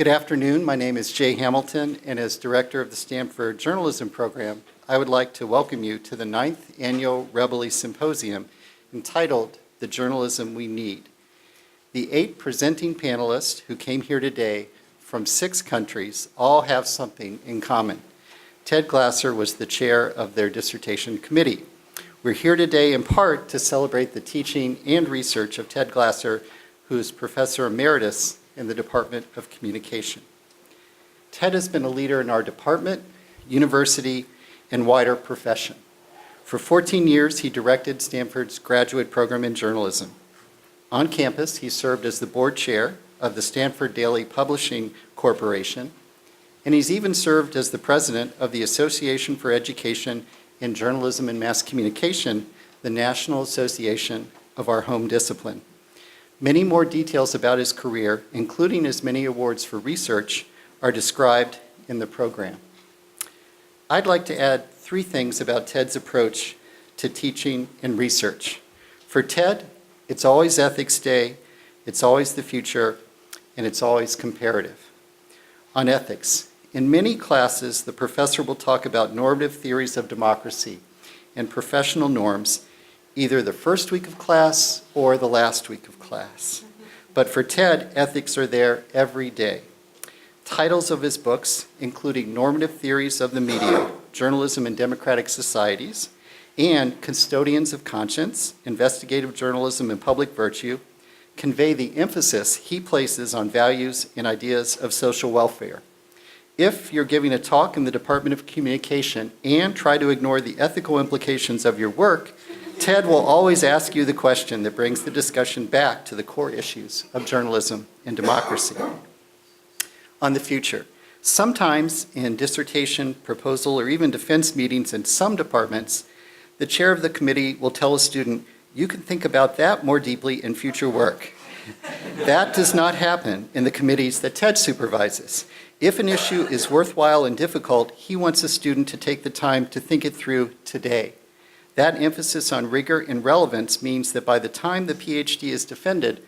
Good afternoon. My name is Jay Hamilton, and as director of the Stanford Journalism Program, I would like to welcome you to the 9th Annual Rebele Symposium entitled The Journalism We Need. The 8 presenting panelists who came here today from 6 countries all have something in common. Ted Glasser was the chair of their dissertation committee. We're here today in part to celebrate the teaching and research of Ted Glasser, who is Professor Emeritus in the Department of Communication. Ted has been a leader in our department, university, and wider profession. For 14 years, he directed Stanford's graduate program in journalism. On campus, he served as the board chair of the Stanford Daily Publishing Corporation, and he's even served as the president of the Association for Education in Journalism and Mass Communication, the National Association of our home discipline. Many more details about his career, including his many awards for research, are described in the program. I'd like to add 3 things about Ted's approach to teaching and research. For Ted, it's always Ethics Day, it's always the future, and it's always comparative. On ethics, in many classes, the professor will talk about normative theories of democracy and professional norms, either the first week of class or the last week of class. But for Ted, ethics are there every day. Titles of his books, including Normative Theories of the Media, Journalism in Democratic Societies, and Custodians of Conscience, Investigative Journalism and Public Virtue, convey the emphasis he places on values and ideas of social welfare. If you're giving a talk in the Department of Communication and try to ignore the ethical implications of your work, Ted will always ask you the question that brings the discussion back to the core issues of journalism and democracy. On the future, sometimes in dissertation, proposal, or even defense meetings in some departments, the chair of the committee will tell a student, "You can think about that more deeply in future work." That does not happen in the committees that Ted supervises. If an issue is worthwhile and difficult, he wants a student to take the time to think it through today. That emphasis on rigor and relevance means that by the time the PhD is defended,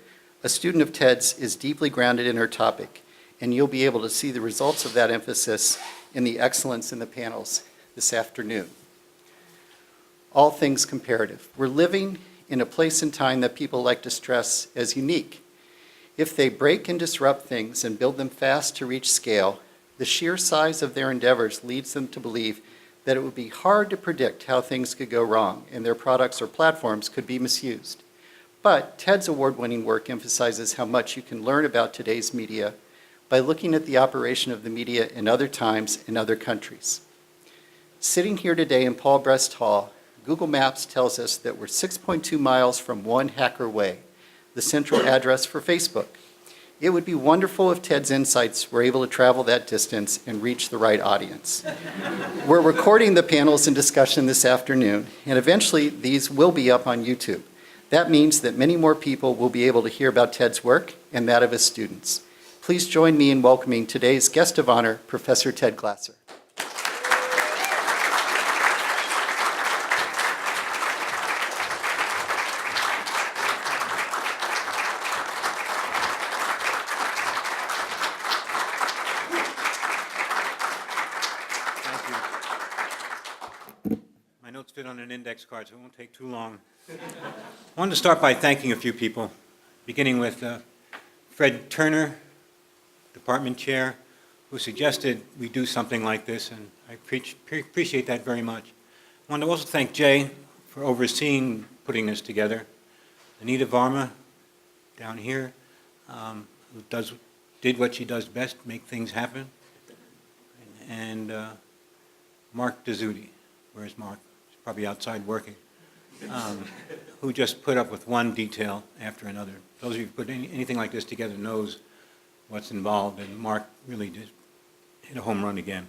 a student of Ted's is deeply grounded in her topic, and you'll be able to see the results of that emphasis in the excellence in the panels this afternoon. All things comparative. We're living in a place and time that people like to stress as unique. If they break and disrupt things and build them fast to reach scale, the sheer size of their endeavors leads them to believe that it would be hard to predict how things could go wrong and their products or platforms could be misused. But Ted's award-winning work emphasizes how much you can learn about today's media by looking at the operation of the media in other times in other countries. Sitting here today in Paul Brest Hall, Google Maps tells us that we're 6.2 miles from One Hacker Way, the central address for Facebook. It would be wonderful if Ted's insights were able to travel that distance and reach the right audience. We're recording the panels and discussion this afternoon, and eventually these will be up on YouTube. That means that many more people will be able to hear about Ted's work and that of his students. Please join me in welcoming today's guest of honor, Professor Ted Glasser. Fit on an index card, so it won't take too long. I wanted to start by thanking a few people, beginning with Fred Turner, department chair, who suggested we do something like this, and I appreciate that very much. I want to also thank Jay for overseeing putting this together, Anita Varma down here, who did what she does best, make things happen, and Mark Dezzuti. Where's Mark? Probably outside working, who just put up with one detail after another. Those of you who put anything like this together knows what's involved, and Mark really did hit a home run again.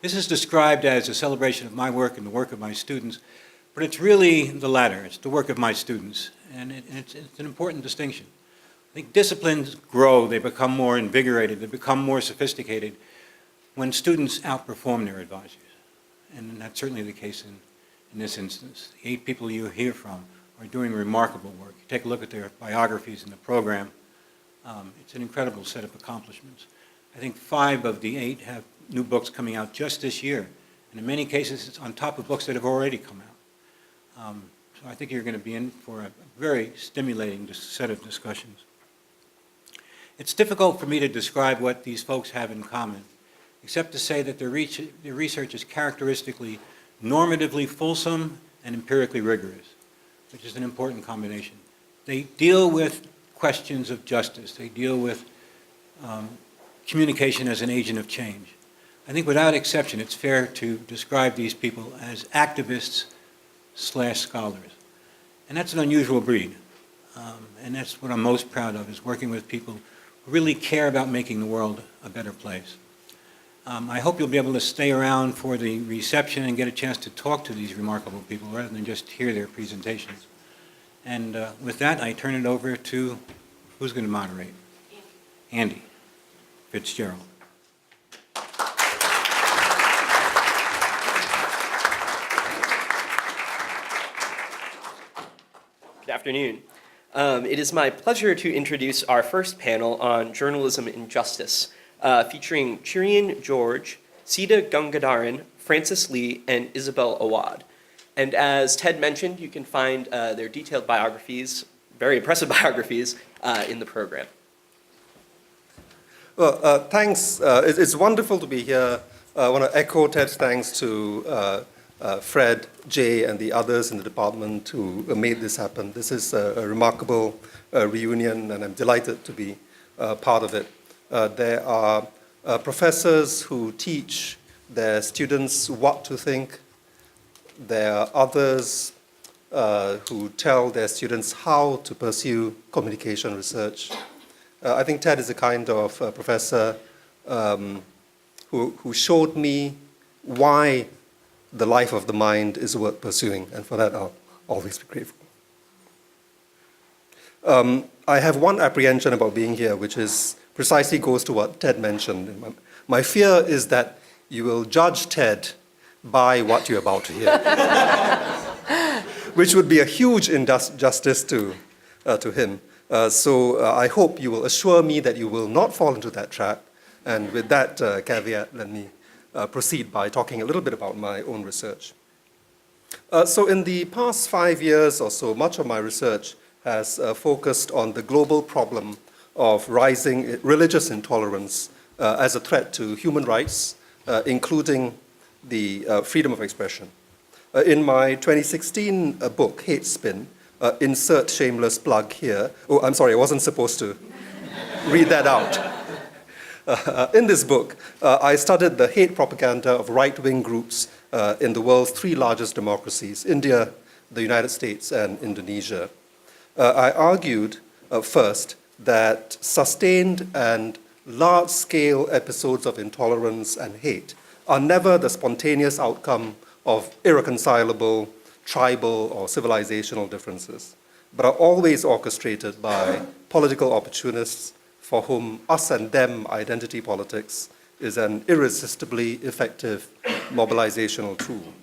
This is described as a celebration of my work and the work of my students, but it's really the latter. It's the work of my students, and it's an important distinction. I think disciplines grow, they become more invigorated, they become more sophisticated when students outperform their advisors. And that's certainly the case in this instance. The 8 people you hear from are doing remarkable work. You take a look at their biographies in the program, It's an incredible set of accomplishments. I think 5 of the 8 have new books coming out just this year. And in many cases, it's on top of books that have already come out. So I think you're going to be in for a very stimulating set of discussions. It's difficult for me to describe what these folks have in common, except to say that their research is characteristically normatively fulsome and empirically rigorous, which is an important combination. They deal with questions of justice. They deal with communication as an agent of change. I think without exception, it's fair to describe these people as activists/scholars. And that's an unusual breed. And that's what I'm most proud of, is working with people who really care about making the world a better place. I hope you'll be able to stay around for the reception and get a chance to talk to these remarkable people rather than just hear their presentations. And with that, I turn it over to, who's going to moderate? Andy Fitzgerald. Good afternoon. It is my pleasure to introduce our first panel on journalism and justice, featuring Cherian George, Seeta Gangadharan, Francis Lee, and Isabel Awad. And as Ted mentioned, you can find their detailed biographies, very impressive biographies, in the program. Well, thanks. It's wonderful to be here. I want to echo Ted's thanks to Fred, Jay, and the others in the department who made this happen. This is a remarkable reunion, and I'm delighted to be part of it. There are professors who teach their students what to think. There are others who tell their students how to pursue communication research. I think Ted is a kind of professor who showed me why the life of the mind is worth pursuing, and for that I'll always be grateful. I have one apprehension about being here, which is precisely goes to what Ted mentioned. My fear is that you will judge Ted by what you're about to hear, which would be a huge injustice to him. So I hope you will assure me that you will not fall into that trap. And with that caveat, let me proceed by talking a little bit about my own research. So in the past 5 years or so, much of my research has focused on the global problem of rising religious intolerance as a threat to human rights, including the freedom of expression. In my 2016 book, Hate Spin, insert shameless plug here. Oh, I'm sorry, I wasn't supposed to read that out. In this book, I studied the hate propaganda of right-wing groups in the world's 3 largest democracies, India, the United States, and Indonesia. I argued first that sustained and large-scale episodes of intolerance and hate are never the spontaneous outcome of irreconcilable tribal or civilizational differences, but are always orchestrated by political opportunists for whom us and them identity politics is an irresistibly effective mobilizational tool.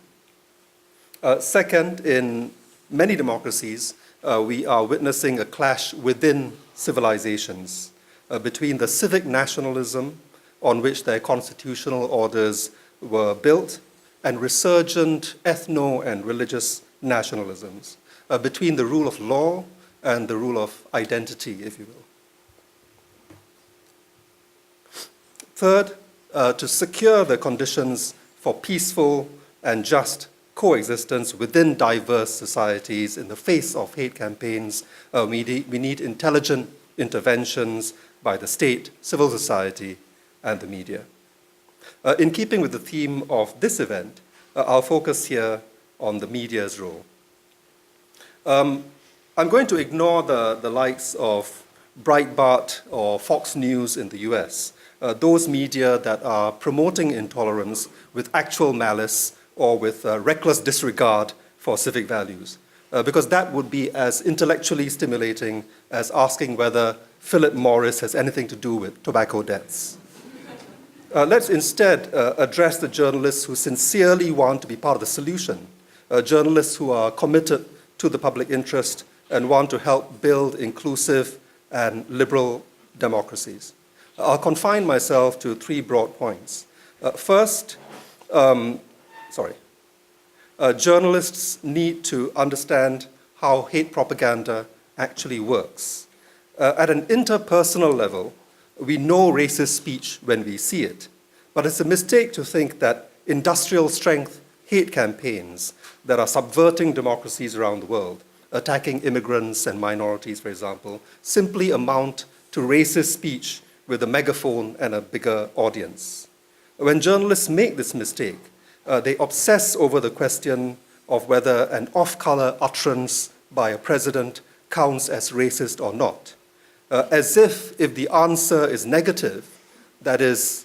Second, in many democracies, we are witnessing a clash within civilizations between the civic nationalism on which their constitutional orders were built and resurgent ethno and religious nationalisms, between the rule of law and the rule of identity, if you will. Third, to secure the conditions for peaceful and just coexistence within diverse societies in the face of hate campaigns, we need intelligent interventions by the state, civil society, and the media. In keeping with the theme of this event, I'll focus here on the media's role. I'm going to ignore the likes of Breitbart or Fox News in the US, those media that are promoting intolerance with actual malice or with reckless disregard for civic values, because that would be as intellectually stimulating as asking whether Philip Morris has anything to do with tobacco deaths. Let's instead address the journalists who sincerely want to be part of the solution, journalists who are committed to the public interest and want to help build inclusive and liberal democracies. I'll confine myself to three broad points. First, journalists need to understand how hate propaganda actually works. At an interpersonal level, we know racist speech when we see it, but it's a mistake to think that industrial strength hate campaigns that are subverting democracies around the world, attacking immigrants and minorities, for example, simply amount to racist speech with a megaphone and a bigger audience. When journalists make this mistake, they obsess over the question of whether an off-color utterance by a president counts as racist or not, as if the answer is negative, that is,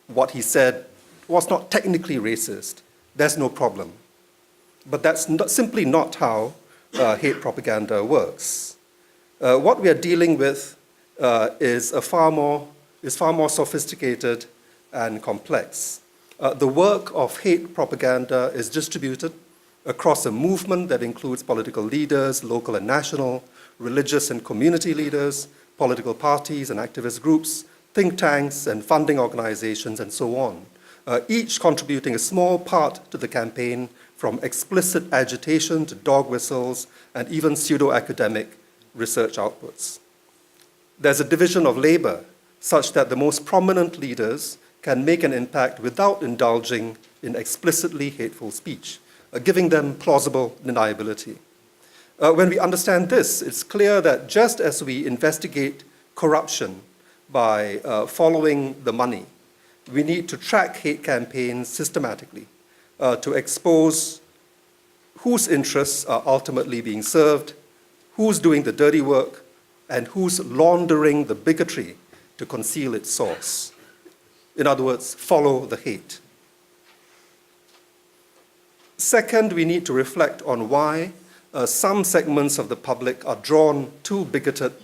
what he said was not technically racist, there's no problem. But that's simply not how hate propaganda works. What we are dealing with is far more sophisticated and complex. The work of hate propaganda is distributed across a movement that includes political leaders, local and national, religious and community leaders, political parties and activist groups, think tanks and funding organizations, and so on, each contributing a small part to the campaign, from explicit agitation to dog whistles and even pseudo-academic research outputs. There's a division of labor such that the most prominent leaders can make an impact without indulging in explicitly hateful speech, giving them plausible deniability. When we understand this, it's clear that just as we investigate corruption by following the money, we need to track hate campaigns systematically to expose whose interests are ultimately being served, who's doing the dirty work, and who's laundering the bigotry to conceal its source. In other words, follow the hate. Second, we need to reflect on why some segments of the public are drawn to bigoted,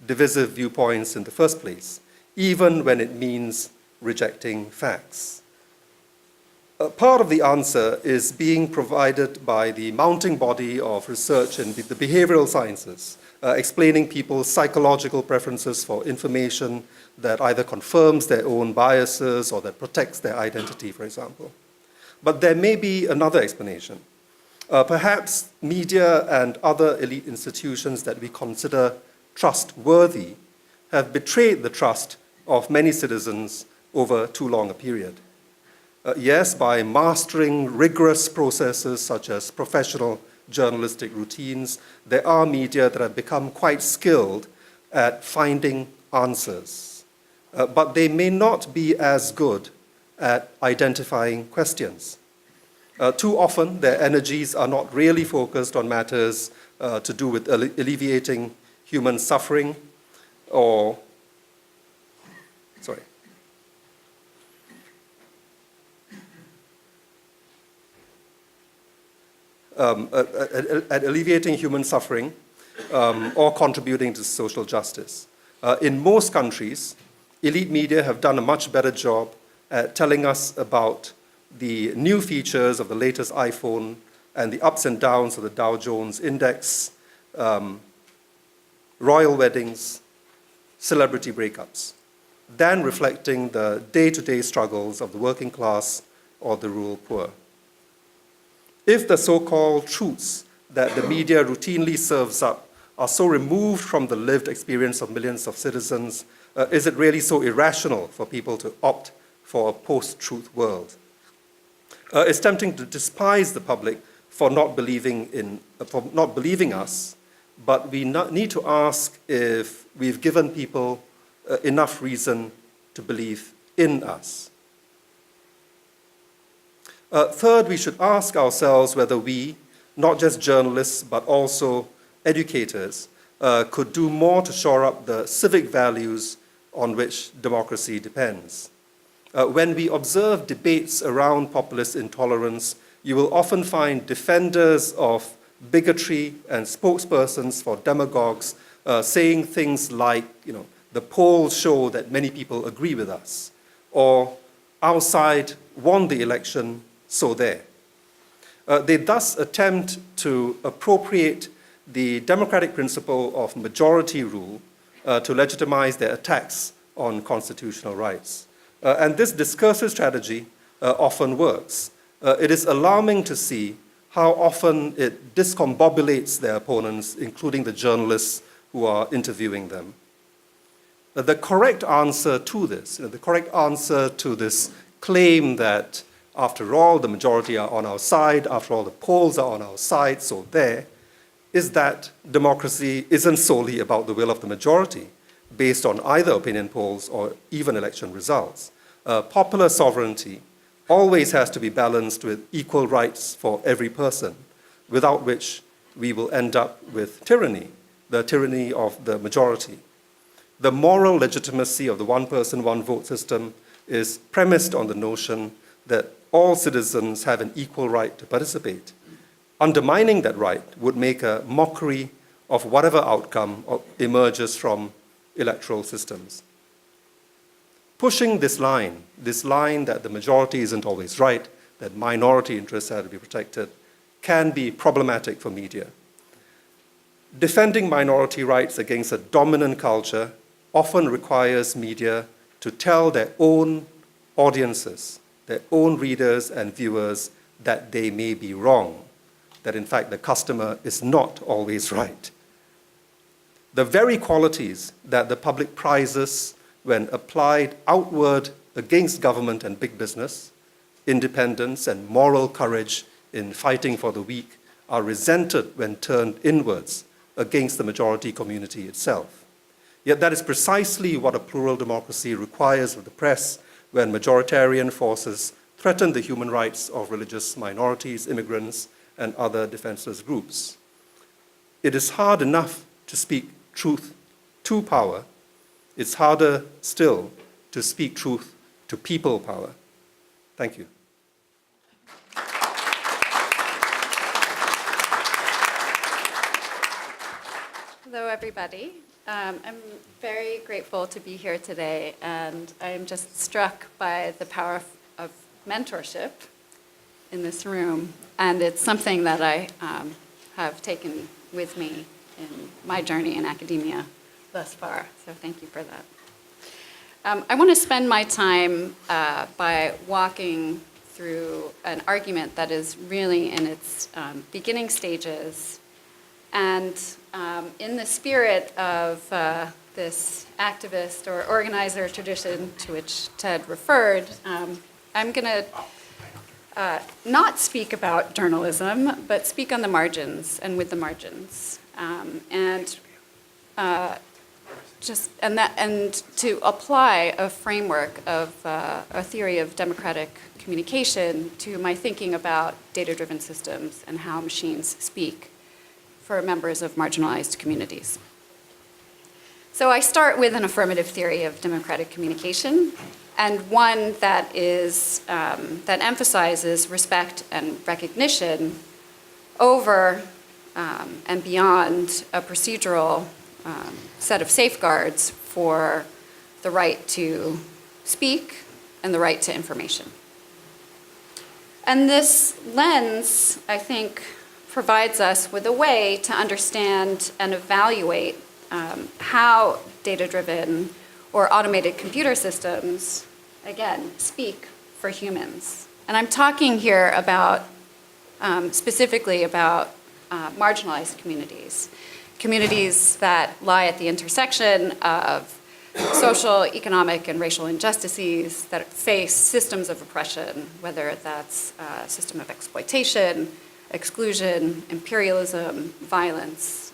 divisive viewpoints in the first place, even when it means rejecting facts. Part of the answer is being provided by the mounting body of research in the behavioral sciences, explaining people's psychological preferences for information that either confirms their own biases or that protects their identity, for example. But there may be another explanation. Perhaps media and other elite institutions that we consider trustworthy have betrayed the trust of many citizens over too long a period. Yes, by mastering rigorous processes such as professional journalistic routines, there are media that have become quite skilled at finding answers. But they may not be as good at identifying questions. Too often, their energies are not really focused on matters to do with alleviating human suffering or, at alleviating human suffering or contributing to social justice. In most countries, elite media have done a much better job at telling us about the new features of the latest iPhone and the ups and downs of the Dow Jones Index, royal weddings, celebrity breakups, than reflecting the day-to-day struggles of the working class or the rural poor. If the so-called truths that the media routinely serves up are so removed from the lived experience of millions of citizens, is it really so irrational for people to opt for a post-truth world? It's tempting to despise the public for not believing us, but we need to ask if we've given people enough reason to believe in us. Third, we should ask ourselves whether we, not just journalists, but also educators, could do more to shore up the civic values on which democracy depends. When we observe debates around populist intolerance, you will often find defenders of bigotry and spokespersons for demagogues saying things like, the polls show that many people agree with us, or our side won the election, so there. They thus attempt to appropriate the democratic principle of majority rule to legitimize their attacks on constitutional rights. And this discursive strategy often works. It is alarming to see how often it discombobulates their opponents, including the journalists who are interviewing them. The correct answer to this, the correct answer to this claim that, after all, the majority are on our side, after all, the polls are on our side, so there, is that democracy isn't solely about the will of the majority, based on either opinion polls or even election results. Popular sovereignty always has to be balanced with equal rights for every person, without which we will end up with tyranny, the tyranny of the majority. The moral legitimacy of the one person, one vote system is premised on the notion that all citizens have an equal right to participate. Undermining that right would make a mockery of whatever outcome emerges from electoral systems. Pushing this line that the majority isn't always right, that minority interests have to be protected, can be problematic for media. Defending minority rights against a dominant culture often requires media to tell their own audiences, their own readers and viewers, that they may be wrong, that in fact the customer is not always right. The very qualities that the public prizes when applied outward against government and big business, independence and moral courage in fighting for the weak, are resented when turned inwards against the majority community itself. Yet that is precisely what a plural democracy requires of the press when majoritarian forces threaten the human rights of religious minorities, immigrants, and other defenseless groups. It is hard enough to speak truth to power. It's harder still to speak truth to people power. Thank you. Hello, everybody. I'm very grateful to be here today, and I'm just struck by the power of mentorship in this room, and it's something that I have taken with me in my journey in academia thus far, so thank you for that. I want to spend my time by walking through an argument that is really in its beginning stages, and in the spirit of this activist or organizer tradition to which Ted referred, I'm going to not speak about journalism, but speak on the margins and with the margins, and to apply a framework of a theory of democratic communication to my thinking about data-driven systems and how machines speak for members of marginalized communities. So I start with an affirmative theory of democratic communication, and one that emphasizes respect and recognition over and beyond a procedural set of safeguards for the right to speak and the right to information. And this lens, I think, provides us with a way to understand and evaluate how data-driven or automated computer systems, again, speak for humans. And I'm talking here about, specifically about marginalized communities, communities that lie at the intersection of social, economic, and racial injustices that face systems of oppression, whether that's a system of exploitation, exclusion, imperialism, violence,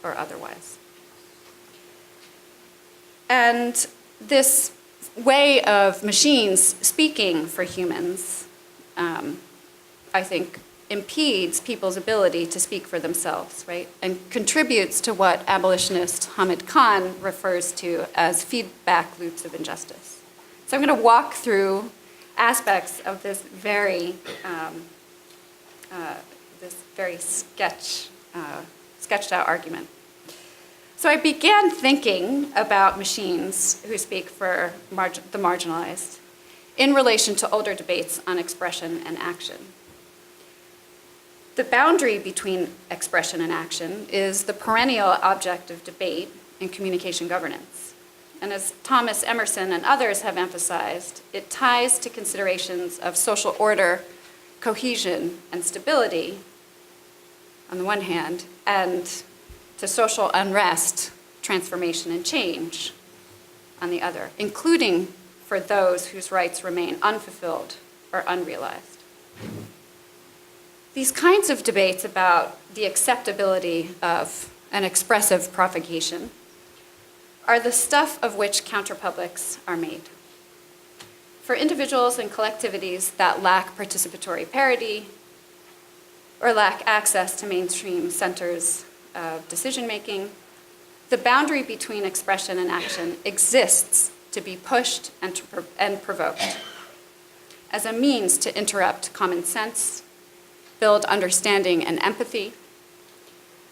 or otherwise. And this way of machines speaking for humans, I think, impedes people's ability to speak for themselves, right? And contributes to what abolitionist Hamid Khan refers to as feedback loops of injustice. So I'm going to walk through aspects of this very sketched out argument. So I began thinking about machines who speak for the marginalized in relation to older debates on expression and action. The boundary between expression and action is the perennial object of debate in communication governance. And as Thomas Emerson and others have emphasized, it ties to considerations of social order, cohesion, and stability on the one hand, and to social unrest, transformation, and change on the other, including for those whose rights remain unfulfilled or unrealized. These kinds of debates about the acceptability of an expressive provocation are the stuff of which counterpublics are made. For individuals and collectivities that lack participatory parity or lack access to mainstream centers of decision-making, the boundary between expression and action exists to be pushed and provoked as a means to interrupt common sense, build understanding and empathy,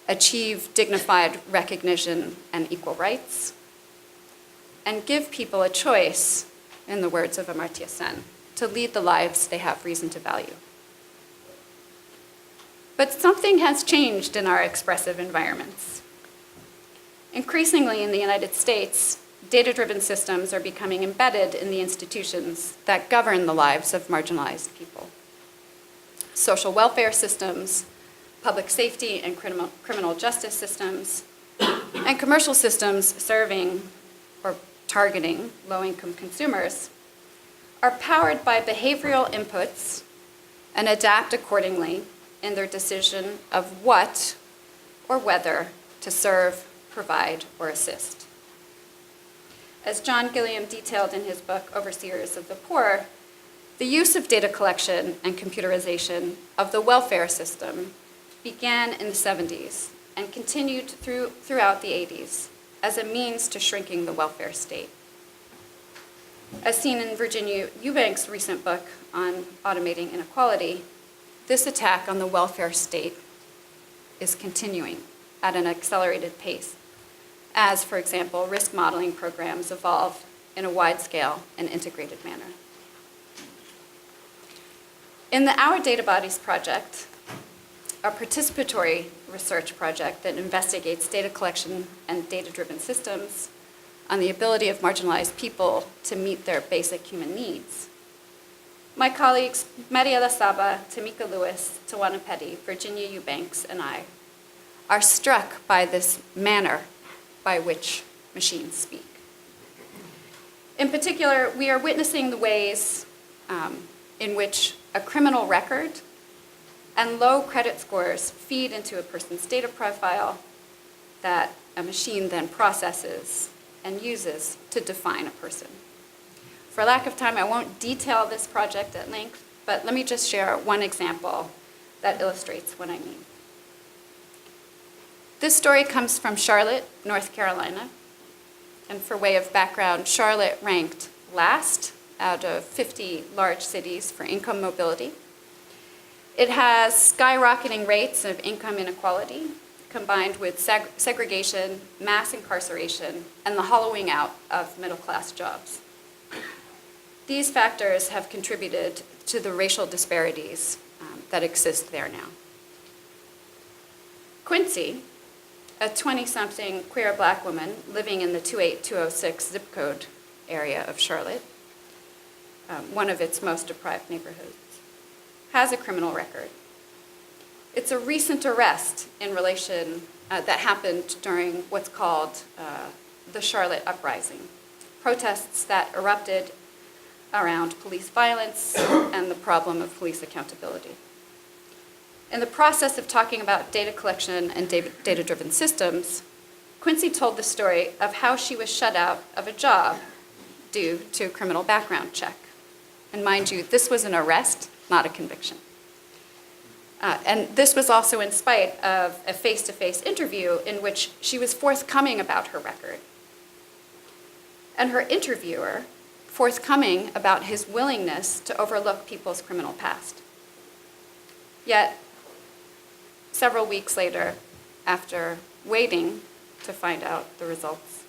achieve dignified recognition and equal rights, and give people a choice, in the words of Amartya Sen, to lead the lives they have reason to value. But something has changed in our expressive environments. Increasingly in the United States, data-driven systems are becoming embedded in the institutions that govern the lives of marginalized people. Social welfare systems, public safety and criminal justice systems, and commercial systems serving or targeting low-income consumers are powered by behavioral inputs and adapt accordingly in their decision of what or whether to serve, provide, or assist. As John Gilliam detailed in his book, Overseers of the Poor, the use of data collection and computerization of the welfare system began in the 70s and continued throughout the 80s as a means to shrinking the welfare state. As seen in Virginia Eubank's recent book on automating inequality, this attack on the welfare state is continuing at an accelerated pace, as, for example, risk modeling programs evolve in a wide-scale and integrated manner. In the Our Data Bodies project, a participatory research project that investigates data collection and data-driven systems on the ability of marginalized people to meet their basic human needs, my colleagues Mariela Saba, Tamika Lewis, Tawana Petty, Virginia Eubanks, and I are struck by this manner by which machines speak. In particular, we are witnessing the ways in which a criminal record and low credit scores feed into a person's data profile that a machine then processes and uses to define a person. For lack of time, I won't detail this project at length, but let me just share one example that illustrates what I mean. This story comes from Charlotte, North Carolina. And for way of background, Charlotte ranked last out of 50 large cities for income mobility. It has skyrocketing rates of income inequality combined with segregation, mass incarceration, and the hollowing out of middle-class jobs. These factors have contributed to the racial disparities that exist there now. Quincy, a 20-something queer black woman living in the 28206 zip code area of Charlotte, one of its most deprived neighborhoods, has a criminal record. It's a recent arrest in relation that happened during what's called the Charlotte Uprising, protests that erupted around police violence and the problem of police accountability. In the process of talking about data collection and data-driven systems, Quincy told the story of how she was shut out of a job due to a criminal background check. And mind you, this was an arrest, not a conviction. And this was also in spite of a face-to-face interview in which she was forthcoming about her record. And her interviewer forthcoming about his willingness to overlook people's criminal past. Yet, several weeks later, after waiting to find out the results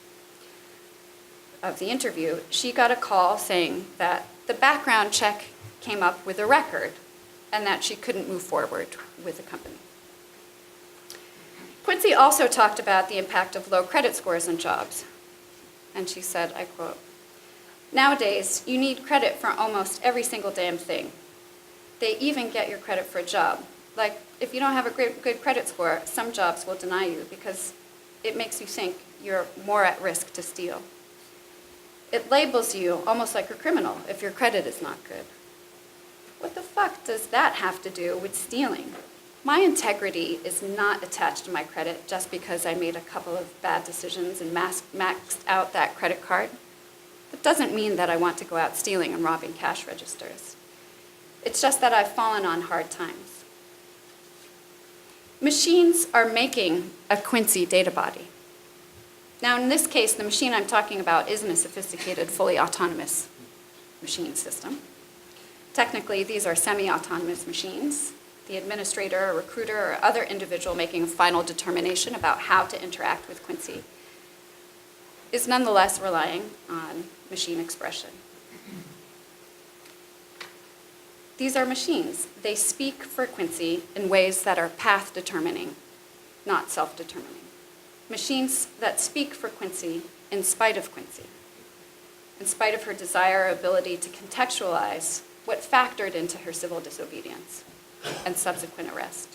of the interview, she got a call saying that the background check came up with a record and that she couldn't move forward with the company. Quincy also talked about the impact of low credit scores on jobs. And she said, I quote, "Nowadays, you need credit for almost every single damn thing. They even get your credit for a job. Like, if you don't have a good credit score, some jobs will deny you because it makes you think you're more at risk to steal. It labels you almost like a criminal if your credit is not good. What the fuck does that have to do with stealing? My integrity is not attached to my credit just because I made a couple of bad decisions and maxed out that credit card. That doesn't mean that I want to go out stealing and robbing cash registers. It's just that I've fallen on hard times." Machines are making a Quincy data body. Now, in this case, the machine I'm talking about isn't a sophisticated, fully autonomous machine system. Technically, these are semi-autonomous machines. The administrator, or recruiter, or other individual making a final determination about how to interact with Quincy is nonetheless relying on machine expression. These are machines. They speak for Quincy in ways that are path-determining, not self-determining. Machines that speak for Quincy in spite of Quincy, in spite of her desire or ability to contextualize what factored into her civil disobedience and subsequent arrest,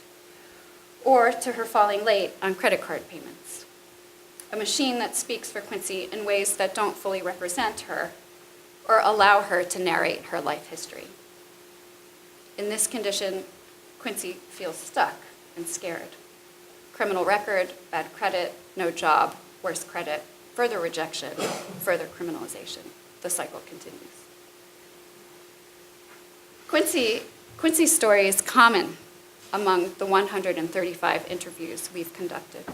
or to her falling late on credit card payments. A machine that speaks for Quincy in ways that don't fully represent her or allow her to narrate her life history. In this condition, Quincy feels stuck and scared. Criminal record, bad credit, no job, worse credit, further rejection, further criminalization. The cycle continues. Quincy's story is common among the 135 interviews we've conducted.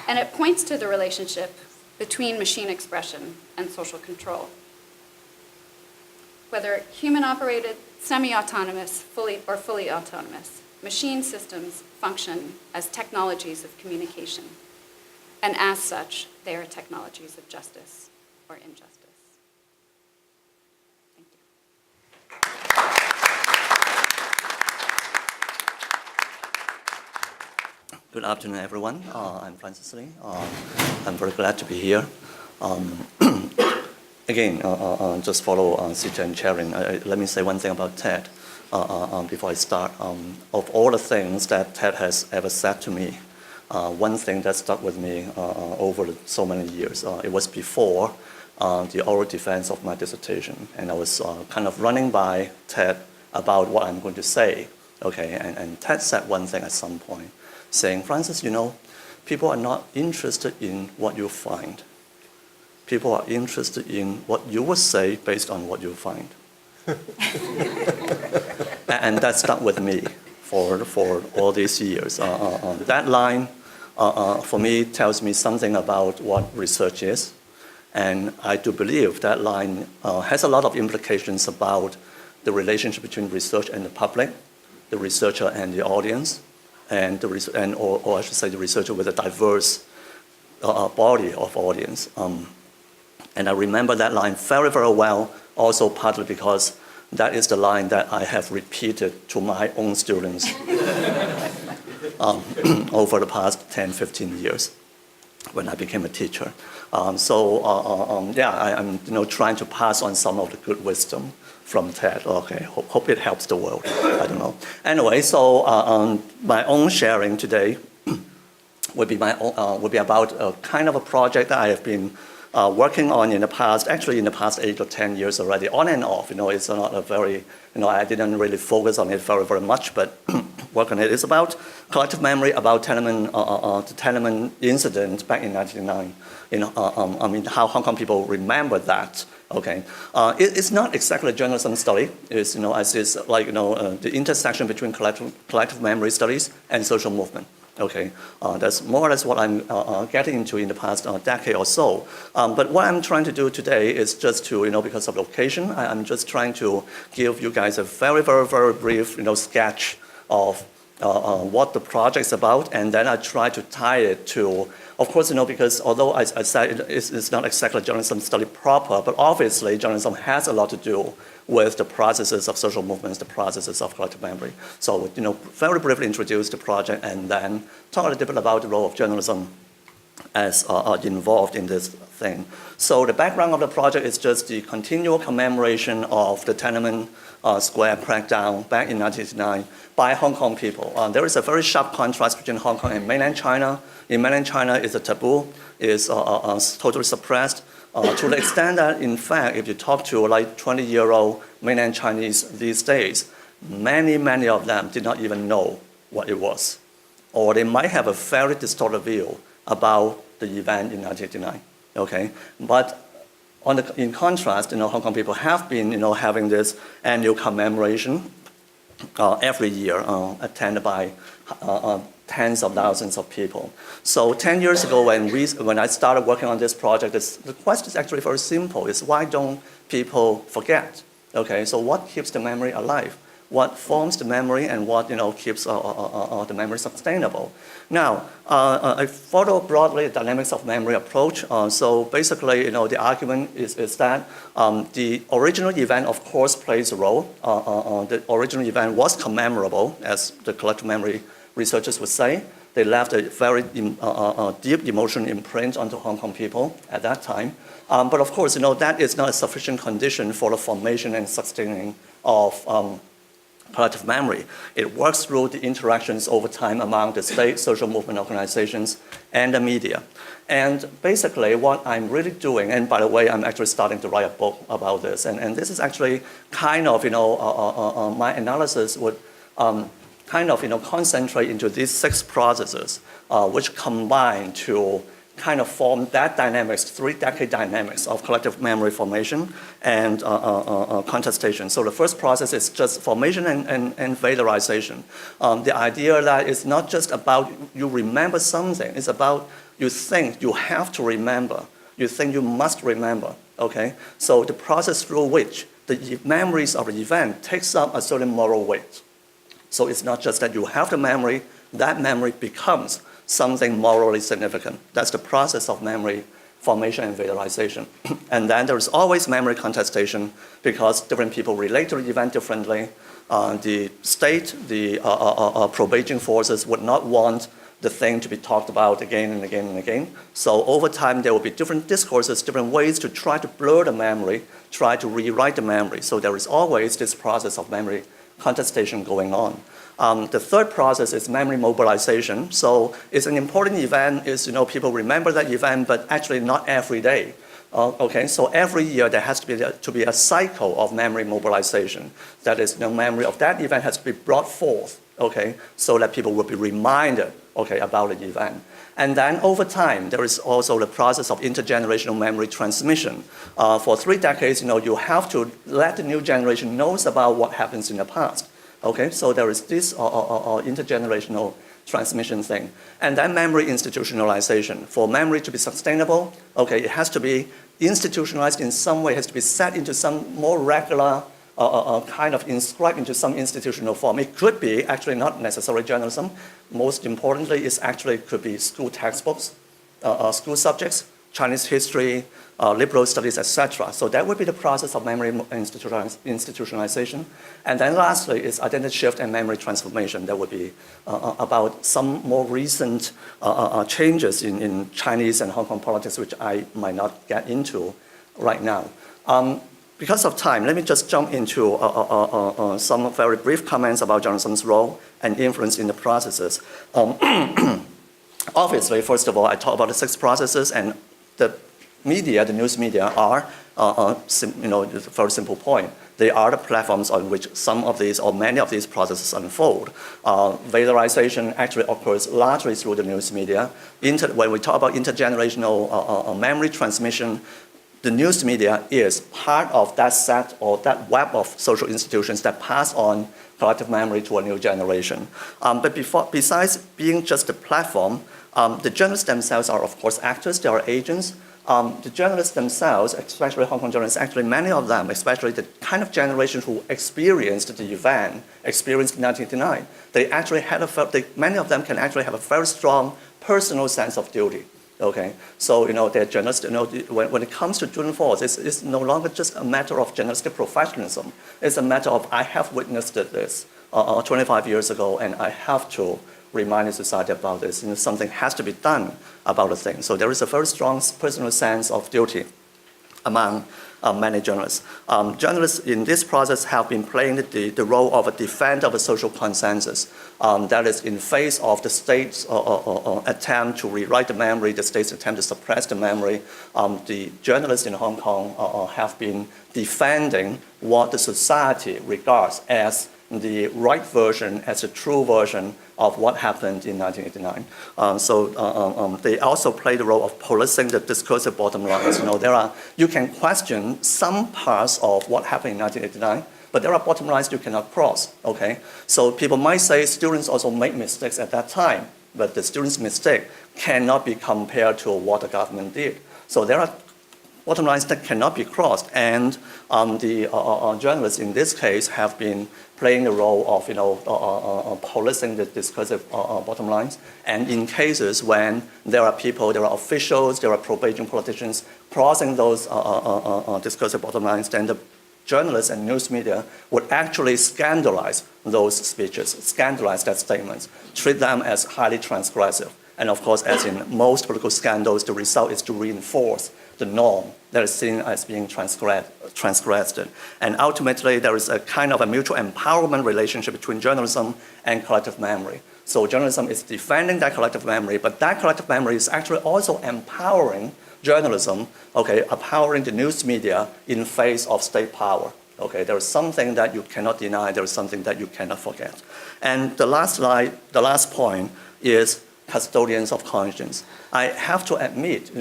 And it points to the relationship between machine expression and social control. Whether human-operated, semi-autonomous, fully autonomous, machine systems function as technologies of communication. And as such, they are technologies of justice or injustice. Thank you. Good afternoon, everyone. I'm Francis Lee. I'm very glad to be here. Again, just follow Seeta and Cherian. Let me say one thing about TED before I start. Of all the things that TED has ever said to me, one thing that stuck with me over so many years, it was before the oral defense of my dissertation. And I was kind of running by TED about what I'm going to say. Okay, and TED said one thing at some point, saying, "Francis, you know, people are not interested in what you find. People are interested in what you will say based on what you find." And that stuck with me for all these years. That line, for me, tells me something about what research is. And I do believe that line has a lot of implications about the relationship between research and the public, the researcher and the audience, and or I should say the researcher with a diverse body of audience. And I remember that line very, very well, also partly because that is the line that I have repeated to my own students over the past 10, 15 years when I became a teacher. I'm trying to pass on some of the good wisdom from TED. Okay, hope it helps the world. I don't know. Anyway, so my own sharing today would be about a kind of a project that I have been working on in the past 8 or 10 years already, on and off. It's not a very, I didn't really focus on it very, very much, but work on it. It's about collective memory about the Tiananmen incident back in 1999. How Hong Kong people remember that. Okay, it's not exactly a journalism study. It's the intersection between collective memory studies and social movement. Okay, that's more or less what I'm getting into in the past decade or so. But what I'm trying to do today is just to, because of the occasion, I'm just trying to give you guys a very, very, very brief, sketch of what the project's about, and then I try to tie it to Of course, because although I said it's not exactly journalism study proper, but obviously journalism has a lot to do with the processes of social movements, the processes of collective memory. So, very briefly introduce the project and then talk a little bit about the role of journalism as involved in this thing. So the background of the project is just the continual commemoration of the Tiananmen Square crackdown back in 1989 by Hong Kong people. There is a very sharp contrast between Hong Kong and mainland China. In mainland China, it's a taboo, is totally suppressed, to the extent that, in fact, if you talk to like 20-year-old mainland Chinese these days, many of them did not even know what it was. Or they might have a very distorted view about the event in 1989, okay? But in contrast, Hong Kong people have been, having this annual commemoration every year, attended by tens of thousands of people. So 10 years ago, when I started working on this project, the question is actually very simple: is why don't people forget? Okay, so what keeps the memory alive? What forms the memory and what keeps the memory sustainable? Now, I follow broadly the dynamics of memory approach. So basically, the argument is that the original event, of course, plays a role. The original event was commemorable, as the collective memory researchers would say. They left a very deep emotional imprint onto Hong Kong people at that time. But of course, that is not a sufficient condition for the formation and sustaining of collective memory. It works through the interactions over time among the state, social movement organizations, and the media. And basically what I'm really doing, and by the way, I'm actually starting to write a book about this, and this is actually kind of, my analysis would kind of, concentrate into these 6 processes, which combine to kind of form that dynamics, 3-decade dynamics of collective memory formation and contestation. So the first process is just formation and valorization. The idea that it's not just about you remember something, it's about you think you have to remember, you think you must remember, okay? So the process through which the memories of the event takes up a certain moral weight. So it's not just that you have the memory, that memory becomes something morally significant. That's the process of memory formation and valorization. And then there's always memory contestation because different people relate to the event differently. The state, the pro-Beijing forces would not want the thing to be talked about again and again and again. So over time, there will be different discourses, different ways to try to blur the memory, try to rewrite the memory. So there is always this process of memory contestation going on. The third process is memory mobilization. So it's an important event, people remember that event, but actually not every day. Okay, so every year there has to be a cycle of memory mobilization. That is, the memory of that event has to be brought forth, okay, so that people will be reminded, okay, about the event. And then over time, there is also the process of intergenerational memory transmission. For 3 decades, you have to let the new generation knows about what happens in the past. Okay, so there is this intergenerational transmission thing. And then memory institutionalization. For memory to be sustainable, okay, it has to be institutionalized in some way, it has to be set into some more regular, kind of inscribed into some institutional form. It could be actually not necessarily journalism. Most importantly, it could be school textbooks, school subjects, Chinese history, liberal studies, etc. So that would be the process of memory institutionalization. And then lastly is identity shift and memory transformation. That would be about some more recent changes in Chinese and Hong Kong politics, which I might not get into right now. Because of time, let me just jump into some very brief comments about journalism's role and influence in the processes. Obviously, first of all, I talk about the 6 processes, and the media, the news media, are, it's a very simple point. They are the platforms on which some of these or many of these processes unfold. Valorization actually occurs largely through the news media. When we talk about intergenerational memory transmission, the news media is part of that set or that web of social institutions that pass on collective memory to a new generation. But besides being just a platform, the journalists themselves are, of course, actors, they are agents. The journalists themselves, especially Hong Kong journalists, actually many of them, especially the kind of generation who experienced the event, experienced 1989, many of them can actually have a very strong personal sense of duty. Okay, so they're journalists. When it comes to student force, it's no longer just a matter of journalistic professionalism. It's a matter of I have witnessed this 25 years ago, and I have to remind the society about this. Something has to be done about the thing. So there is a very strong personal sense of duty among many journalists. Journalists in this process have been playing the role of a defender of a social consensus. That is, in face of the state's attempt to rewrite the memory, the state's attempt to suppress the memory, the journalists in Hong Kong have been defending what the society regards as the right version, as the true version of what happened in 1989. So they also play the role of policing the discursive bottom lines. You can question some parts of what happened in 1989, but there are bottom lines you cannot cross, okay? So people might say students also make mistakes at that time, but the students' mistake cannot be compared to what the government did. So there are bottom lines that cannot be crossed, and the journalists in this case have been playing the role of policing the discursive bottom lines. And in cases when there are people, there are officials, there are pro-Beijing politicians crossing those discursive bottom lines, then the journalists and news media would actually scandalize those speeches, scandalize their statements, treat them as highly transgressive. And of course, as in most political scandals, the result is to reinforce the norm that is seen as being transgressed. And ultimately, there is a kind of a mutual empowerment relationship between journalism and collective memory. So journalism is defending that collective memory, but that collective memory is actually also empowering journalism, okay, empowering the news media in face of state power. Okay, there is something that you cannot deny, there is something that you cannot forget. And the last point is custodians of conscience. I have to admit,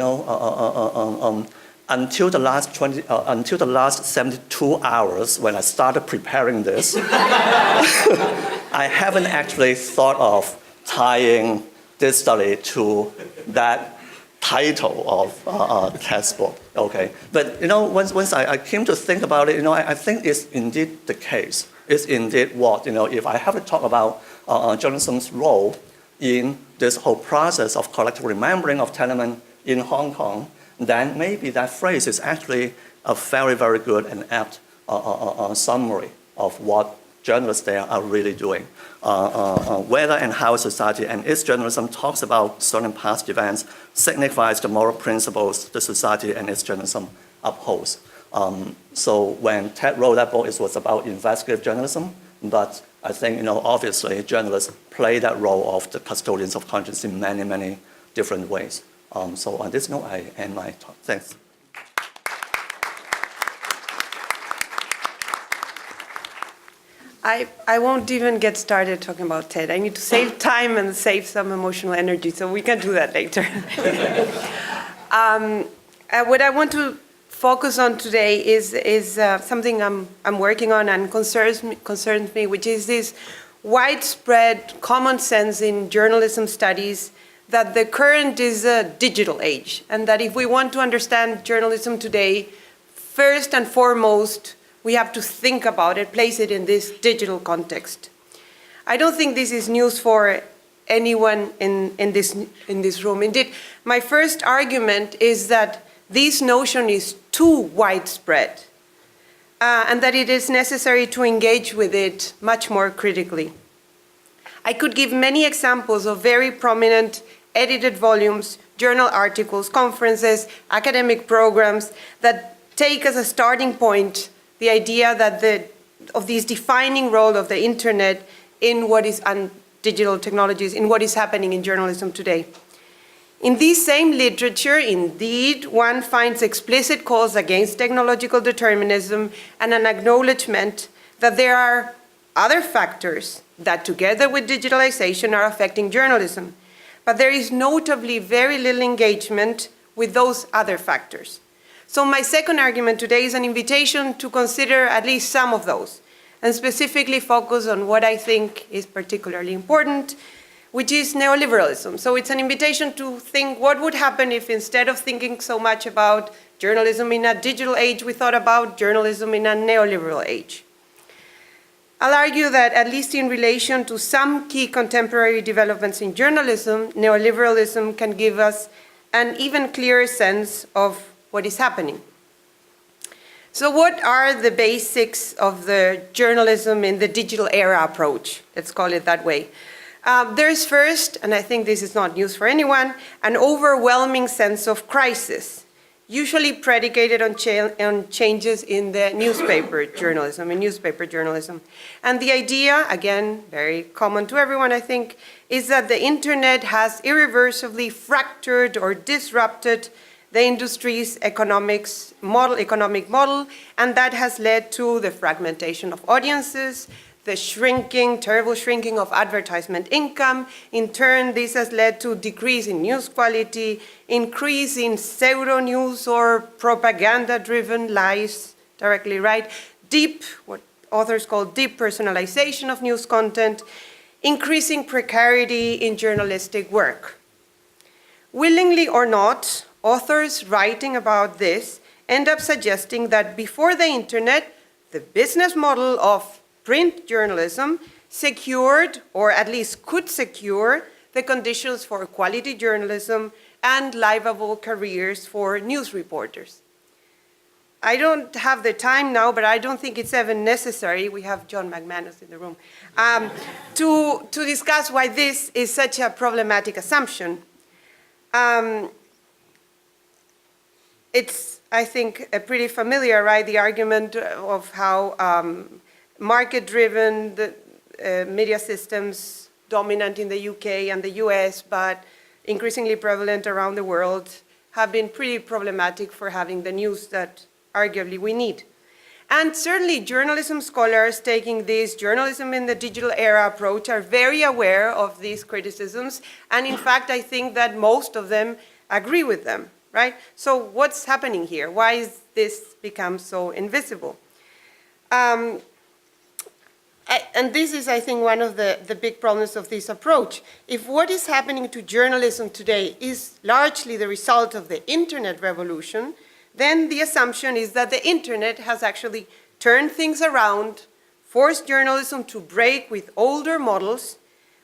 until the last 72 hours when I started preparing this, I haven't actually thought of tying this study to that title of textbook. Okay, but once I came to think about it, I think it's indeed the case. It's indeed what if I have to talk about journalism's role in this whole process of collective remembering of Tiananmen in Hong Kong, then maybe that phrase is actually a very, very good and apt summary of what journalists there are really doing. Whether and how society and its journalism talks about certain past events signifies the moral principles the society and its journalism upholds. So when Ted wrote that book, it was about investigative journalism, but I think, obviously, journalists play that role of the custodians of conscience in many, many different ways. So on this note, I end my talk. Thanks. I won't even get started talking about TED. I need to save time and save some emotional energy, so we can do that later. What I want to focus on today is something I'm working on and concerns me, which is this widespread common sense in journalism studies that the current is a digital age, and that if we want to understand journalism today, first and foremost, we have to think about it, place it in this digital context. I don't think this is news for anyone in this room. Indeed, my first argument is that this notion is too widespread, and that it is necessary to engage with it much more critically. I could give many examples of very prominent edited volumes, journal articles, conferences, academic programs that take as a starting point the idea that of this defining role of the internet in what is digital technologies, in what is happening in journalism today. In this same literature, indeed, one finds explicit calls against technological determinism and an acknowledgement that there are other factors that, together with digitalization, are affecting journalism. But there is notably very little engagement with those other factors. So my second argument today is an invitation to consider at least some of those, and specifically focus on what I think is particularly important, which is neoliberalism. So it's an invitation to think what would happen if, instead of thinking so much about journalism in a digital age, we thought about journalism in a neoliberal age. I'll argue that, at least in relation to some key contemporary developments in journalism, neoliberalism can give us an even clearer sense of what is happening. So what are the basics of the journalism in the digital era approach? Let's call it that way. There's first, and I think this is not news for anyone, an overwhelming sense of crisis, usually predicated on changes in the newspaper journalism, And the idea, again, very common to everyone, I think, is that the internet has irreversibly fractured or disrupted the industry's economic model, and that has led to the fragmentation of audiences, the terrible shrinking of advertisement income. In turn, this has led to decrease in news quality, increase in pseudo-news or propaganda-driven lies, directly right, what authors call deep personalization of news content, increasing precarity in journalistic work. Willingly or not, authors writing about this end up suggesting that before the internet, the business model of print journalism secured, or at least could secure, the conditions for quality journalism and livable careers for news reporters. I don't have the time now, but I don't think it's even necessary, we have John McManus in the room, to discuss why this is such a problematic assumption. It's, I think, pretty familiar, right? The argument of how market-driven media systems dominant in the UK and the US, but increasingly prevalent around the world, have been pretty problematic for having the news that arguably we need. And certainly journalism scholars taking this journalism in the digital era approach are very aware of these criticisms. And in fact, I think that most of them agree with them, right? So what's happening here? Why is this become so invisible? And this is, I think, one of the big problems of this approach. If what is happening to journalism today is largely the result of the internet revolution, then the assumption is that the internet has actually turned things around, forced journalism to break with older models,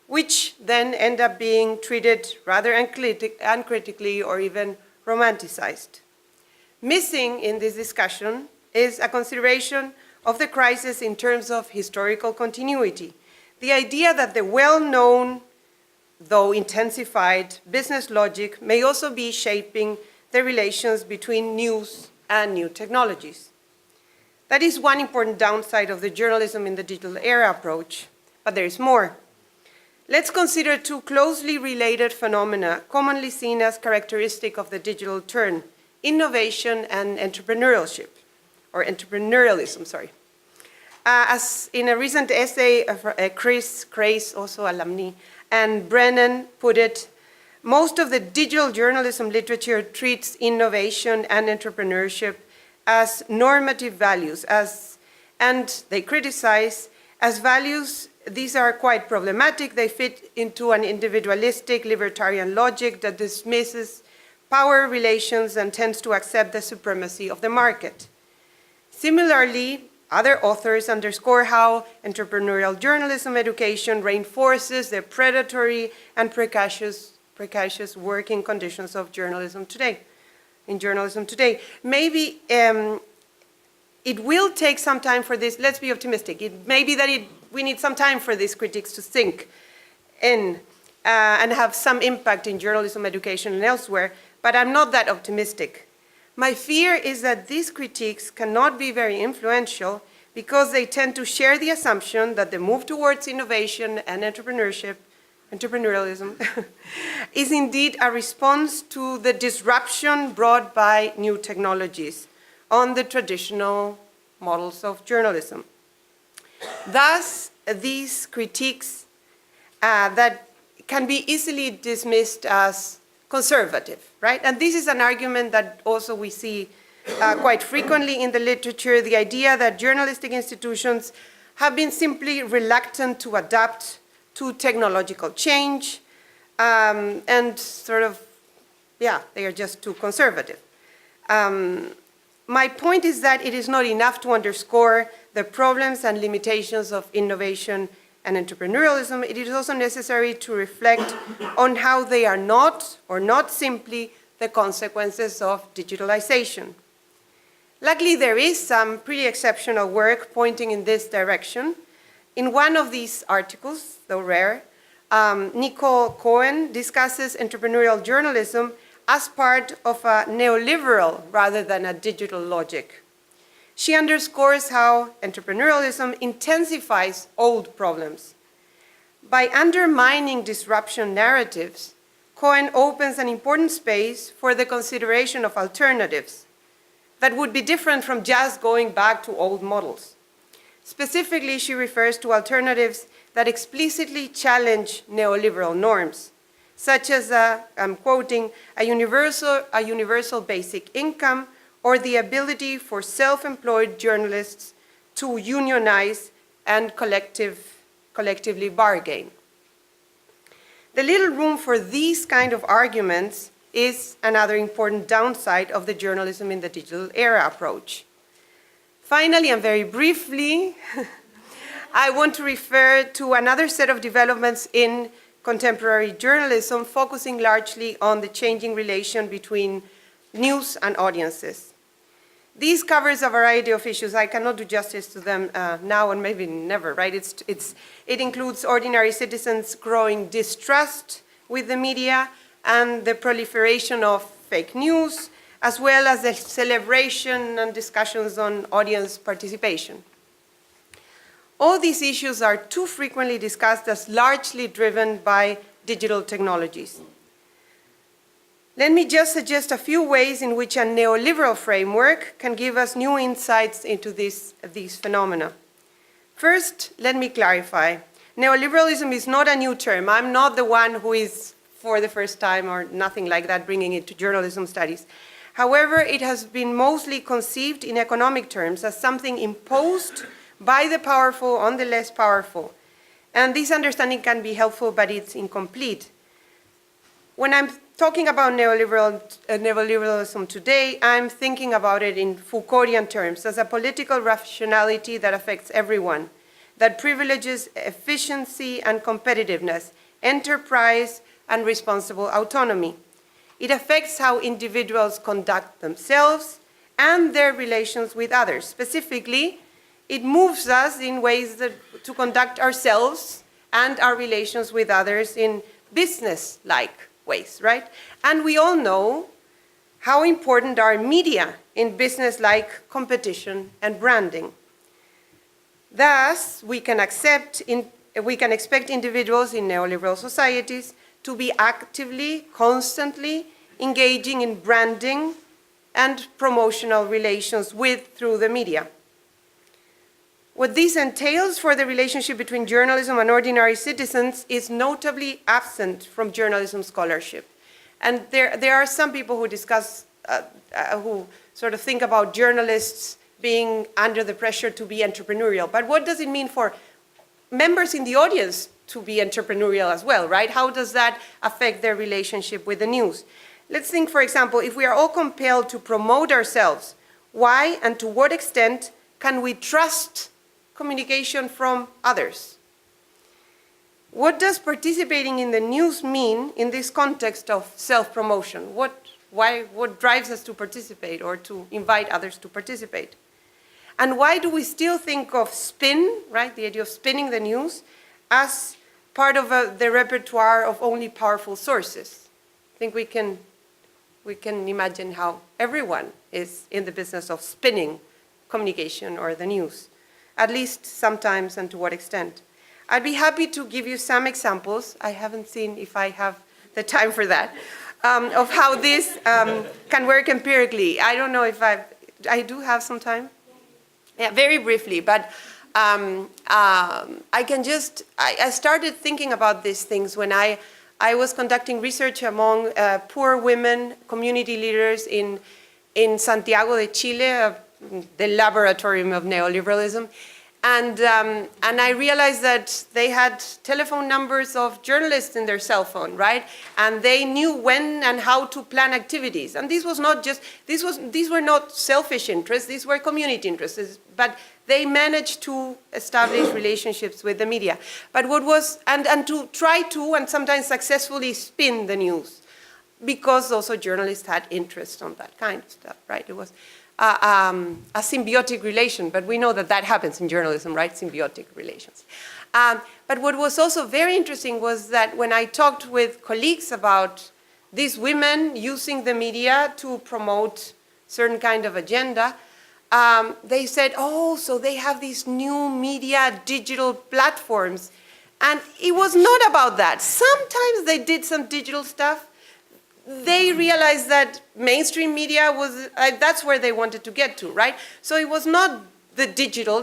which then end up being treated rather uncritically or even romanticized. Missing in this discussion is a consideration of the crisis in terms of historical continuity. The idea that the well-known, though intensified, business logic may also be shaping the relations between news and new technologies. That is one important downside of the journalism in the digital era approach, but there is more. Let's consider two closely related phenomena commonly seen as characteristic of the digital turn: innovation and entrepreneurship, or entrepreneurialism, sorry. As in a recent essay of Chris Crace, also alumni, and Brennan put it, most of the digital journalism literature treats innovation and entrepreneurship as normative values, and they criticize as values. These are quite problematic. They fit into an individualistic libertarian logic that dismisses power relations and tends to accept the supremacy of the market. Similarly, other authors underscore how entrepreneurial journalism education reinforces the predatory and precarious working conditions of journalism today. Maybe it will take some time for this. Let's be optimistic. It may be that we need some time for these critiques to sink in and have some impact in journalism education and elsewhere, but I'm not that optimistic. My fear is that these critiques cannot be very influential because they tend to share the assumption that the move towards innovation and entrepreneurship, entrepreneurialism, is indeed a response to the disruption brought by new technologies on the traditional models of journalism. Thus, these critiques that can be easily dismissed as conservative, right? And this is an argument that also we see quite frequently in the literature, the idea that journalistic institutions have been simply reluctant to adapt to technological change and sort of, they are just too conservative. My point is that it is not enough to underscore the problems and limitations of innovation and entrepreneurialism. It is also necessary to reflect on how they are not, or not simply, the consequences of digitalization. Luckily, there is some pretty exceptional work pointing in this direction. In one of these articles, though rare, Nicole Cohen discusses entrepreneurial journalism as part of a neoliberal rather than a digital logic. She underscores how entrepreneurialism intensifies old problems. By undermining disruption narratives, Cohen opens an important space for the consideration of alternatives that would be different from just going back to old models. Specifically, she refers to alternatives that explicitly challenge neoliberal norms, such as, I'm quoting, a universal basic income or the ability for self-employed journalists to unionize and collectively bargain. The little room for these kind of arguments is another important downside of the journalism in the digital era approach. Finally, and very briefly, I want to refer to another set of developments in contemporary journalism, focusing largely on the changing relation between news and audiences. This covers a variety of issues. I cannot do justice to them now and maybe never, right? It includes ordinary citizens' growing distrust with the media and the proliferation of fake news, as well as the celebration and discussions on audience participation. All these issues are too frequently discussed as largely driven by digital technologies. Let me just suggest a few ways in which a neoliberal framework can give us new insights into these phenomena. First, let me clarify. Neoliberalism is not a new term. I'm not the one who is, for the first time or nothing like that, bringing it to journalism studies. However, it has been mostly conceived in economic terms as something imposed by the powerful on the less powerful. And this understanding can be helpful, but it's incomplete. When I'm talking about neoliberalism today, I'm thinking about it in Foucauldian terms, as a political rationality that affects everyone, that privileges efficiency and competitiveness, enterprise and responsible autonomy. It affects how individuals conduct themselves and their relations with others. Specifically, it moves us in ways to conduct ourselves and our relations with others in business-like ways, right? And we all know how important are media in business-like competition and branding. Thus, we can expect individuals in neoliberal societies to be actively, constantly engaging in branding and promotional relations through the media. What this entails for the relationship between journalism and ordinary citizens is notably absent from journalism scholarship. And there are some people who discuss, who sort of think about journalists being under the pressure to be entrepreneurial. But what does it mean for members in the audience to be entrepreneurial as well, right? How does that affect their relationship with the news? Let's think, for example, if we are all compelled to promote ourselves, why and to what extent can we trust communication from others? What does participating in the news mean in this context of self-promotion? What drives us to participate or to invite others to participate? And why do we still think of spin, right, the idea of spinning the news, as part of the repertoire of only powerful sources? I think we can imagine how everyone is in the business of spinning communication or the news, at least sometimes, and to what extent. I'd be happy to give you some examples. I haven't seen if I have the time for that, of how this can work empirically. I don't know if I do have some time. Yeah, very briefly, but I started thinking about these things when I was conducting research among poor women community leaders in Santiago de Chile, the laboratorium of neoliberalism. And I realized that they had telephone numbers of journalists in their cell phone, right? And they knew when and how to plan activities. And these were not selfish interests, these were community interests. But they managed to establish relationships with the media. But and to try to, and sometimes successfully, spin the news. because also journalists had interest on that kind of stuff, right? It was a symbiotic relation, but we know that that happens in journalism, right? Symbiotic relations. But what was also very interesting was that when I talked with colleagues about these women using the media to promote certain kind of agenda, they said, oh, so they have these new media digital platforms. And it was not about that. Sometimes they did some digital stuff. They realized that mainstream media was, that's where they wanted to get to, right? So it was not the digital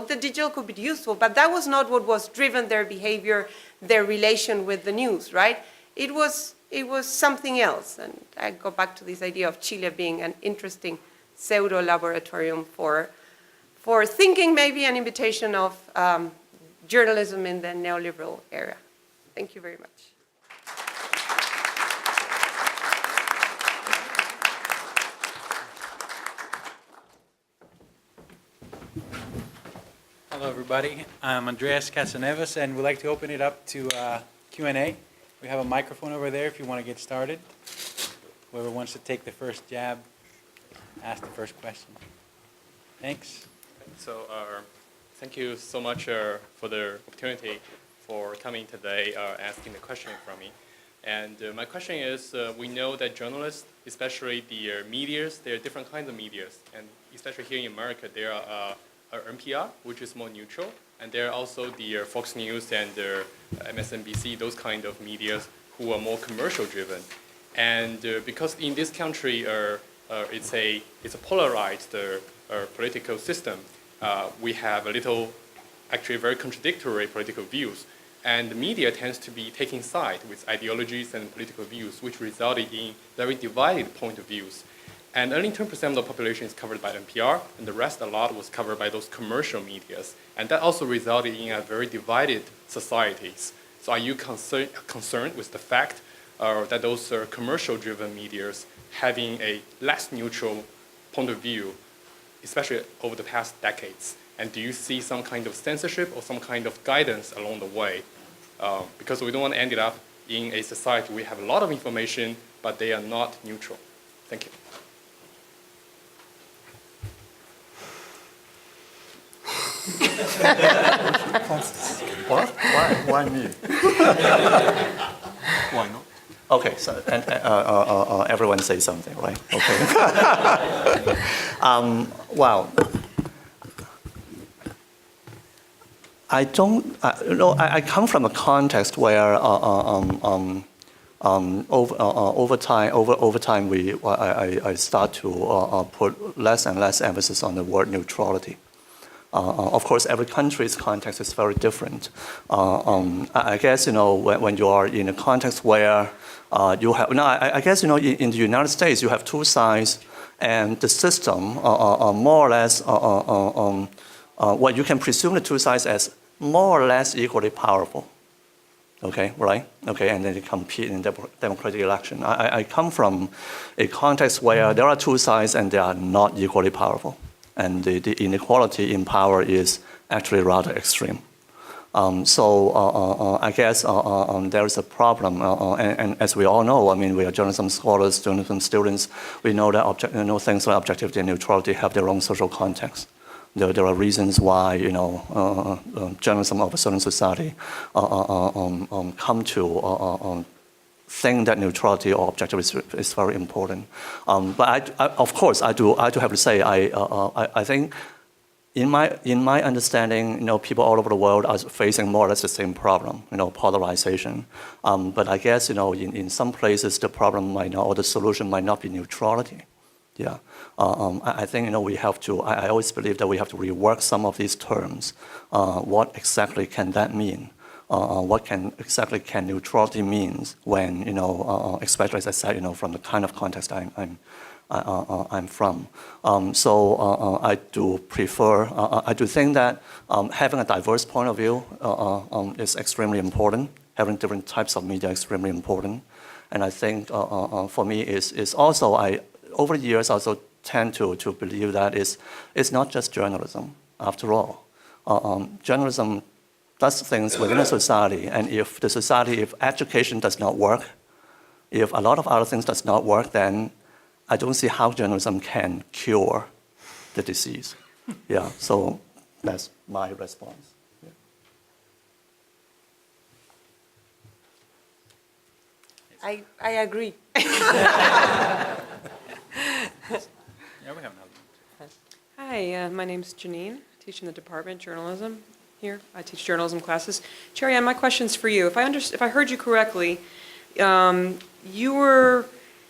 could be useful, but that was not what was driven their behavior, their relation with the news, right? It was something else. And I go back to this idea of Chile being an interesting pseudo-laboratorium for thinking, maybe an invitation of journalism in the neoliberal era. Thank you very much. Hello, everybody. I'm Andreas Casaneves, and we'd like to open it up to Q&A. We have a microphone over there if you want to get started. Whoever wants to take the first jab, ask the first question. Thanks. So thank you so much for the opportunity for coming today, asking the question from me. And my question is, we know that journalists, especially the medias, there are different kinds of medias. And especially here in America, there are NPR, which is more neutral. And there are also the Fox News and MSNBC, those kind of medias who are more commercial driven. And because in this country, it's a polarized political system, we have actually very contradictory political views. And the media tends to be taking side with ideologies and political views, which resulted in very divided point of views. And only 10% of the population is covered by NPR, and the rest, a lot, was covered by those commercial medias. And that also resulted in a very divided societies. So are you concerned with the fact that those commercial-driven medias having a less neutral point of view, especially over the past decades? And do you see some kind of censorship or some kind of guidance along the way? Because we don't want to end up in a society where we have a lot of information, but they are not neutral. Thank you. What? Why me? Why not? Okay, so and everyone say something, right? Okay. Wow. I don't. I come from a context where over time I start to put less and less emphasis on the word neutrality. Of course, every country's context is very different. I guess when you are in a context where you have I guess in the United States you have two sides, and the system more or less what you can presume the two sides as more or less equally powerful. Okay, right? Okay, and then they compete in democratic election. I come from a context where there are two sides and they are not equally powerful. And the inequality in power is actually rather extreme. So I guess there is a problem, and as we all know, I mean, we are journalism scholars, journalism students. We know that things like objectivity and neutrality have their own social context. There are reasons why journalism of a certain society come to think that neutrality or objectivity is very important. But of course, I do have to say, I think in my understanding, people all over the world are facing more or less the same problem, polarization. But I guess, in some places the problem might not, or the solution might not be neutrality. Yeah, I think we have to. I always believe that we have to rework some of these terms. What exactly can that mean? What exactly can neutrality means when especially as I said, from the kind of context I'm from. So I do prefer. I do think that having a diverse point of view is extremely important. Having different types of media is extremely important, and I think for me is also over the years also tend to believe that it's not just journalism after all. Journalism does things within a society, and if education does not work, If a lot of other things does not work, then I don't see how journalism can cure the disease. Yeah, so that's my response. I agree. Yeah, we have another one. Hi, my name's Janine, I teach in the department, journalism here. I teach journalism classes. Cherian, my question's for you. If I heard you correctly, you were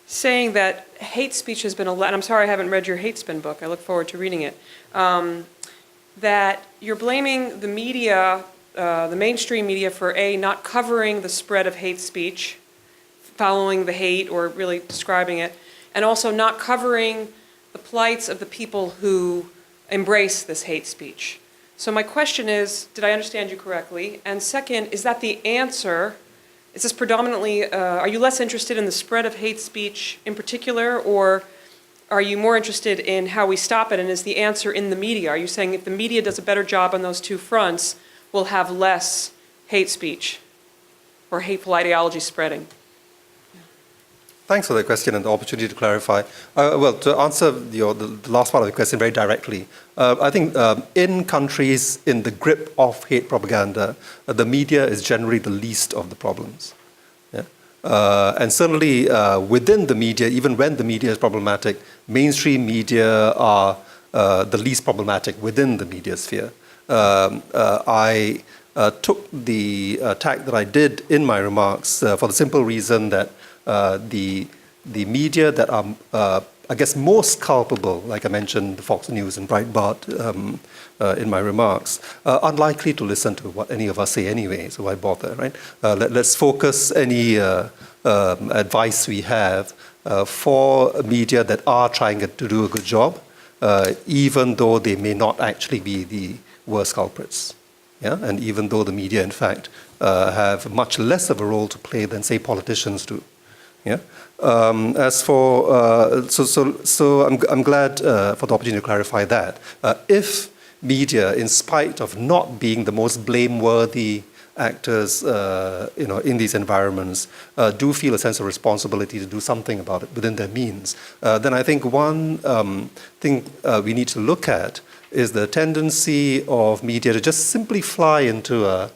saying that hate speech has been allowed, and I'm sorry I haven't read your hate spin book, I look forward to reading it, that you're blaming the media, the mainstream media for not covering the spread of hate speech, following the hate or really describing it, and also not covering the plights of the people who embrace this hate speech. So my question is, did I understand you correctly? And second, is that the answer? Is this predominantly, are you less interested in the spread of hate speech in particular, or are you more interested in how we stop it, and is the answer in the media? Are you saying if the media does a better job on those two fronts, we'll have less hate speech or hateful ideology spreading? Thanks for the question and the opportunity to clarify. Well, to answer the last part of the question very directly, I think in countries in the grip of hate propaganda, the media is generally the least of the problems. Yeah? And certainly within the media, even when the media is problematic, mainstream media are the least problematic within the media sphere. I took the tack that I did in my remarks for the simple reason that the media that are, I guess, most culpable, like I mentioned, Fox News and Breitbart in my remarks, unlikely to listen to what any of us say anyway, so why bother, right? Let's focus any advice we have for media that are trying to do a good job, even though they may not actually be the worst culprits. Yeah? And even though the media, in fact, have much less of a role to play than, say, politicians do. Yeah. As for so I'm glad for the opportunity to clarify that. If media, in spite of not being the most blameworthy actors, in these environments, do feel a sense of responsibility to do something about it within their means, then I think one thing we need to look at is the tendency of media to just simply fly into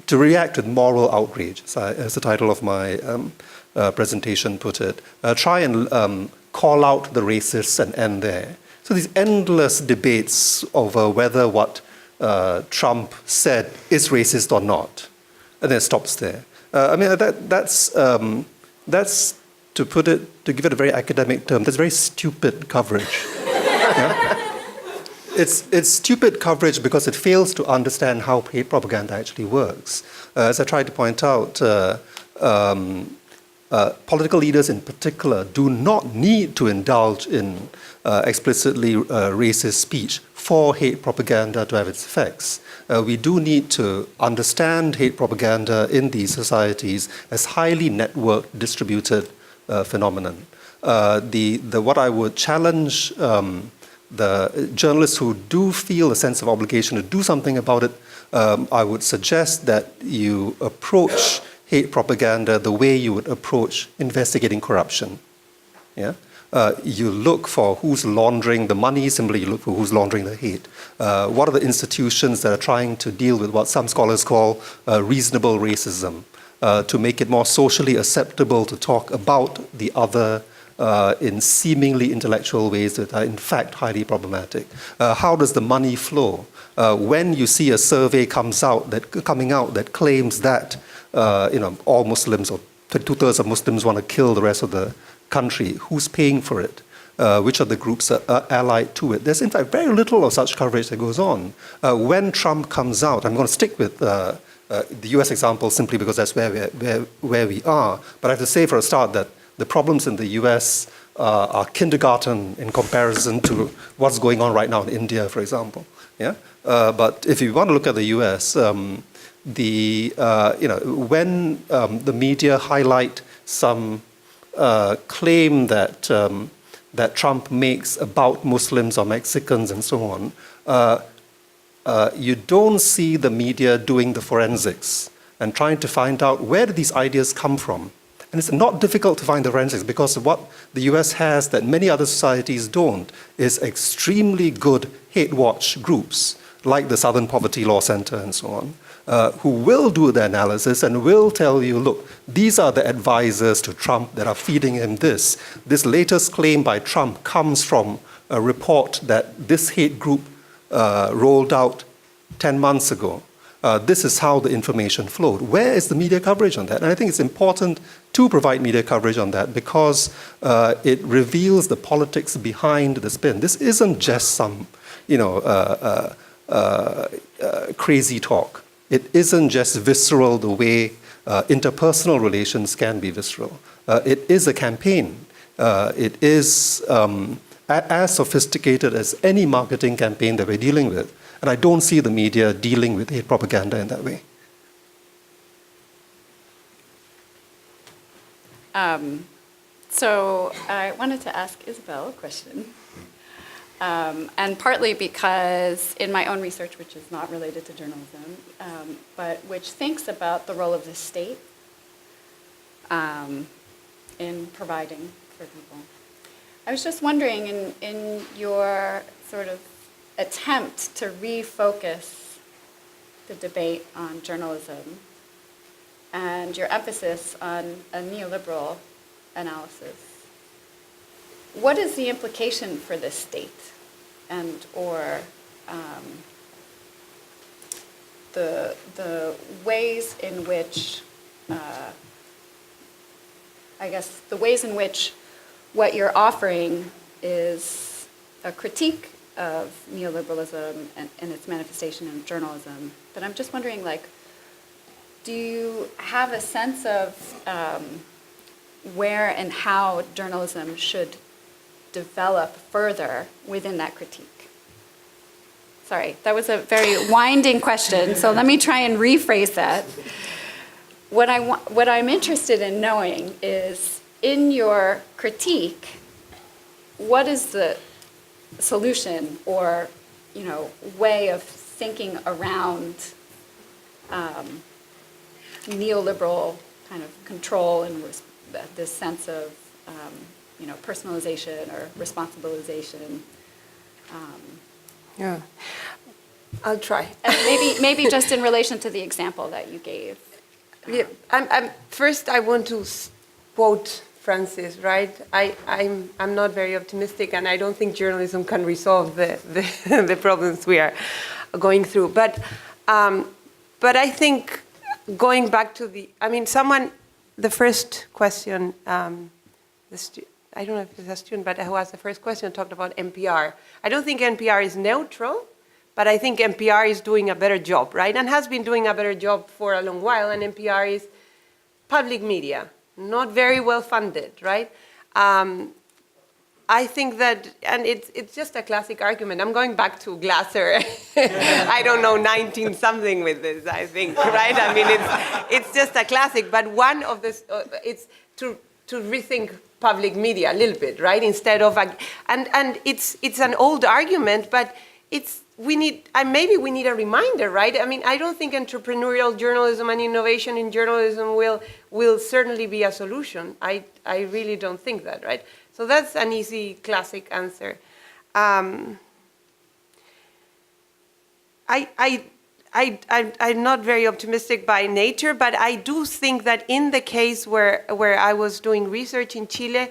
to react with moral outrage, as the title of my presentation put it. Try and call out the racists and end there. So these endless debates over whether what Trump said is racist or not, and then it stops there. I mean, that's to give it a very academic term, that's very stupid coverage. Yeah? It's stupid coverage because it fails to understand how hate propaganda actually works. As I tried to point out, political leaders in particular do not need to indulge in explicitly racist speech for hate propaganda to have its effects. We do need to understand hate propaganda in these societies as highly networked, distributed phenomenon. What I would challenge the journalists who do feel a sense of obligation to do something about it, I would suggest that you approach hate propaganda the way you would approach investigating corruption. Yeah? You look for who's laundering the money, simply you look for who's laundering the hate. What are the institutions that are trying to deal with what some scholars call reasonable racism, to make it more socially acceptable to talk about the other in seemingly intellectual ways that are in fact highly problematic. How does the money flow? When you see a survey coming out that claims that all Muslims or 2/3 of Muslims want to kill the rest of the country, who's paying for it? Which of the groups are allied to it? There's in fact very little of such coverage that goes on. When Trump comes out, I'm going to stick with the US example simply because that's where we are. But I have to say for a start that the problems in the US are kindergarten in comparison to what's going on right now in India, for example. Yeah? But if you want to look at the US, when the media highlight some claim that Trump makes about Muslims or Mexicans and so on, you don't see the media doing the forensics. and trying to find out where do these ideas come from. And it's not difficult to find the forensics because what the US has that many other societies don't is extremely good hate watch groups like the Southern Poverty Law Center and so on, who will do the analysis and will tell you, look, these are the advisors to Trump that are feeding him this. This latest claim by Trump comes from a report that this hate group rolled out 10 months ago. This is how the information flowed. Where is the media coverage on that? And I think it's important to provide media coverage on that because it reveals the politics behind the spin. This isn't just some, crazy talk. It isn't just visceral the way interpersonal relations can be visceral. It is a campaign. It is as sophisticated as any marketing campaign that we're dealing with. And I don't see the media dealing with hate propaganda in that way. So I wanted to ask Isabel a question. And partly because in my own research, which is not related to journalism, but which thinks about the role of the state in providing for people. I was just wondering, in your sort of attempt to refocus the debate on journalism and your emphasis on a neoliberal analysis, what is the implication for the state and or the ways in which, the ways in which what you're offering is a critique of neoliberalism and its manifestation in journalism. But I'm just wondering, do you have a sense of where and how journalism should develop further within that critique? Sorry, that was a very winding question, so let me try and rephrase that. What I'm interested in knowing is, in your critique, what is the solution or, way of thinking around neoliberal kind of control and this sense of, personalization or responsibilization? Yeah, I'll try. And maybe just in relation to the example that you gave. Yeah, first, I want to quote Francis, right? I'm not very optimistic, and I don't think journalism can resolve the problems we are going through. But I think going back to the first question, I don't know if it's a student, but who asked the first question talked about NPR. I don't think NPR is neutral, but I think NPR is doing a better job, right? And has been doing a better job for a long while, and NPR is public media, not very well funded, right? I think that, and it's just a classic argument. I'm going back to Glasser, I don't know, 19-something with this, I think, right? I mean, it's just a classic, but one of this, it's to rethink public media a little bit, right? Instead of, and it's an old argument, but maybe we need a reminder, right? I mean, I don't think entrepreneurial journalism and innovation in journalism will certainly be a solution. I really don't think that, right? So that's an easy classic answer. I'm not very optimistic by nature, but I do think that in the case where I was doing research in Chile,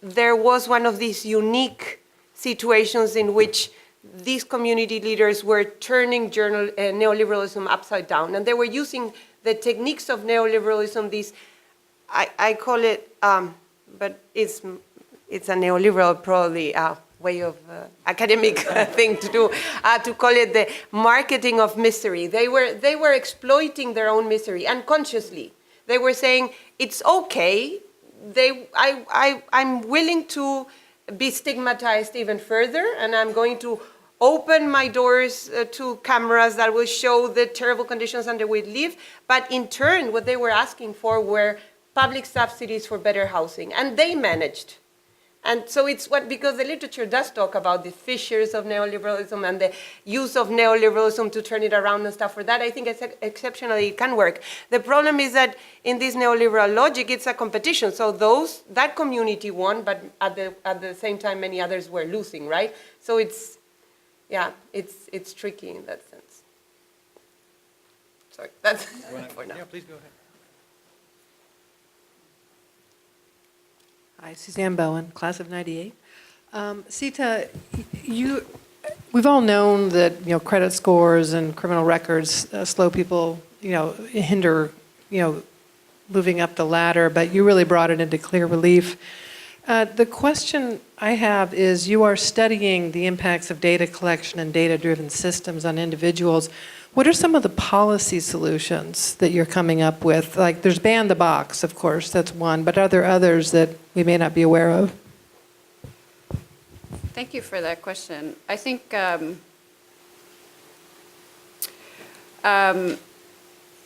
there was one of these unique situations in which these community leaders were turning neoliberalism upside down, and they were using the techniques of neoliberalism. I call it, but it's a neoliberal probably way of academic thing to do, to call it the marketing of misery. They were exploiting their own misery unconsciously. They were saying it's okay. I'm willing to be stigmatized even further, and I'm going to open my doors to cameras that will show the terrible conditions under which we live. But in turn, what they were asking for were public subsidies for better housing, and they managed. And so it's because the literature does talk about the fissures of neoliberalism and the use of neoliberalism to turn it around and stuff. For that, I think exceptionally it can work. The problem is that in this neoliberal logic, it's a competition. So that community won, but at the same time, many others were losing, right? So it's tricky in that sense. Sorry, that's for now. Yeah, please go ahead. Hi, Suzanne Bowen, class of '98. Seeta, we've all known that credit scores and criminal records slow people, hinder, moving up the ladder. But you really brought it into clear relief. The question I have is: you are studying the impacts of data collection and data-driven systems on individuals. What are some of the policy solutions that you're coming up with? Like, there's ban the box, of course, that's one, but are there others that we may not be aware of? Thank you for that question. I think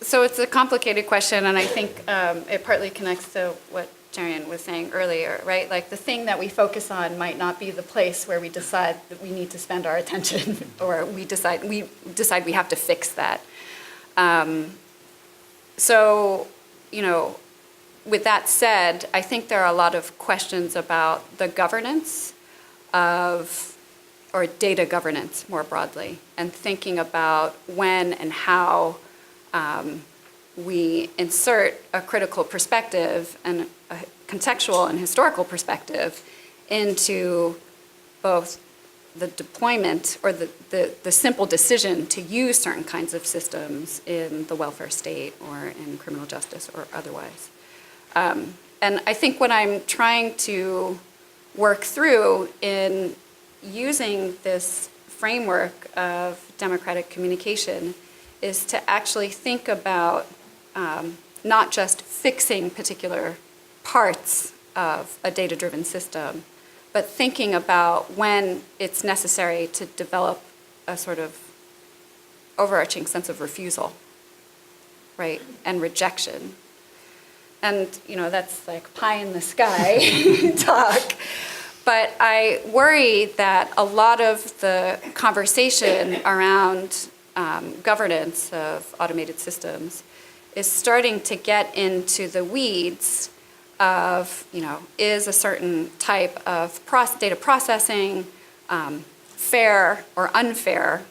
so it's a complicated question, and I think it partly connects to what Cherian was saying earlier, right? Like, the thing that we focus on might not be the place where we decide that we need to spend our attention, or we decide we have to fix that. So, with that said, I think there are a lot of questions about the governance or data governance more broadly, and thinking about when and how we insert a critical perspective and a contextual and historical perspective into both the deployment or the simple decision to use certain kinds of systems in the welfare state or in criminal justice or otherwise. And I think what I'm trying to work through in using this framework of democratic communication is to actually think about not just fixing particular parts of a data-driven system, but thinking about when it's necessary to develop a sort of overarching sense of refusal, right, and rejection. And, that's like pie in the sky talk. But I worry that a lot of the conversation around governance of automated systems is starting to get into the weeds of, is a certain type of data processing fair or unfair?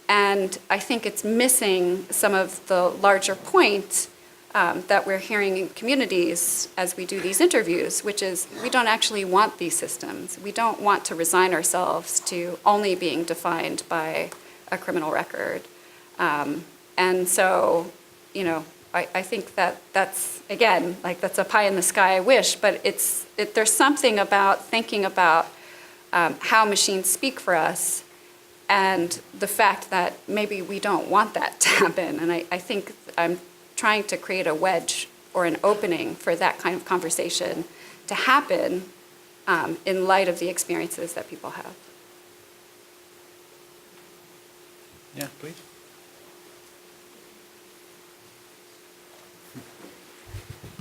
And I think it's missing some of the larger point that we're hearing in communities as we do these interviews, which is we don't actually want these systems. We don't want to resign ourselves to only being defined by a criminal record. And so, I think that's, again, like that's a pie in the sky wish, but there's something about thinking about how machines speak for us and the fact that maybe we don't want that to happen. And I think I'm trying to create a wedge or an opening for that kind of conversation to happen in light of the experiences that people have. Yeah, please.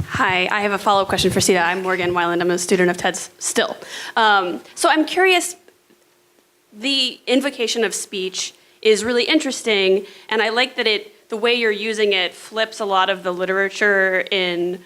Hi, I have a follow-up question for Seeta. I'm Morgan Weiland. I'm a student of TEDS still. So I'm curious, the invocation of speech is really interesting, and I like that the way you're using it flips a lot of the literature in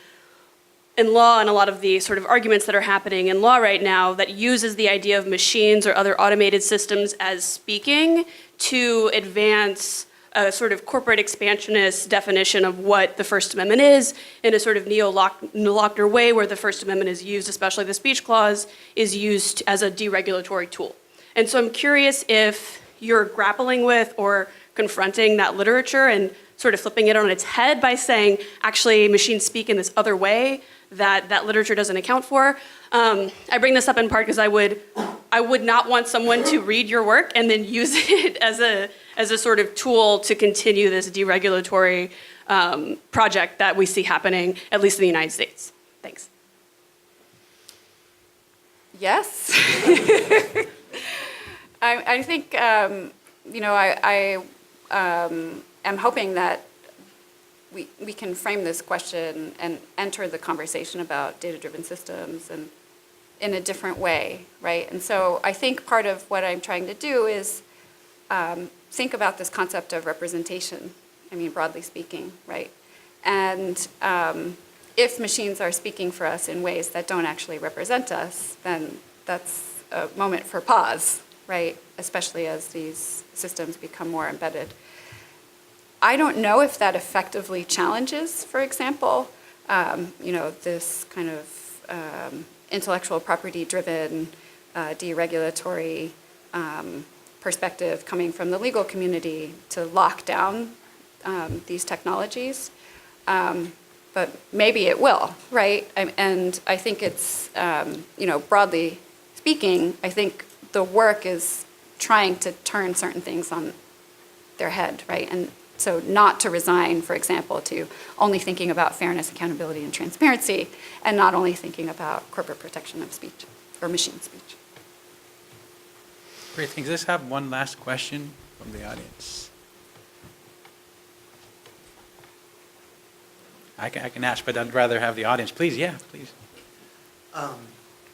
law and a lot of the sort of arguments that are happening in law right now that uses the idea of machines or other automated systems as speaking to advance a sort of corporate expansionist definition of what the First Amendment is in a sort of neo-Lochner way, where the First Amendment is used, especially the speech clause, is used as a deregulatory tool. And so I'm curious if you're grappling with or confronting that literature and sort of flipping it on its head by saying, actually, machines speak in this other way that literature doesn't account for. I bring this up in part because I would not want someone to read your work and then use it as a sort of tool to continue this deregulatory project that we see happening, at least in the United States. Thanks. Yes. I think, I am hoping that we can frame this question and enter the conversation about data-driven systems and in a different way, right? And so I think part of what I'm trying to do is think about this concept of representation, I mean, broadly speaking, right? And if machines are speaking for us in ways that don't actually represent us, then that's a moment for pause, right? Especially as these systems become more embedded. I don't know if that effectively challenges, for example, this kind of intellectual property-driven, deregulatory perspective coming from the legal community to lock down these technologies. But maybe it will, right? And I think it's, broadly speaking, I think the work is trying to turn certain things on their head, right? And so not to resign, for example, to only thinking about fairness, accountability, and transparency, and not only thinking about corporate protection of speech or machine speech. Great, thanks. Let's have one last question from the audience. I can ask, but I'd rather have the audience. Please, yeah, please. Hi,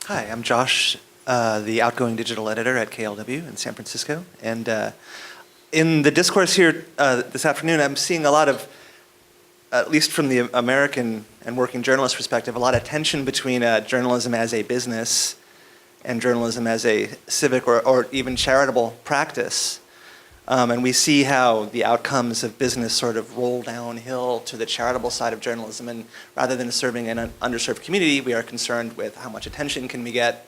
I'm Josh, the outgoing digital editor at KLW in San Francisco. And in the discourse here this afternoon, I'm seeing a lot of, at least from the American and working journalist perspective, a lot of tension between journalism as a business and journalism as a civic or even charitable practice. And we see how the outcomes of business sort of roll downhill to the charitable side of journalism. And rather than serving an underserved community, we are concerned with how much attention can we get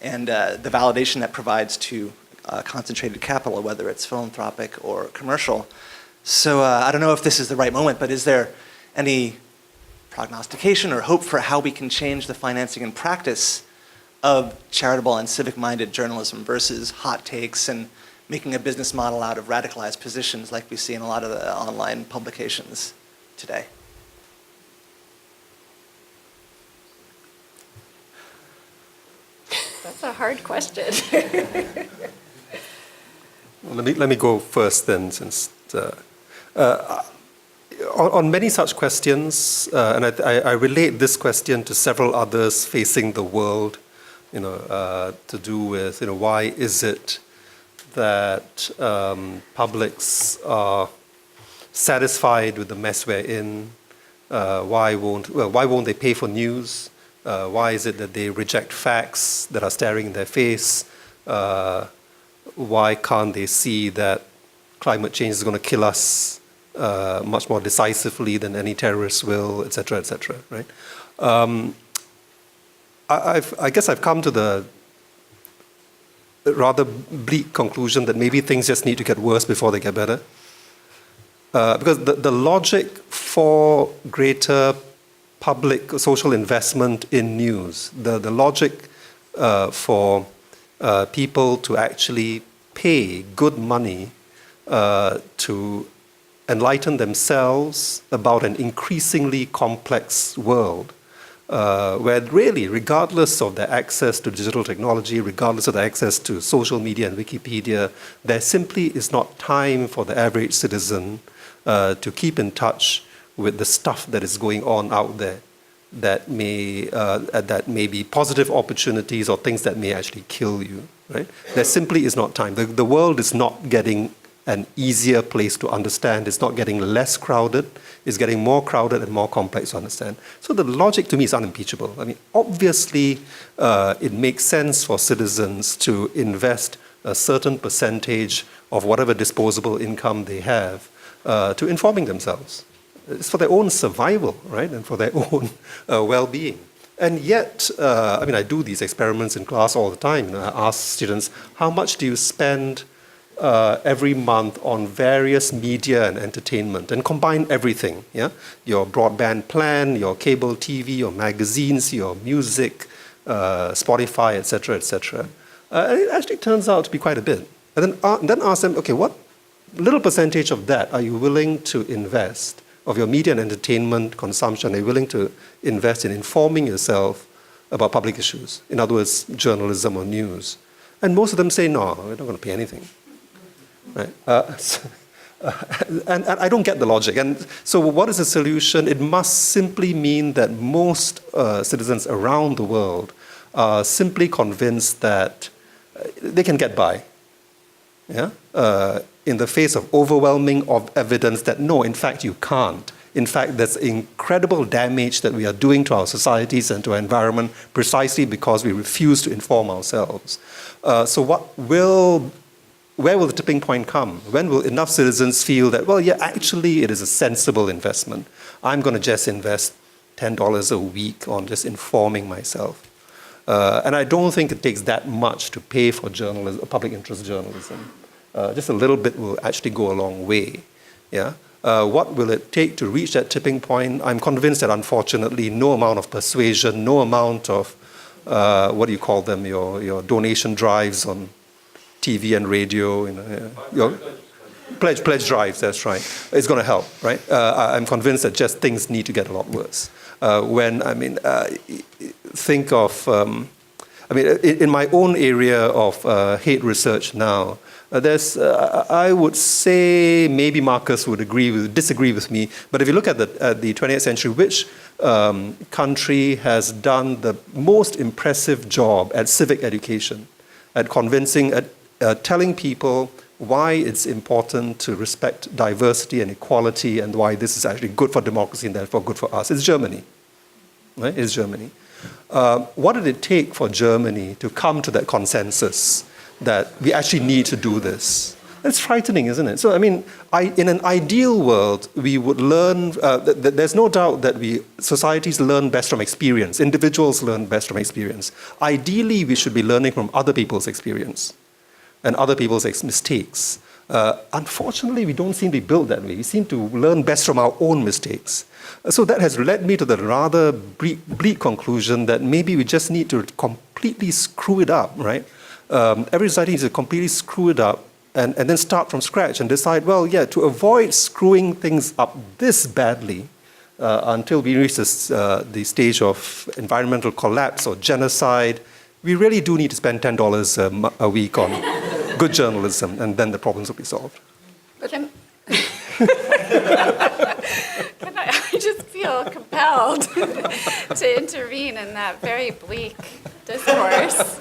and the validation that provides to concentrated capital, whether it's philanthropic or commercial. So I don't know if this is the right moment, but is there any prognostication or hope for how we can change the financing and practice of charitable and civic-minded journalism versus hot takes and making a business model out of radicalized positions like we see in a lot of the online publications today? That's a hard question. Well, let me go first then, since on many such questions, and I relate this question to several others facing the world, to do with, why is it that publics are satisfied with the mess we're in? Why won't they pay for news? Why is it that they reject facts that are staring in their face? Why can't they see that climate change is going to kill us much more decisively than any terrorist will, et cetera, right? I guess I've come to the rather bleak conclusion that maybe things just need to get worse before they get better. Because the logic for greater public social investment in news, the logic for people to actually pay good money to enlighten themselves about an increasingly complex world, where really, regardless of their access to digital technology, regardless of their access to social media and Wikipedia, there simply is not time for the average citizen to keep in touch with the stuff that is going on out there that may be positive opportunities or things that may actually kill you, right? There simply is not time. The world is not getting an easier place to understand. It's not getting less crowded. It's getting more crowded and more complex to understand. So the logic to me is unimpeachable. I mean, obviously, it makes sense for citizens to invest a certain percentage of whatever disposable income they have to informing themselves. It's for their own survival, right, and for their own well-being. And yet, I do these experiments in class all the time. I ask students, how much do you spend every month on various media and entertainment, and combine everything, yeah? Your broadband plan, your cable TV, your magazines, your music, Spotify, etc., etc. And it actually turns out to be quite a bit. And then ask them, okay, what little percentage of that are you willing to invest, of your media and entertainment consumption, are you willing to invest in informing yourself about public issues? In other words, journalism or news. And most of them say, no, we're not going to pay anything. Right? And I don't get the logic. And so what is the solution? It must simply mean that most citizens around the world are simply convinced that they can get by, yeah? In the face of overwhelming of evidence that no, in fact, you can't. In fact, there's incredible damage that we are doing to our societies and to our environment precisely because we refuse to inform ourselves. So where will the tipping point come? When will enough citizens feel that, well, yeah, actually it is a sensible investment. I'm going to just invest $10 a week on just informing myself. And I don't think it takes that much to pay for journalism, public interest journalism. Just a little bit will actually go a long way. Yeah. What will it take to reach that tipping point? I'm convinced that unfortunately no amount of persuasion, no amount of, what do you call them, your donation drives on TV and radio, your pledge drives, that's right. It's going to help, right? I'm convinced that just things need to get a lot worse. Think of, in my own area of hate research now, I would say maybe Marcus would disagree with me, but if you look at the 20th century, which country has done the most impressive job at civic education, at convincing, telling people why it's important to respect diversity and equality and why this is actually good for democracy and therefore good for us? It's Germany, right? It's Germany. What did it take for Germany to come to that consensus that we actually need to do this? It's frightening, isn't it? So, in an ideal world, we would learn, there's no doubt that societies learn best from experience. Individuals learn best from experience. Ideally, we should be learning from other people's experience and other people's mistakes. Unfortunately, we don't seem to be built that way. We seem to learn best from our own mistakes. So that has led me to the rather bleak conclusion that maybe we just need to completely screw it up, right? Every society needs to completely screw it up and then start from scratch and decide, well, yeah, to avoid screwing things up this badly until we reach the stage of environmental collapse or genocide, we really do need to spend $10 a week on good journalism, and then the problems will be solved. But I just feel compelled to intervene in that very bleak discourse,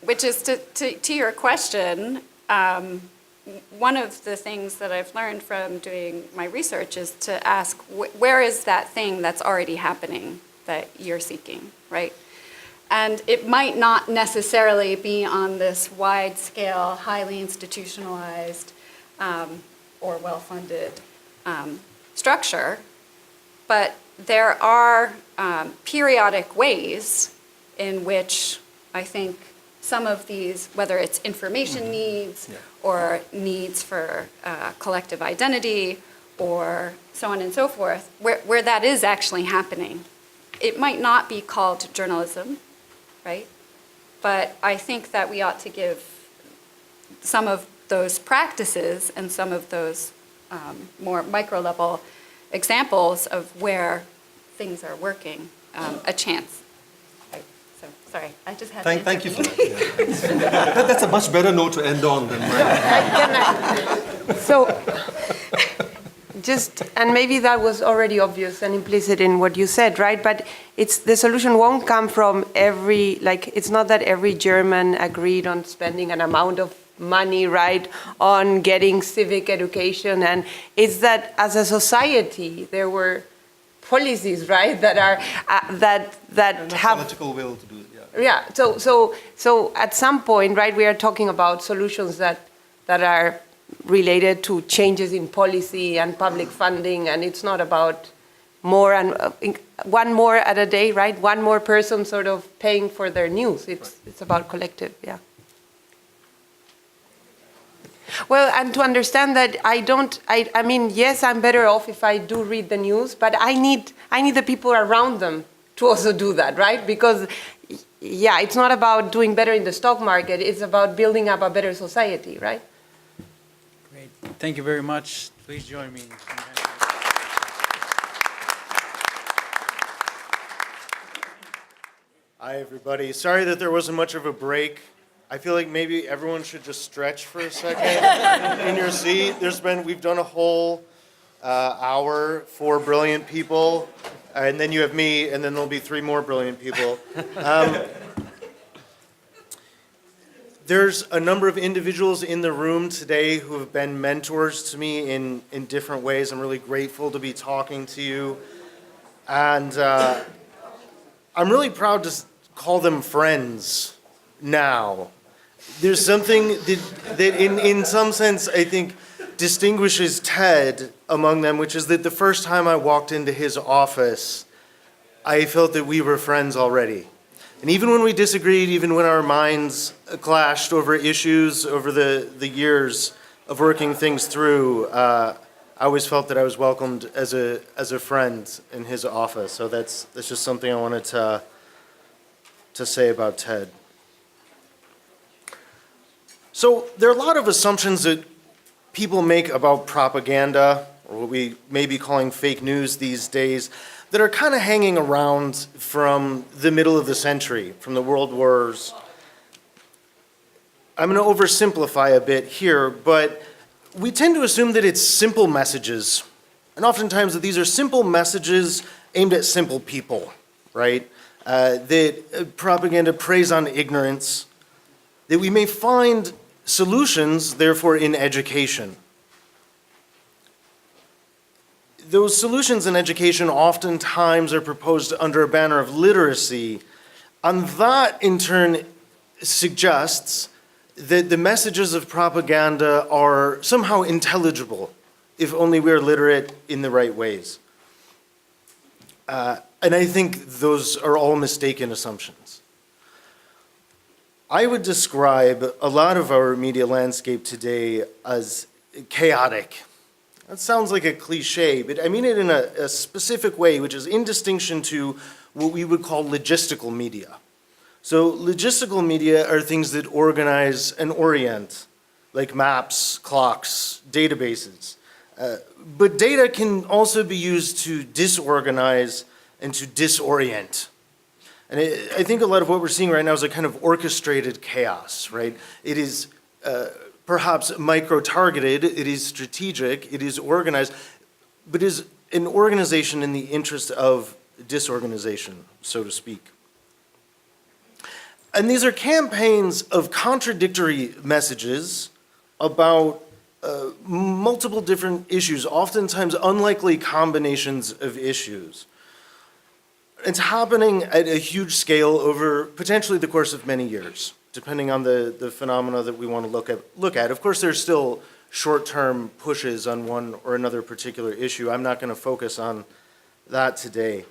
which is to your question. One of the things that I've learned from doing my research is to ask, where is that thing that's already happening that you're seeking, right? And it might not necessarily be on this wide-scale, highly institutionalized, or well-funded structure, but there are periodic ways in which I think some of these, whether it's information needs or needs for collective identity or so on and so forth, where that is actually happening. It might not be called journalism, right? But I think that we ought to give some of those practices and some of those more micro-level examples of where things are working a chance. So, sorry, I just had to Thank you for that. Yeah. That's a much better note to end on than mine. So, and maybe that was already obvious and implicit in what you said, right? But the solution won't come from it's not that every German agreed on spending an amount of money, right, on getting civic education, and it's that as a society there were policies, right, that are that have political will to do it. Yeah. So at some point, right, we are talking about solutions that are related to changes in policy and public funding, and it's not about more and one more at a day, right? One more person sort of paying for their news. It's about collective, yeah. Well, and to understand that I mean, yes, I'm better off if I do read the news, but I need the people around them to also do that, right? Because, yeah, it's not about doing better in the stock market, it's about building up a better society, right? Great. Thank you very much. Please join me. Hi, everybody. Sorry that there wasn't much of a break. I feel like maybe everyone should just stretch for a second in your seat. We've done a whole hour, 4 brilliant people, and then you have me, and then there'll be 3 more brilliant people. There's a number of individuals in the room today who have been mentors to me in different ways. I'm really grateful to be talking to you. And I'm really proud to call them friends now. There's something that in some sense, I think, distinguishes Ted among them, which is that the first time I walked into his office, I felt that we were friends already. And even when we disagreed, even when our minds clashed over issues over the years of working things through, I always felt that I was welcomed as a friend in his office. So that's just something I wanted to say about Ted. So there are a lot of assumptions that people make about propaganda, or what we may be calling fake news these days, that are kind of hanging around from the middle of the century, from the world wars. I'm going to oversimplify a bit here, but we tend to assume that it's simple messages, and oftentimes that these are simple messages aimed at simple people, right? That propaganda preys on ignorance, that we may find solutions, therefore, in education. Those solutions in education oftentimes are proposed under a banner of literacy, and that in turn suggests that the messages of propaganda are somehow intelligible if only we're literate in the right ways. And I think those are all mistaken assumptions. I would describe a lot of our media landscape today as chaotic. That sounds like a cliche, but I mean it in a specific way, which is in distinction to what we would call logistical media. So logistical media are things that organize and orient, like maps, clocks, databases. But data can also be used to disorganize and to disorient. And I think a lot of what we're seeing right now is a kind of orchestrated chaos, right? It is perhaps micro-targeted, it is strategic, it is organized, but is an organization in the interest of disorganization, so to speak. And these are campaigns of contradictory messages about multiple different issues, oftentimes unlikely combinations of issues. It's happening at a huge scale over potentially the course of many years, depending on the phenomena that we want to look at. Of course, there's still short-term pushes on one or another particular issue. I'm not going to focus on that today.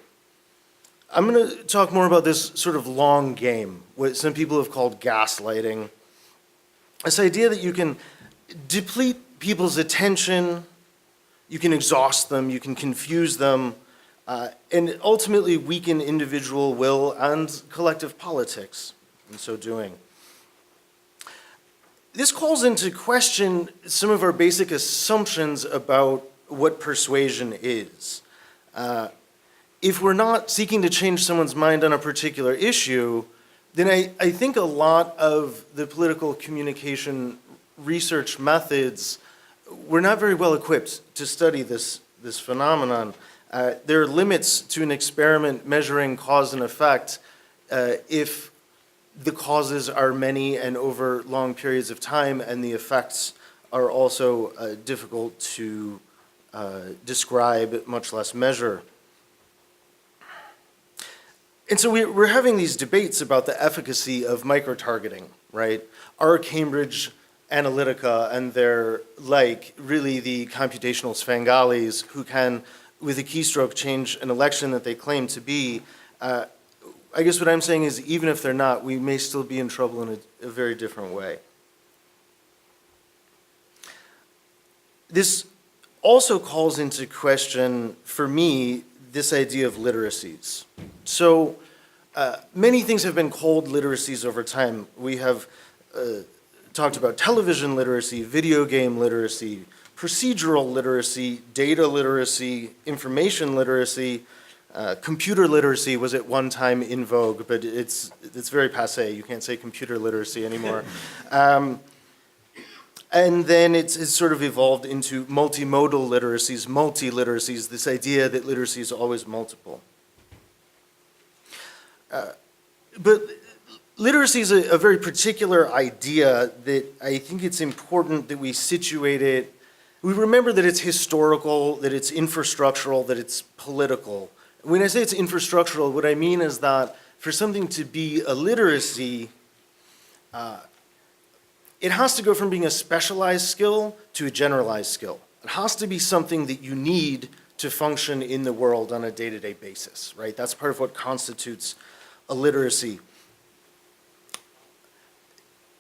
I'm going to talk more about this sort of long game, what some people have called gaslighting. This idea that you can deplete people's attention, you can exhaust them, you can confuse them, and ultimately weaken individual will and collective politics in so doing. This calls into question some of our basic assumptions about what persuasion is. If we're not seeking to change someone's mind on a particular issue, then I think a lot of the political communication research methods, we're not very well equipped to study this phenomenon. There are limits to an experiment measuring cause and effect if the causes are many and over long periods of time, and the effects are also difficult to describe, much less measure. And so we're having these debates about the efficacy of micro-targeting, right? Are Cambridge Analytica and their like really the computational Svengalis who can, with a keystroke, change an election that they claim to be? I guess what I'm saying is, even if they're not, we may still be in trouble in a very different way. This also calls into question, for me, this idea of literacies. So many things have been called literacies over time. We have talked about television literacy, video game literacy, procedural literacy, data literacy, information literacy. Computer literacy was at one time in vogue, but it's very passé. You can't say computer literacy anymore. And then it's sort of evolved into multimodal literacies, multi-literacies, this idea that literacy is always multiple. But literacy is a very particular idea that I think it's important that we situate it. We remember that it's historical, that it's infrastructural, that it's political. When I say it's infrastructural, what I mean is that for something to be a literacy, it has to go from being a specialized skill to a generalized skill. It has to be something that you need to function in the world on a day-to-day basis, right? That's part of what constitutes a literacy.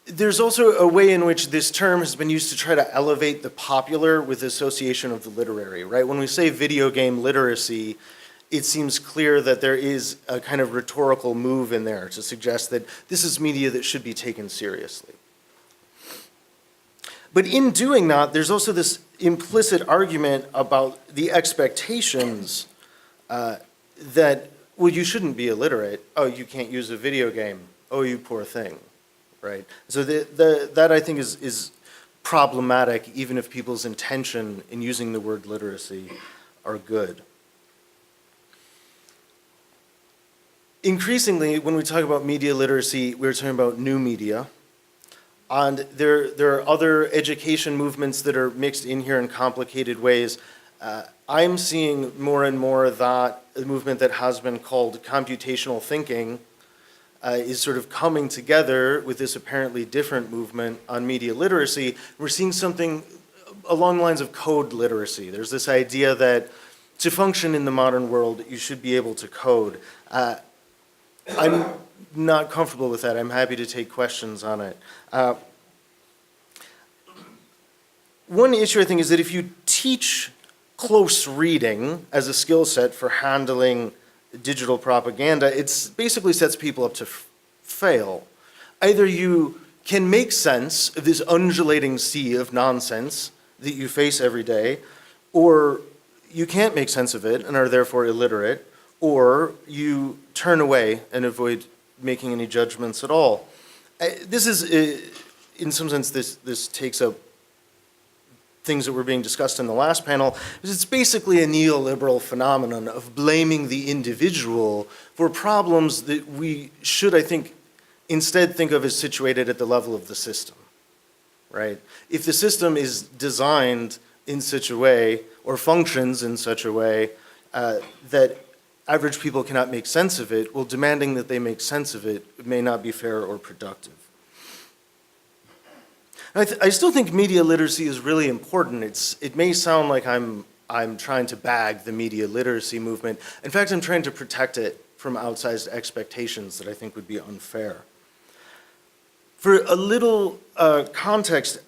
There's also a way in which this term has been used to try to elevate the popular with the association of the literary, right? When we say video game literacy, it seems clear that there is a kind of rhetorical move in there to suggest that this is media that should be taken seriously. But in doing that, there's also this implicit argument about the expectations that, well, you shouldn't be illiterate. Oh, you can't use a video game. Oh, you poor thing, right? So that I think is problematic, even if people's intention in using the word literacy are good. Increasingly, when we talk about media literacy, we're talking about new media. And there are other education movements that are mixed in here in complicated ways. I'm seeing more and more that a movement that has been called computational thinking is sort of coming together with this apparently different movement on media literacy. We're seeing something along the lines of code literacy. There's this idea that to function in the modern world, you should be able to code. I'm not comfortable with that. I'm happy to take questions on it. One issue, I think, is that if you teach close reading as a skill set for handling digital propaganda, it basically sets people up to fail. Either you can make sense of this undulating sea of nonsense that you face every day, or you can't make sense of it and are therefore illiterate, or you turn away and avoid making any judgments at all. This is, in some sense, this takes up things that were being discussed in the last panel, because it's basically a neoliberal phenomenon of blaming the individual for problems that we should, I think, instead think of as situated at the level of the system, right? If the system is designed in such a way, or functions in such a way, that average people cannot make sense of it, well, demanding that they make sense of it may not be fair or productive. I still think media literacy is really important. It may sound like I'm trying to bag the media literacy movement. In fact, I'm trying to protect it from outsized expectations that I think would be unfair. For a little context,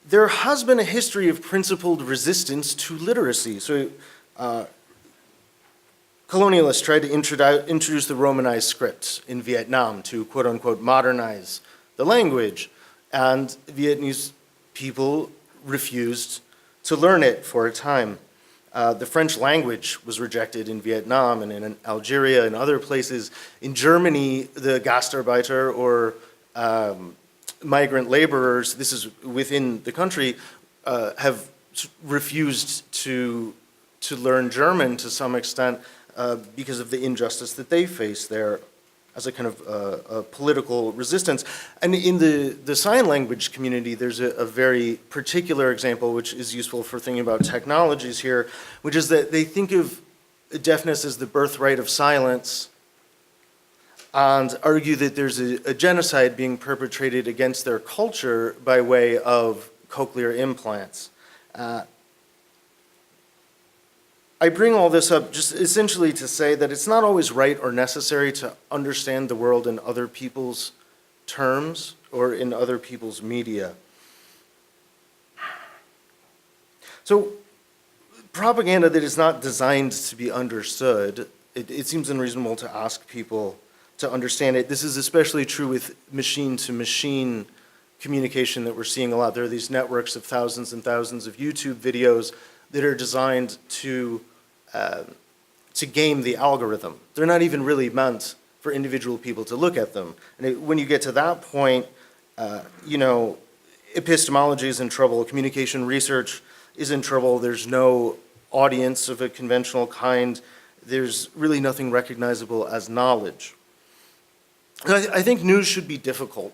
there has been a history of principled resistance to literacy. So colonialists tried to introduce the Romanized script in Vietnam to quote unquote modernize the language. And Vietnamese people refused to learn it for a time. The French language was rejected in Vietnam and in Algeria and other places. In Germany, the Gastarbeiter, or migrant laborers, this is within the country, have refused to learn German to some extent because of the injustice that they face there, as a kind of a political resistance. And in the sign language community, there's a very particular example which is useful for thinking about technologies here, which is that they think of deafness as the birthright of silence and argue that there's a genocide being perpetrated against their culture by way of cochlear implants. I bring all this up just essentially to say that it's not always right or necessary to understand the world in other people's terms or in other people's media. So propaganda that is not designed to be understood, it seems unreasonable to ask people to understand it. This is especially true with machine-to-machine communication that we're seeing a lot. There are these networks of thousands and thousands of YouTube videos that are designed to game the algorithm. They're not even really meant for individual people to look at them. And when you get to that point, epistemology is in trouble, communication research is in trouble, there's no audience of a conventional kind, there's really nothing recognizable as knowledge. And I think news should be difficult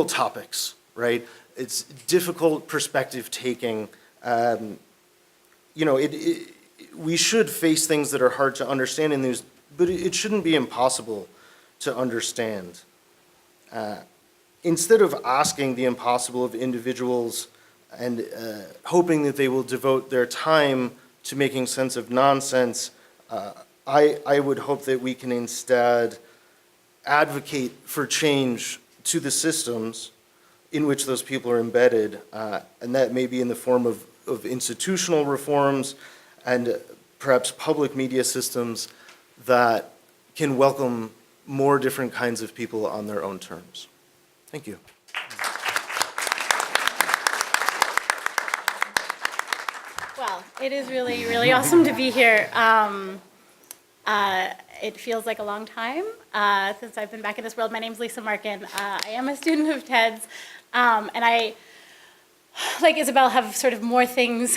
topics, right? It's difficult perspective taking. We should face things that are hard to understand in news, but it shouldn't be impossible to understand. Instead of asking the impossible of individuals and hoping that they will devote their time to making sense of nonsense, I would hope that we can instead advocate for change to the systems in which those people are embedded, and that may be in the form of institutional reforms and perhaps public media systems that can welcome more different kinds of people on their own terms. Thank you. Well, it is really, really awesome to be here. It feels like a long time since I've been back in this world. My name's Lisa Markin. I am a student of TEDS, and I, like Isabel, have sort of more things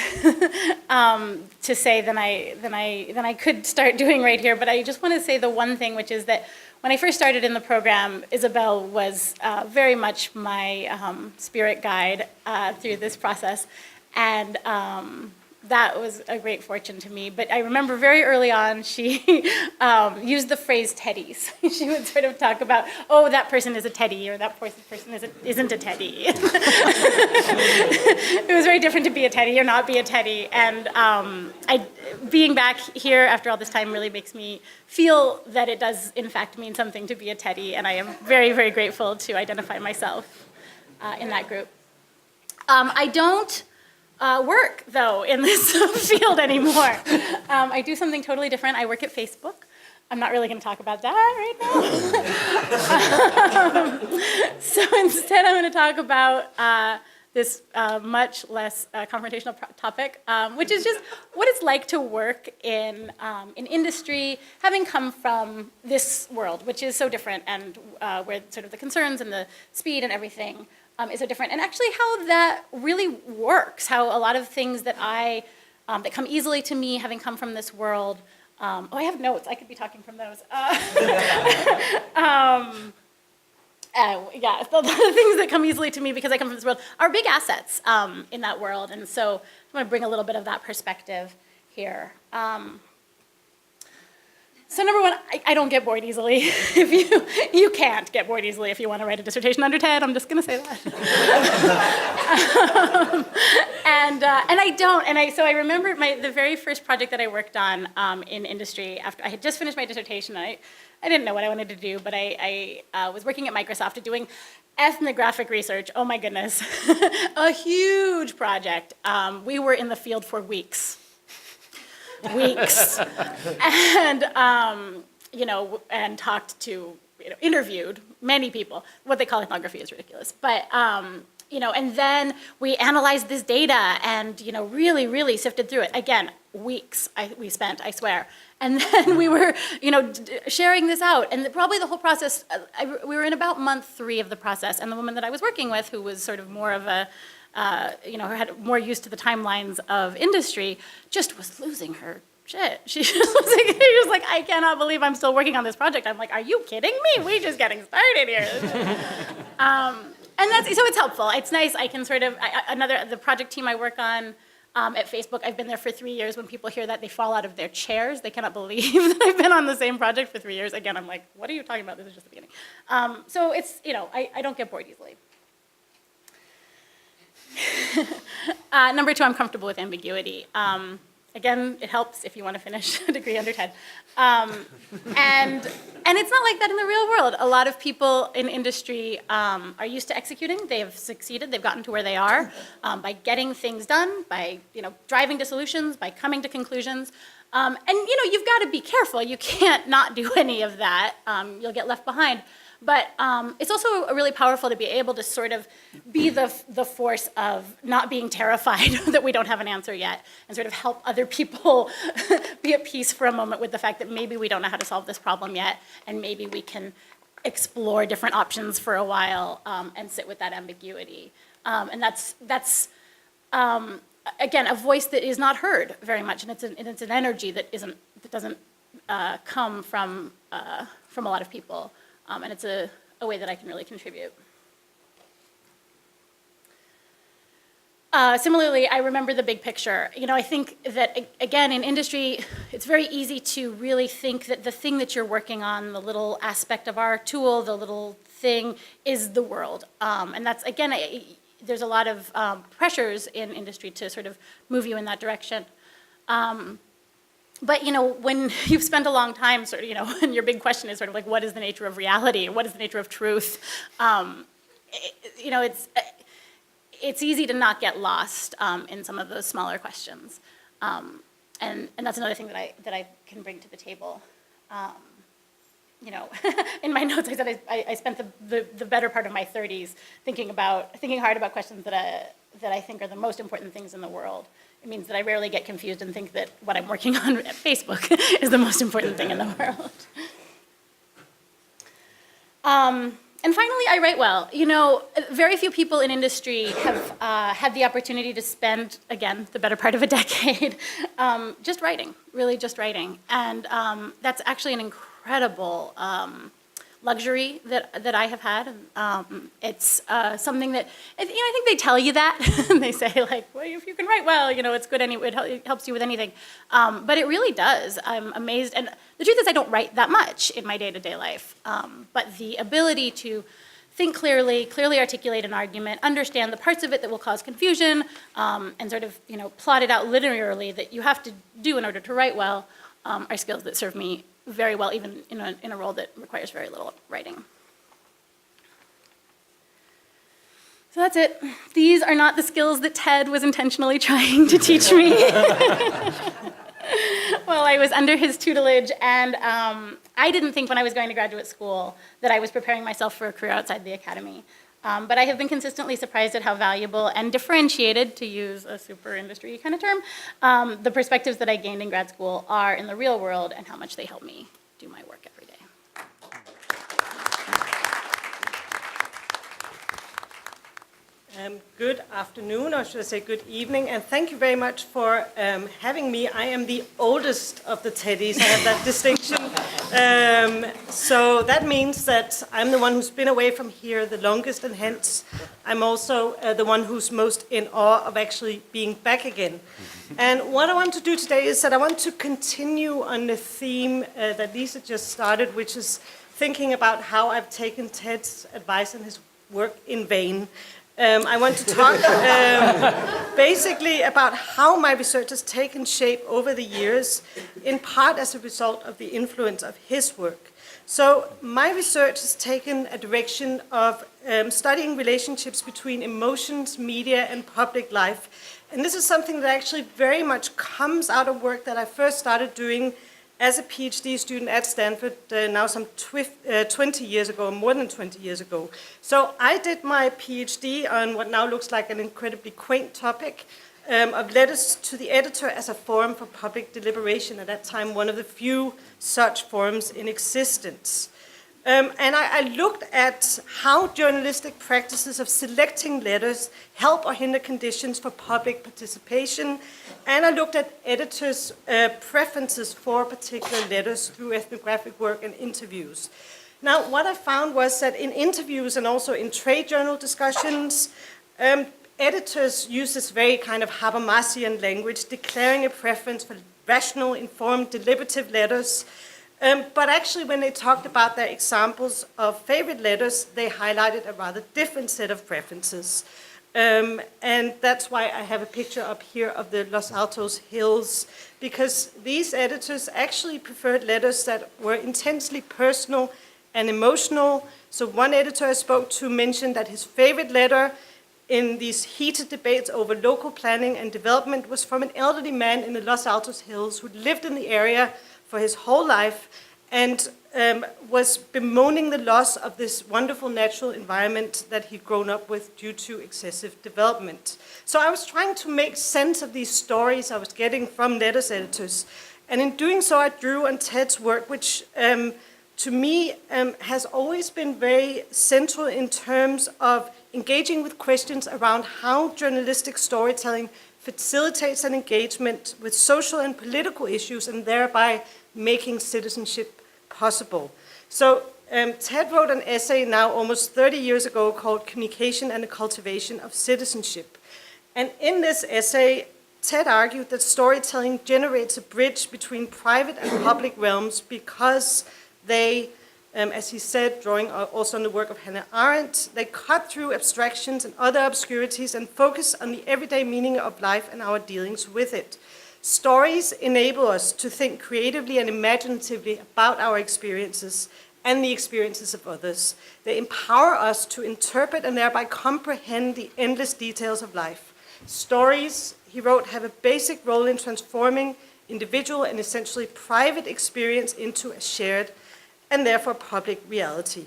to say than I could start doing right here. But I just want to say the one thing, which is that when I first started in the program, Isabel was very much my spirit guide through this process, and that was a great fortune to me. But I remember very early on, she used the phrase teddies. She would sort of talk about, oh, that person is a teddy, or that person isn't a teddy. It was very different to be a teddy or not be a teddy. And being back here after all this time really makes me feel that it does, in fact, mean something to be a teddy. And I am very, very grateful to identify myself in that group. I don't work, though, in this field anymore. I do something totally different. I work at Facebook. I'm not really going to talk about that right now. So instead, I'm going to talk about this much less confrontational topic, which is just what it's like to work in industry, having come from this world, which is so different, and where sort of the concerns and the speed and everything is so different, and actually how that really works, how a lot of things that that come easily to me, having come from this world. Oh, I have notes. I could be talking from those. Yeah, the things that come easily to me because I come from this world are big assets in that world, and so I want to bring a little bit of that perspective here. So number one, I don't get bored easily. If you can't get bored easily if you want to write a dissertation under TED. I'm just going to say that. And I don't. So I remember the very first project that I worked on in industry after I had just finished my dissertation. I didn't know what I wanted to do, but I was working at Microsoft doing ethnographic research. Oh my goodness, a huge project. We were in the field for weeks. And and talked to, interviewed many people. What they call ethnography is ridiculous, but and then we analyzed this data and really, really sifted through it. Again, weeks we spent, I swear. And then we were, sharing this out, and probably the whole process. We were in about month 3 of the process, and the woman that I was working with, who was sort of more of a who had more used to the timelines of industry, just was losing her shit. She was like, I cannot believe I'm still working on this project. I'm like, are you kidding me? We're just getting started here. And so it's helpful. It's nice. I can sort of, the project team I work on at Facebook, I've been there for 3 years. When people hear that, they fall out of their chairs. They cannot believe that I've been on the same project for 3 years. Again, I'm like, what are you talking about? This is just the beginning. So it's, I don't get bored easily. Number 2, I'm comfortable with ambiguity. Again, it helps if you want to finish a degree under TED. And it's not like that in the real world. A lot of people in industry are used to executing. They have succeeded. They've gotten to where they are by getting things done, by driving to solutions, by coming to conclusions. And you've got to be careful. You can't not do any of that. You'll get left behind. But it's also really powerful to be able to sort of be the force of not being terrified that we don't have an answer yet, and sort of help other people be at peace for a moment with the fact that maybe we don't know how to solve this problem yet, and maybe we can explore different options for a while and sit with that ambiguity. And that's again, a voice that is not heard very much, and it's an energy that doesn't come from a lot of people, and it's a way that I can really contribute. Similarly, I remember the big picture. I think that, again, in industry, it's very easy to really think that the thing that you're working on, the little aspect of our tool, the little thing, is the world. And that's, again, there's a lot of pressures in industry to sort of move you in that direction. But, when you've spent a long time, sort of, and your big question is sort of like, what is the nature of reality? What is the nature of truth? It's easy to not get lost in some of those smaller questions, and that's another thing that I can bring to the table. In my notes I said I spent the better part of my 30s thinking hard about questions that I think are the most important things in the world. It means that I rarely get confused and think that what I'm working on at Facebook is the most important thing in the world. And finally, I write well. Very few people in industry have had the opportunity to spend, again, the better part of a decade just writing, really just writing. And that's actually an incredible luxury that I have had. It's something that, I think they tell you that. They say, like, well, if you can write well, it's good, it helps you with anything. But it really does. I'm amazed. And the truth is I don't write that much in my day-to-day life. But the ability to think clearly articulate an argument, understand the parts of it that will cause confusion, and sort of, plot it out linearly that you have to do in order to write well, are skills that serve me very well, even in a role that requires very little writing. So that's it. These are not the skills that Ted was intentionally trying to teach me while I was under his tutelage, and I didn't think when I was going to graduate school that I was preparing myself for a career outside the academy. But I have been consistently surprised at how valuable and differentiated, to use a super industry kind of term, the perspectives that I gained in grad school are in the real world and how much they help me do my work every day. Good afternoon, or should I say good evening, and thank you very much for having me. I am the oldest of the Teddies. I have that distinction. So that means that I'm the one who's been away from here the longest, and hence I'm also the one who's most in awe of actually being back again. And what I want to do today is that I want to continue on the theme that Lisa just started, which is thinking about how I've taken Ted's advice and his work in vain. I want to talk basically about how my research has taken shape over the years, in part as a result of the influence of his work. So my research has taken a direction of studying relationships between emotions, media, and public life. And this is something that actually very much comes out of work that I first started doing as a PhD student at Stanford now some 20 years ago, more than 20 years ago. So I did my PhD on what now looks like an incredibly quaint topic of letters to the editor as a forum for public deliberation, at that time one of the few such forums in existence. And I looked at how journalistic practices of selecting letters help or hinder conditions for public participation, and I looked at editors' preferences for particular letters through ethnographic work and interviews. Now, what I found was that in interviews and also in trade journal discussions, editors use this very kind of Habermasian language, declaring a preference for rational, informed, deliberative letters. But actually, when they talked about their examples of favorite letters, they highlighted a rather different set of preferences. And that's why I have a picture up here of the Los Altos Hills, because these editors actually preferred letters that were intensely personal and emotional. So one editor I spoke to mentioned that his favorite letter in these heated debates over local planning and development was from an elderly man in the Los Altos Hills who'd lived in the area for his whole life and was bemoaning the loss of this wonderful natural environment that he'd grown up with due to excessive development. So I was trying to make sense of these stories I was getting from letters editors. And in doing so, I drew on Ted's work, which to me has always been very central in terms of engaging with questions around how journalistic storytelling facilitates an engagement with social and political issues and thereby making citizenship possible. So Ted wrote an essay now almost 30 years ago called Communication and the Cultivation of Citizenship. And in this essay, Ted argued that storytelling generates a bridge between private and public realms because they, as he said, drawing also on the work of Hannah Arendt, they cut through abstractions and other obscurities and focus on the everyday meaning of life and our dealings with it. Stories enable us to think creatively and imaginatively about our experiences and the experiences of others. They empower us to interpret and thereby comprehend the endless details of life. Stories, he wrote, have a basic role in transforming individual and essentially private experience into a shared and therefore public reality.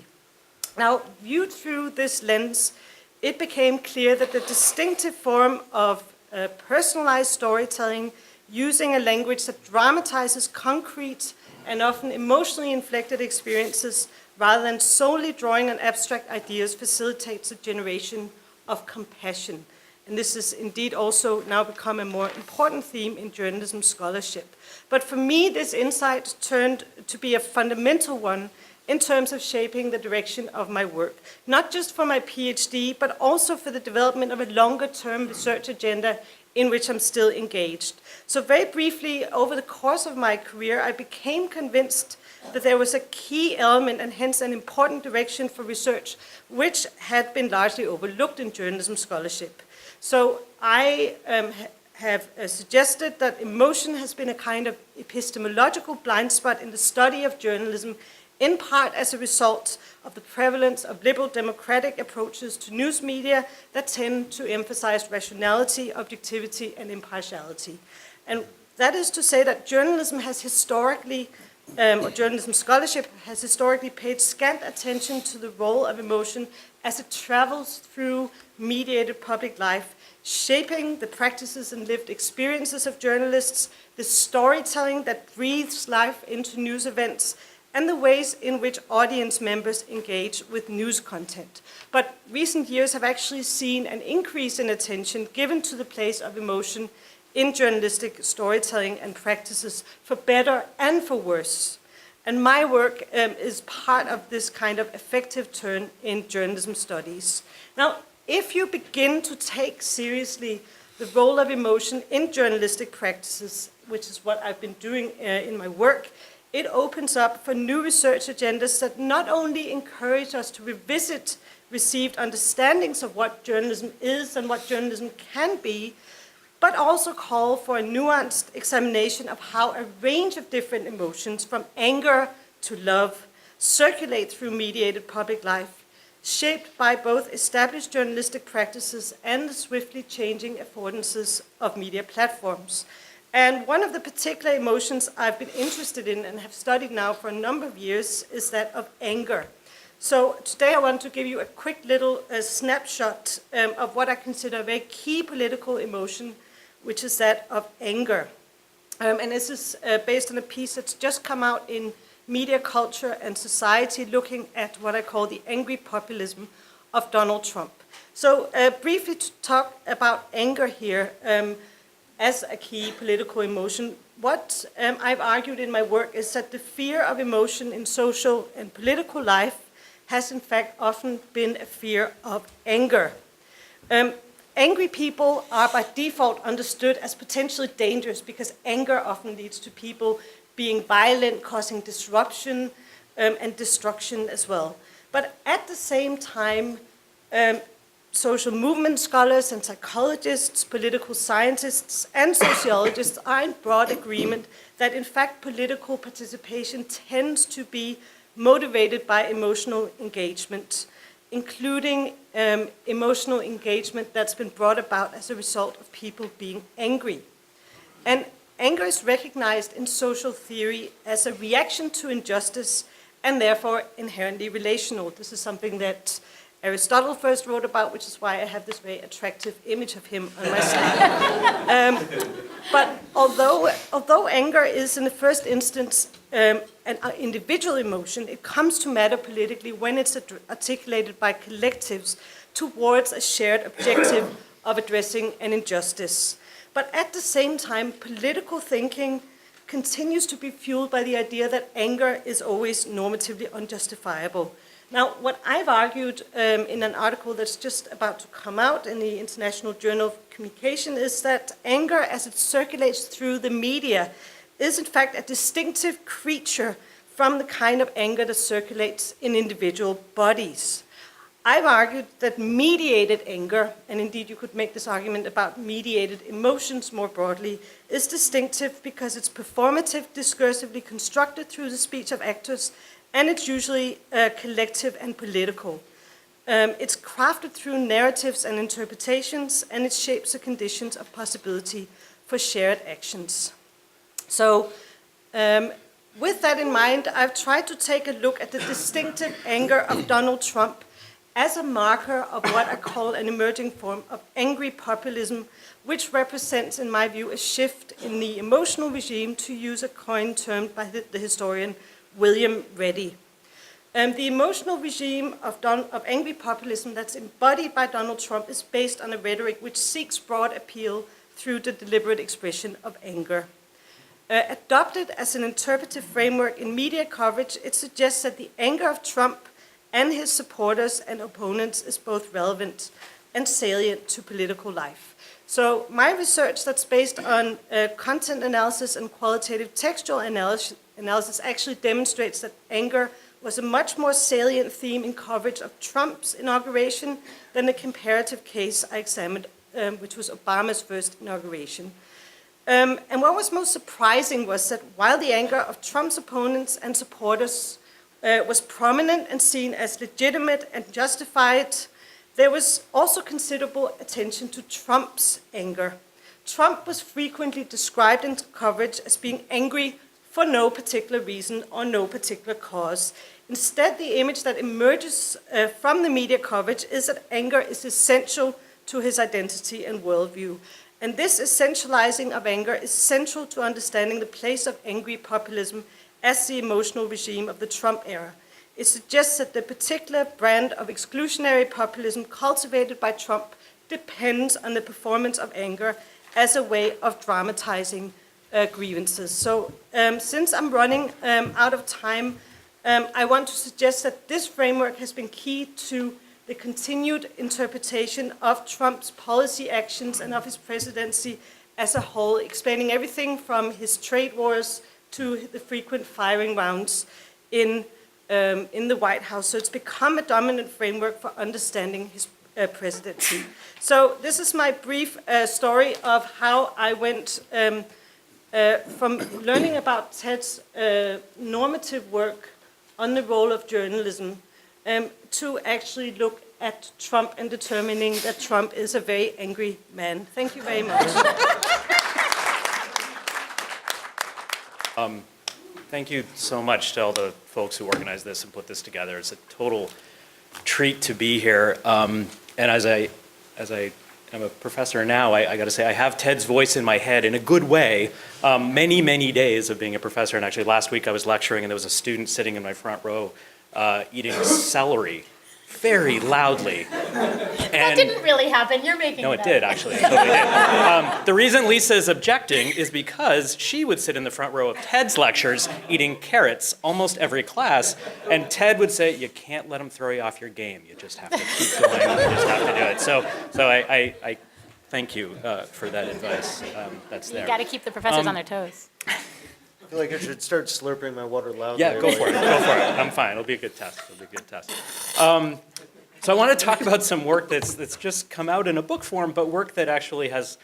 Now, viewed through this lens, it became clear that the distinctive form of personalized storytelling using a language that dramatizes concrete and often emotionally inflected experiences rather than solely drawing on abstract ideas facilitates a generation of compassion. And this has indeed also now become a more important theme in journalism scholarship. But for me, this insight turned to be a fundamental one in terms of shaping the direction of my work, not just for my PhD, but also for the development of a longer-term research agenda in which I'm still engaged. So very briefly, over the course of my career, I became convinced that there was a key element and hence an important direction for research, which had been largely overlooked in journalism scholarship. So I have suggested that emotion has been a kind of epistemological blind spot in the study of journalism, in part as a result of the prevalence of liberal democratic approaches to news media that tend to emphasize rationality, objectivity, and impartiality. And that is to say that journalism has historically, or journalism scholarship has historically paid scant attention to the role of emotion as it travels through mediated public life, shaping the practices and lived experiences of journalists, the storytelling that breathes life into news events, and the ways in which audience members engage with news content. But recent years have actually seen an increase in attention given to the place of emotion in journalistic storytelling and practices, for better and for worse. And my work is part of this kind of effective turn in journalism studies. Now, if you begin to take seriously the role of emotion in journalistic practices, which is what I've been doing in my work, it opens up for new research agendas that not only encourage us to revisit received understandings of what journalism is and what journalism can be, but also call for a nuanced examination of how a range of different emotions, from anger to love, circulate through mediated public life, shaped by both established journalistic practices and the swiftly changing affordances of media platforms. And one of the particular emotions I've been interested in and have studied now for a number of years is that of anger. So today I want to give you a quick little snapshot of what I consider a very key political emotion, which is that of anger. And this is based on a piece that's just come out in Media, Culture and Society, looking at what I call the angry populism of Donald Trump. So briefly to talk about anger here as a key political emotion, what I've argued in my work is that the fear of emotion in social and political life has in fact often been a fear of anger. Angry people are by default understood as potentially dangerous because anger often leads to people being violent, causing disruption and destruction as well. But at the same time, social movement scholars and psychologists, political scientists, and sociologists are in broad agreement that in fact political participation tends to be motivated by emotional engagement, including emotional engagement that's been brought about as a result of people being angry. And anger is recognized in social theory as a reaction to injustice and therefore inherently relational. This is something that Aristotle first wrote about, which is why I have this very attractive image of him on my slide. But although anger is in the first instance an individual emotion, it comes to matter politically when it's articulated by collectives towards a shared objective of addressing an injustice. But at the same time, political thinking continues to be fueled by the idea that anger is always normatively unjustifiable. Now, what I've argued in an article that's just about to come out in the International Journal of Communication is that anger, as it circulates through the media, is in fact a distinctive creature from the kind of anger that circulates in individual bodies. I've argued that mediated anger, and indeed you could make this argument about mediated emotions more broadly, is distinctive because it's performative, discursively constructed through the speech of actors, and it's usually collective and political. It's crafted through narratives and interpretations, and it shapes the conditions of possibility for shared actions. So, with that in mind, I've tried to take a look at the distinctive anger of Donald Trump as a marker of what I call an emerging form of angry populism, which represents, in my view, a shift in the emotional regime, to use a coin termed by the historian William Reddy. The emotional regime of angry populism that's embodied by Donald Trump is based on a rhetoric which seeks broad appeal through the deliberate expression of anger. Adopted as an interpretive framework in media coverage, it suggests that the anger of Trump and his supporters and opponents is both relevant and salient to political life. So my research that's based on content analysis and qualitative textual analysis actually demonstrates that anger was a much more salient theme in coverage of Trump's inauguration than the comparative case I examined, which was Obama's first inauguration. And what was most surprising was that while the anger of Trump's opponents and supporters was prominent and seen as legitimate and justified, there was also considerable attention to Trump's anger. Trump was frequently described in coverage as being angry for no particular reason or no particular cause. Instead, the image that emerges from the media coverage is that anger is essential to his identity and worldview. And this essentializing of anger is central to understanding the place of angry populism as the emotional regime of the Trump era. It suggests that the particular brand of exclusionary populism cultivated by Trump depends on the performance of anger as a way of dramatizing grievances. So since I'm running out of time, I want to suggest that this framework has been key to the continued interpretation of Trump's policy actions and of his presidency as a whole, explaining everything from his trade wars to the frequent firing rounds in the White House. So it's become a dominant framework for understanding his presidency. So this is my brief story of how I went from learning about Ted's normative work on the role of journalism to actually look at Trump and determining that Trump is a very angry man. Thank you very much. Thank you so much to all the folks who organized this and put this together. It's a total treat to be here. And as I am a professor now, I got to say I have Ted's voice in my head in a good way. Many days of being a professor, and actually last week I was lecturing and there was a student sitting in my front row eating celery very loudly. That didn't really happen. You're making No, it it did, actually. It totally did. The reason Lisa is objecting is because she would sit in the front row of Ted's lectures eating carrots almost every class, and Ted would say, you can't let him throw you off your game. You just have to keep going. You just have to do it. So I thank you for that advice. That's there. You got to keep the professors on their toes. I feel like I should start slurping my water loudly. Yeah, go for it. Go for it. I'm fine. It'll be a good test. It'll be a good test. So I want to talk about some work that's just come out in a book form, but work that actually has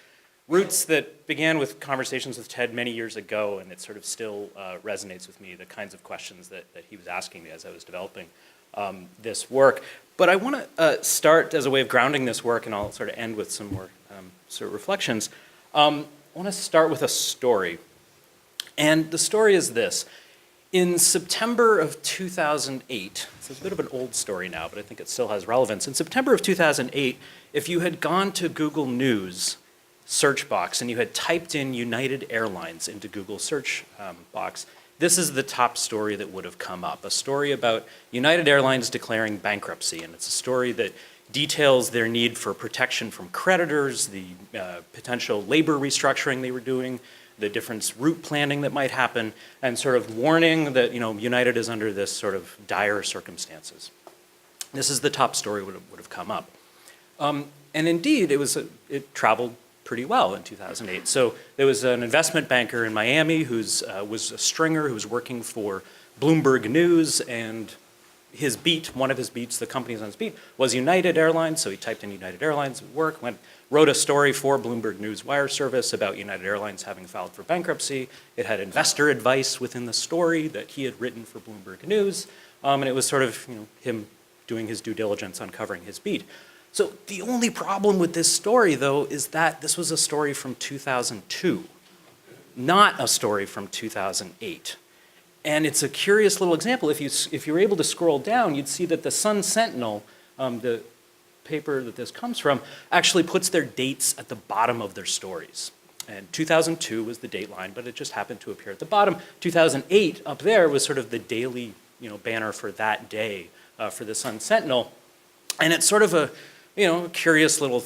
roots that began with conversations with Ted many years ago, and it sort of still resonates with me, the kinds of questions that he was asking me as I was developing this work. But I want to start as a way of grounding this work, and I'll sort of end with some more sort of reflections. I want to start with a story. And the story is this. In September of 2008, so it's a bit of an old story now, but I think it still has relevance. In September of 2008, if you had gone to Google News search box and you had typed in United Airlines into Google search box, this is the top story that would have come up, a story about United Airlines declaring bankruptcy. And it's a story that details their need for protection from creditors, the potential labor restructuring they were doing, the different route planning that might happen, and sort of warning that United is under this sort of dire circumstances. This is the top story would have come up. And indeed, it traveled pretty well in 2008. So there was an investment banker in Miami who was a stringer who was working for Bloomberg News, and his beat, one of his beats, the companies on his beat, was United Airlines. So he typed in United Airlines at work, wrote a story for Bloomberg News wire service about United Airlines having filed for bankruptcy. It had investor advice within the story that he had written for Bloomberg News. And it was sort of him doing his due diligence on covering his beat. So the only problem with this story, though, is that this was a story from 2002, not a story from 2008. And it's a curious little example. If you were able to scroll down, you'd see that the Sun Sentinel, the paper that this comes from, actually puts their dates at the bottom of their stories. And 2002 was the date line, but it just happened to appear at the bottom. 2008 up there was sort of the daily banner for that day for the Sun Sentinel. And it's sort of a curious little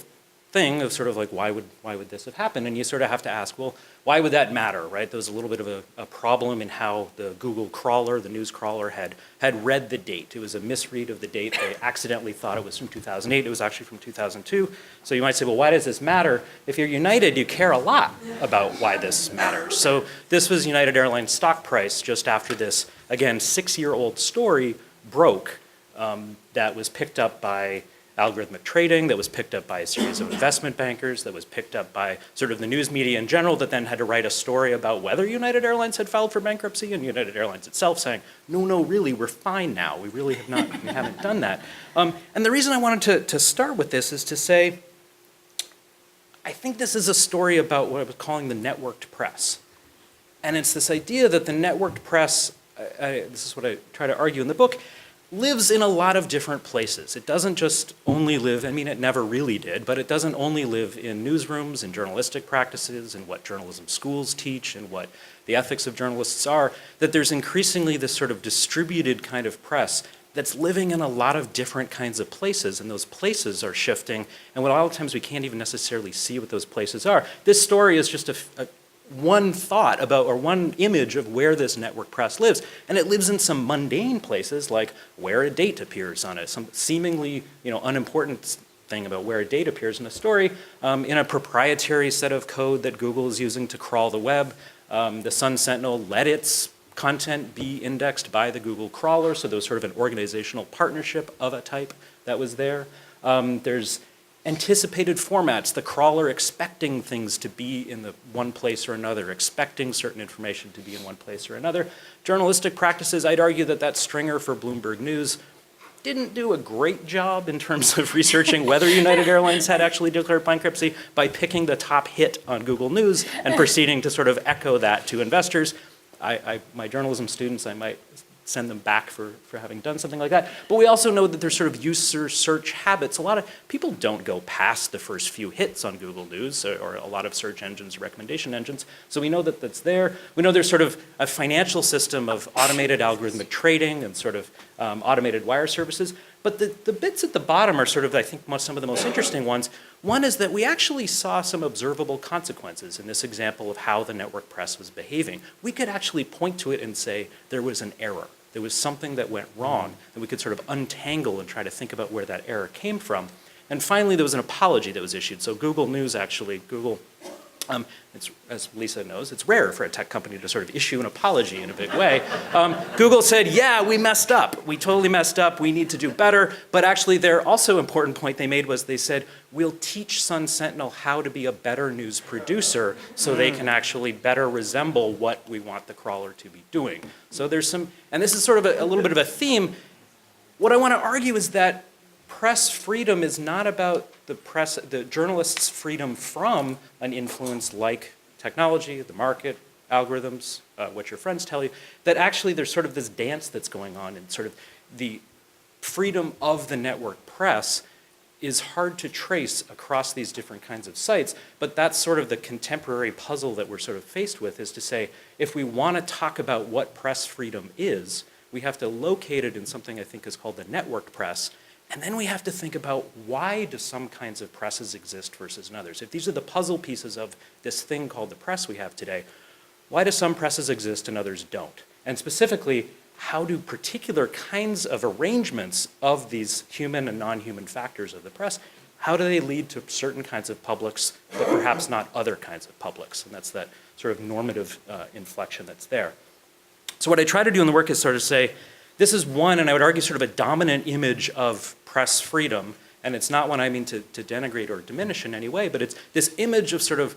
thing of sort of like, why would this have happened? And you sort of have to ask, well, why would that matter, right? There was a little bit of a problem in how the Google crawler, the news crawler, had read the date. It was a misread of the date. They accidentally thought it was from 2008. It was actually from 2002. So you might say, well, why does this matter? If you're United, you care a lot about why this matters. So this was United Airlines stock price just after this, again, 6-year-old story broke that was picked up by algorithmic trading, that was picked up by a series of investment bankers, that was picked up by sort of the news media in general, that then had to write a story about whether United Airlines had filed for bankruptcy, and United Airlines itself saying, no, really, we're fine now. We really haven't done that. And the reason I wanted to start with this is to say, I think this is a story about what I was calling the networked press. And it's this idea that the networked press, this is what I try to argue in the book, lives in a lot of different places. It doesn't just only live, it never really did, but it doesn't only live in newsrooms and journalistic practices and what journalism schools teach and what the ethics of journalists are, that there's increasingly this sort of distributed kind of press that's living in a lot of different kinds of places, and those places are shifting, and a lot of times we can't even necessarily see what those places are. This story is just one thought about, or one image of where this network press lives. And it lives in some mundane places, like where a date appears on it, some seemingly unimportant thing about where a date appears in a story, in a proprietary set of code that Google is using to crawl the web. The Sun Sentinel let its content be indexed by the Google crawler, so there was sort of an organizational partnership of a type that was there. There's anticipated formats, the crawler expecting things to be in the one place or another, expecting certain information to be in one place or another. Journalistic practices, I'd argue that stringer for Bloomberg News didn't do a great job in terms of researching whether United Airlines had actually declared bankruptcy by picking the top hit on Google News and proceeding to sort of echo that to investors. My journalism students, I might send them back for having done something like that. But we also know that there's sort of user search habits. A lot of people don't go past the first few hits on Google News or a lot of search engines, recommendation engines. So we know that that's there. We know there's sort of a financial system of automated algorithmic trading and sort of automated wire services. But the bits at the bottom are sort of, I think, some of the most interesting ones. One is that we actually saw some observable consequences in this example of how the network press was behaving. We could actually point to it and say there was an error. There was something that went wrong, and we could sort of untangle and try to think about where that error came from. And finally, there was an apology that was issued. So Google News actually, it's, as Lisa knows, it's rare for a tech company to sort of issue an apology in a big way. Google said, yeah, we messed up. We totally messed up. We need to do better. But actually, their also important point they made was they said, we'll teach Sun Sentinel how to be a better news producer so they can actually better resemble what we want the crawler to be doing. So there's some, and this is sort of a little bit of a theme. What I want to argue is that press freedom is not about the journalist's freedom from an influence like technology, the market, algorithms, what your friends tell you, that actually there's sort of this dance that's going on, and sort of the freedom of the network press is hard to trace across these different kinds of sites, but that's sort of the contemporary puzzle that we're sort of faced with, is to say, if we want to talk about what press freedom is, we have to locate it in something I think is called the network press. And then we have to think about why do some kinds of presses exist versus others? If these are the puzzle pieces of this thing called the press we have today, why do some presses exist and others don't? And specifically, how do particular kinds of arrangements of these human and non-human factors of the press, how do they lead to certain kinds of publics, but perhaps not other kinds of publics? And that's that sort of normative inflection that's there. So what I try to do in the work is sort of say, this is one, and I would argue sort of a dominant image of press freedom, and it's not one I mean to denigrate or diminish in any way, but it's this image of sort of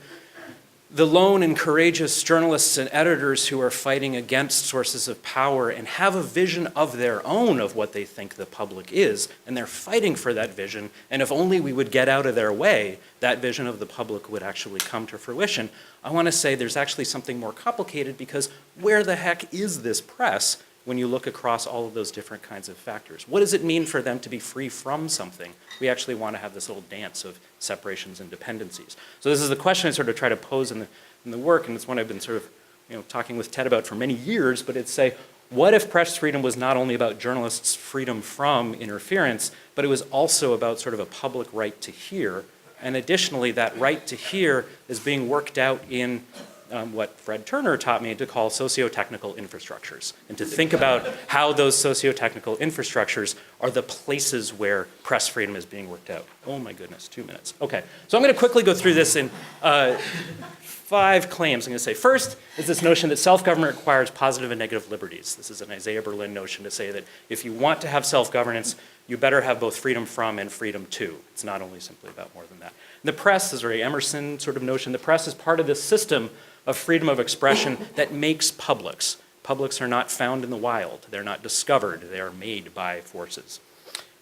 the lone and courageous journalists and editors who are fighting against sources of power and have a vision of their own of what they think the public is, and they're fighting for that vision, and if only we would get out of their way, that vision of the public would actually come to fruition. I want to say there's actually something more complicated, because where the heck is this press when you look across all of those different kinds of factors? What does it mean for them to be free from something? We actually want to have this little dance of separations and dependencies. So this is the question I sort of try to pose in the work, and it's one I've been sort of talking with Ted about for many years, but it's say, what if press freedom was not only about journalists' freedom from interference, but it was also about sort of a public right to hear, and additionally that right to hear is being worked out in what Fred Turner taught me to call socio-technical infrastructures, and to think about how those socio-technical infrastructures are the places where press freedom is being worked out. Oh my goodness, 2 minutes. Okay, so I'm going to quickly go through this in 5 claims. I'm going to say first is this notion that self-government requires positive and negative liberties. This is an Isaiah Berlin notion to say that if you want to have self-governance, you better have both freedom from and freedom to. It's not only simply about more than that. And the press is a very Emerson sort of notion. The press is part of this system of freedom of expression that makes publics. Publics are not found in the wild. They're not discovered. They are made by forces.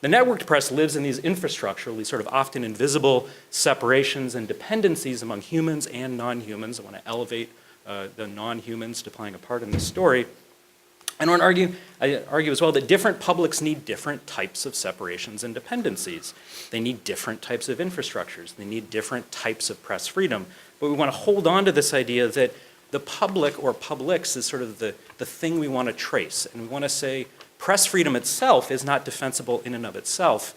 The networked press lives in these infrastructural, these sort of often invisible separations and dependencies among humans and non-humans. I want to elevate the non-humans to playing a part in this story. And I argue as well that different publics need different types of separations and dependencies. They need different types of infrastructures. They need different types of press freedom. But we want to hold on to this idea that the public or publics is sort of the thing we want to trace. And we want to say press freedom itself is not defensible in and of itself.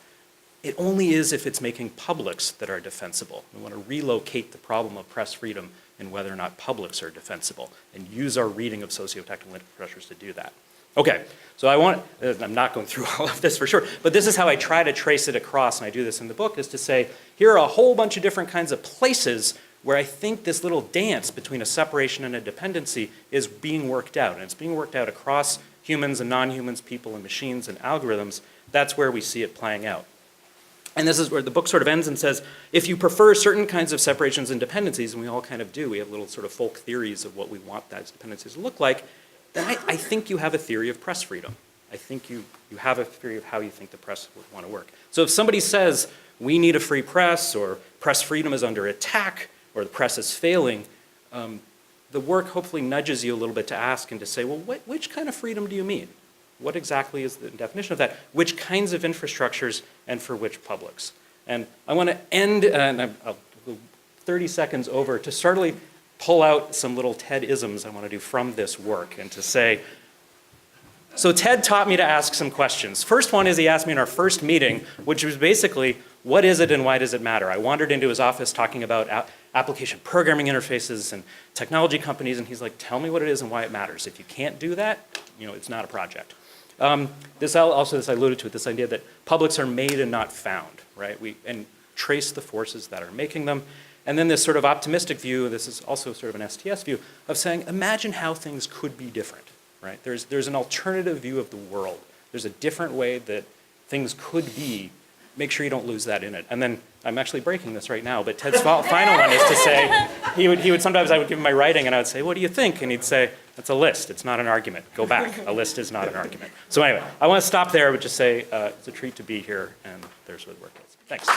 It only is if it's making publics that are defensible. We want to relocate the problem of press freedom and whether or not publics are defensible, and use our reading of socio-technical infrastructures to do that. Okay, so I'm not going through all of this for sure, but this is how I try to trace it across, and I do this in the book, is to say, here are a whole bunch of different kinds of places where I think this little dance between a separation and a dependency is being worked out, and it's being worked out across humans and non-humans, people and machines and algorithms. That's where we see it playing out. And this is where the book sort of ends and says, if you prefer certain kinds of separations and dependencies, and we all kind of do, we have little sort of folk theories of what we want those dependencies to look like, then I think you have a theory of press freedom. I think you have a theory of how you think the press would want to work. So if somebody says, we need a free press, or press freedom is under attack, or the press is failing, the work hopefully nudges you a little bit to ask and to say, well, which kind of freedom do you mean? What exactly is the definition of that? Which kinds of infrastructures and for which publics? And I want to end, and I'll go 30 seconds over, to certainly pull out some little TED-isms I want to do from this work and to say, so Ted taught me to ask some questions. First one is he asked me in our first meeting, which was basically, what is it and why does it matter? I wandered into his office talking about application programming interfaces and technology companies, and he's like, tell me what it is and why it matters. If you can't do that, it's not a project. This I alluded to it, this idea that publics are made and not found, right? And trace the forces that are making them. And then this sort of optimistic view, this is also sort of an STS view, of saying, imagine how things could be different, right? There's an alternative view of the world. There's a different way that things could be. Make sure you don't lose that in it. And then, I'm actually breaking this right now, but Ted's final one is to say, he would sometimes I would give him my writing and I would say, what do you think? And he'd say, that's a list, it's not an argument. Go back, a list is not an argument. So anyway, I want to stop there, but just say, it's a treat to be here, and there's where the work is. Thanks.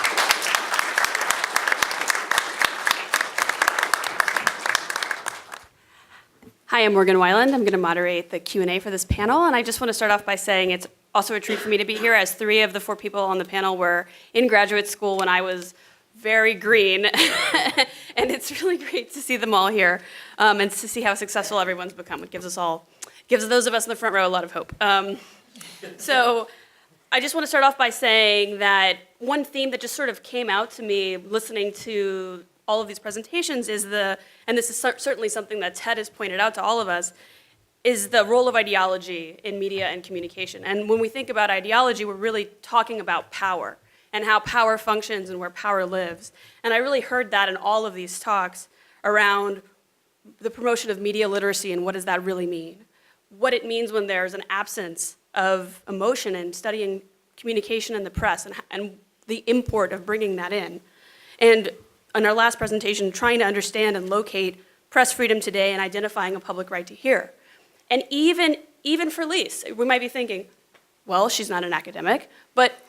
Hi, I'm Morgan Weiland. I'm going to moderate the Q&A for this panel, and I just want to start off by saying it's also a treat for me to be here, as 3 of the 4 people on the panel were in graduate school when I was very green, and it's really great to see them all here and to see how successful everyone's become. It gives those of us in the front row a lot of hope. So I just want to start off by saying that one theme that just sort of came out to me listening to all of these presentations is and this is certainly something that Ted has pointed out to all of us, is the role of ideology in media and communication. And when we think about ideology, we're really talking about power and how power functions and where power lives. And I really heard that in all of these talks around the promotion of media literacy and what does that really mean? What it means when there's an absence of emotion and studying communication in the press and the import of bringing that in. And in our last presentation, trying to understand and locate press freedom today and identifying a public right to hear. And even for Lise, we might be thinking, well, she's not an academic, but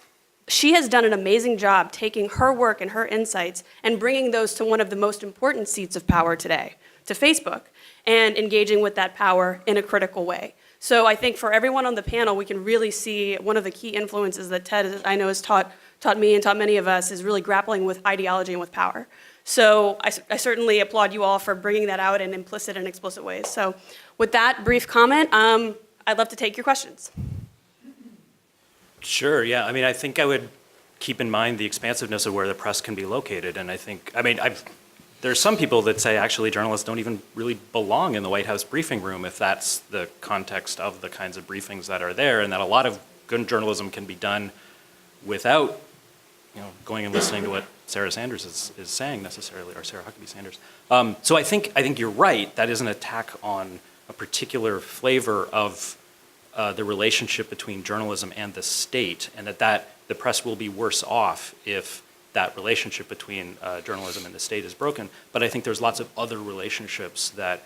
she has done an amazing job taking her work and her insights and bringing those to one of the most important seats of power today, to Facebook, and engaging with that power in a critical way. So I think for everyone on the panel, we can really see one of the key influences that Ted, I know, has taught me and taught many of us is really grappling with ideology and with power. So I certainly applaud you all for bringing that out in implicit and explicit ways. So with that brief comment, I'd love to take your questions. Sure, yeah. I mean, I think I would keep in mind the expansiveness of where the press can be located. And I think, there's some people that say actually journalists don't even really belong in the White House briefing room if that's the context of the kinds of briefings that are there, and that a lot of good journalism can be done without going and listening to what Sarah Sanders is saying necessarily, or Sarah Huckabee Sanders. So I think you're right. That is an attack on a particular flavor of the relationship between journalism and the state, and that the press will be worse off if that relationship between journalism and the state is broken. But I think there's lots of other relationships that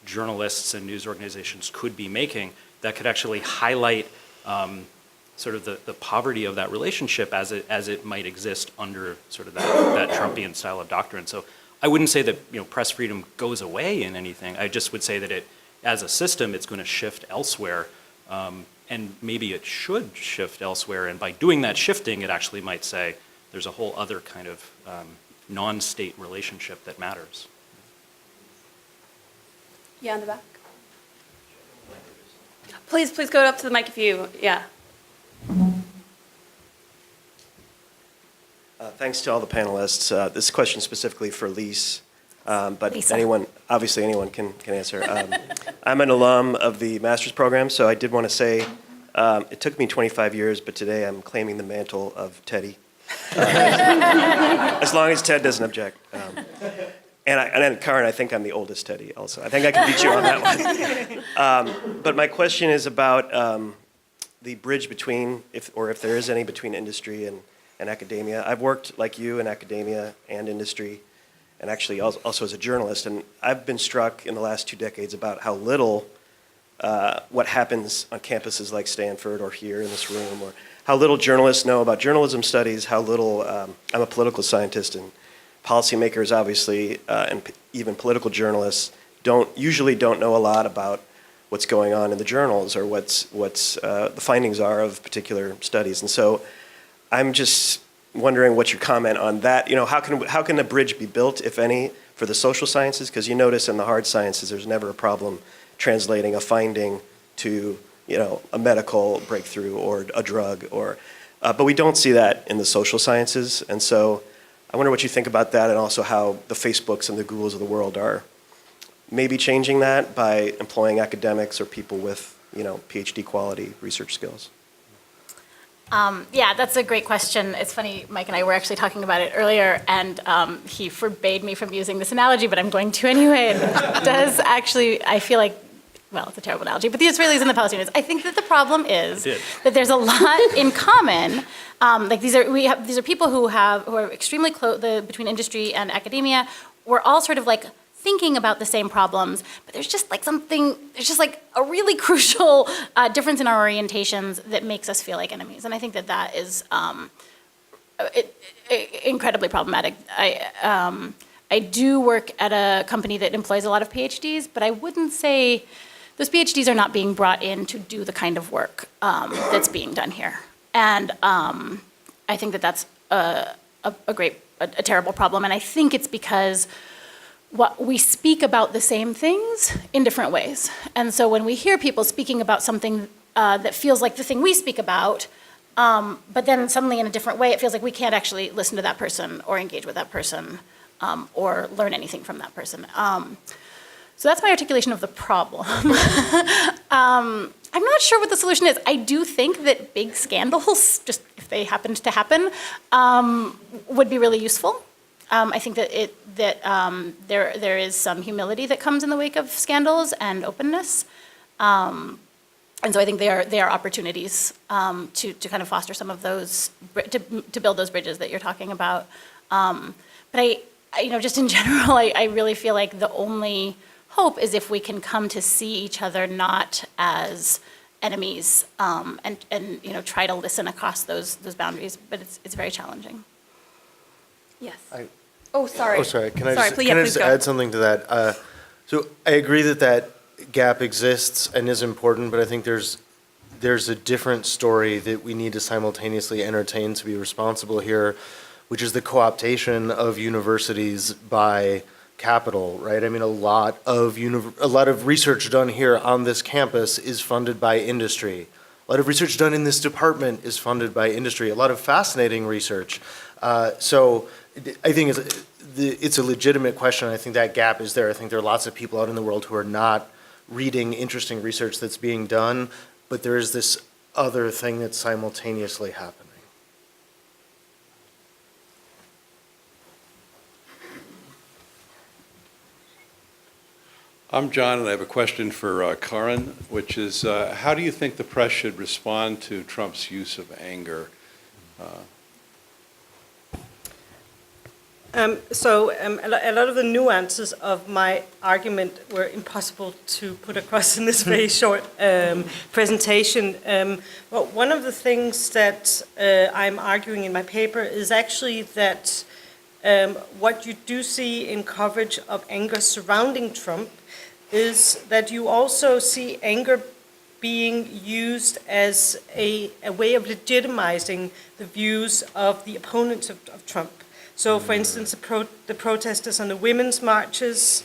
journalists and news organizations could be making that could actually highlight sort of the poverty of that relationship as it might exist under sort of that Trumpian style of doctrine. So I wouldn't say that press freedom goes away in anything. I just would say that as a system, it's going to shift elsewhere. And maybe it should shift elsewhere. And by doing that shifting, it actually might say there's a whole other kind of non-state relationship that matters. Yeah, in the back. Please go up to the mic if you, yeah. Thanks to all the panelists. This question specifically for Lise, but Lisa. anyone can answer. I'm an alum of the master's program, so I did want to say it took me 25 years, but today I'm claiming the mantle of Teddy. As long as Ted doesn't object. And then Karin, I think I'm the oldest Teddy also. I think I can beat you on that one. But my question is about the bridge between, if there is any, between industry and academia. I've worked like you in academia and industry, and actually also as a journalist. And I've been struck in the last 2 decades about how little what happens on campuses like Stanford or here in this room, or how little journalists know about journalism studies, how little, I'm a political scientist, and policymakers obviously, and even political journalists usually don't know a lot about what's going on in the journals or what's the findings are of particular studies. And so I'm just wondering what your comment on that, how can the bridge be built, if any, for the social sciences? Because you notice in the hard sciences, there's never a problem translating a finding to a medical breakthrough or a drug, but we don't see that in the social sciences. And so I wonder what you think about that, and also how the Facebooks and the Googles of the world are maybe changing that by employing academics or people with PhD quality research skills. Yeah, that's a great question. It's funny, Mike and I were actually talking about it earlier, and he forbade me from using this analogy, but I'm going to anyway. It does actually, I feel like, well, it's a terrible analogy, but the Israelis and the Palestinians. I think that the problem is that there's a lot in common. These are people who are extremely close between industry and academia. We're all sort of like thinking about the same problems, but there's just like a really crucial difference in our orientations that makes us feel like enemies. And I think that is incredibly problematic. I do work at a company that employs a lot of PhDs, but I wouldn't say those PhDs are not being brought in to do the kind of work that's being done here. And I think that's a terrible problem. And I think it's because we speak about the same things in different ways. And so when we hear people speaking about something that feels like the thing we speak about, But then suddenly in a different way, it feels like we can't actually listen to that person or engage with that person or learn anything from that person. So that's my articulation of the problem. I'm not sure what the solution is. I do think that big scandals, just if they happened to happen, would be really useful. I think that there is some humility that comes in the wake of scandals and openness. And so I think they are opportunities to kind of foster some of those, to build those bridges that you're talking about. But just in general, I really feel like the only hope is if we can come to see each other not as enemies and try to listen across those boundaries. But it's very challenging. Yes. Sorry. Oh, sorry. Can I Please just go. add something to that? So I agree that gap exists and is important, but I think there's a different story that we need to simultaneously entertain to be responsible here, which is the co-optation of universities by capital, right? I mean, a lot of research done here on this campus is funded by industry. A lot of research done in this department is funded by industry. A lot of fascinating research. So I think it's a legitimate question. I think that gap is there. I think there are lots of people out in the world who are not reading interesting research that's being done, but there is this other thing that's simultaneously happening. I'm John, and I have a question for Karin, which is, how do you think the press should respond to Trump's use of anger? A lot of the nuances of my argument were impossible to put across in this very short presentation. Well, one of the things that I'm arguing in my paper is actually that what you do see in coverage of anger surrounding Trump is that you also see anger being used as a way of legitimizing the views of the opponents of Trump. So, for instance, the protesters on the women's marches,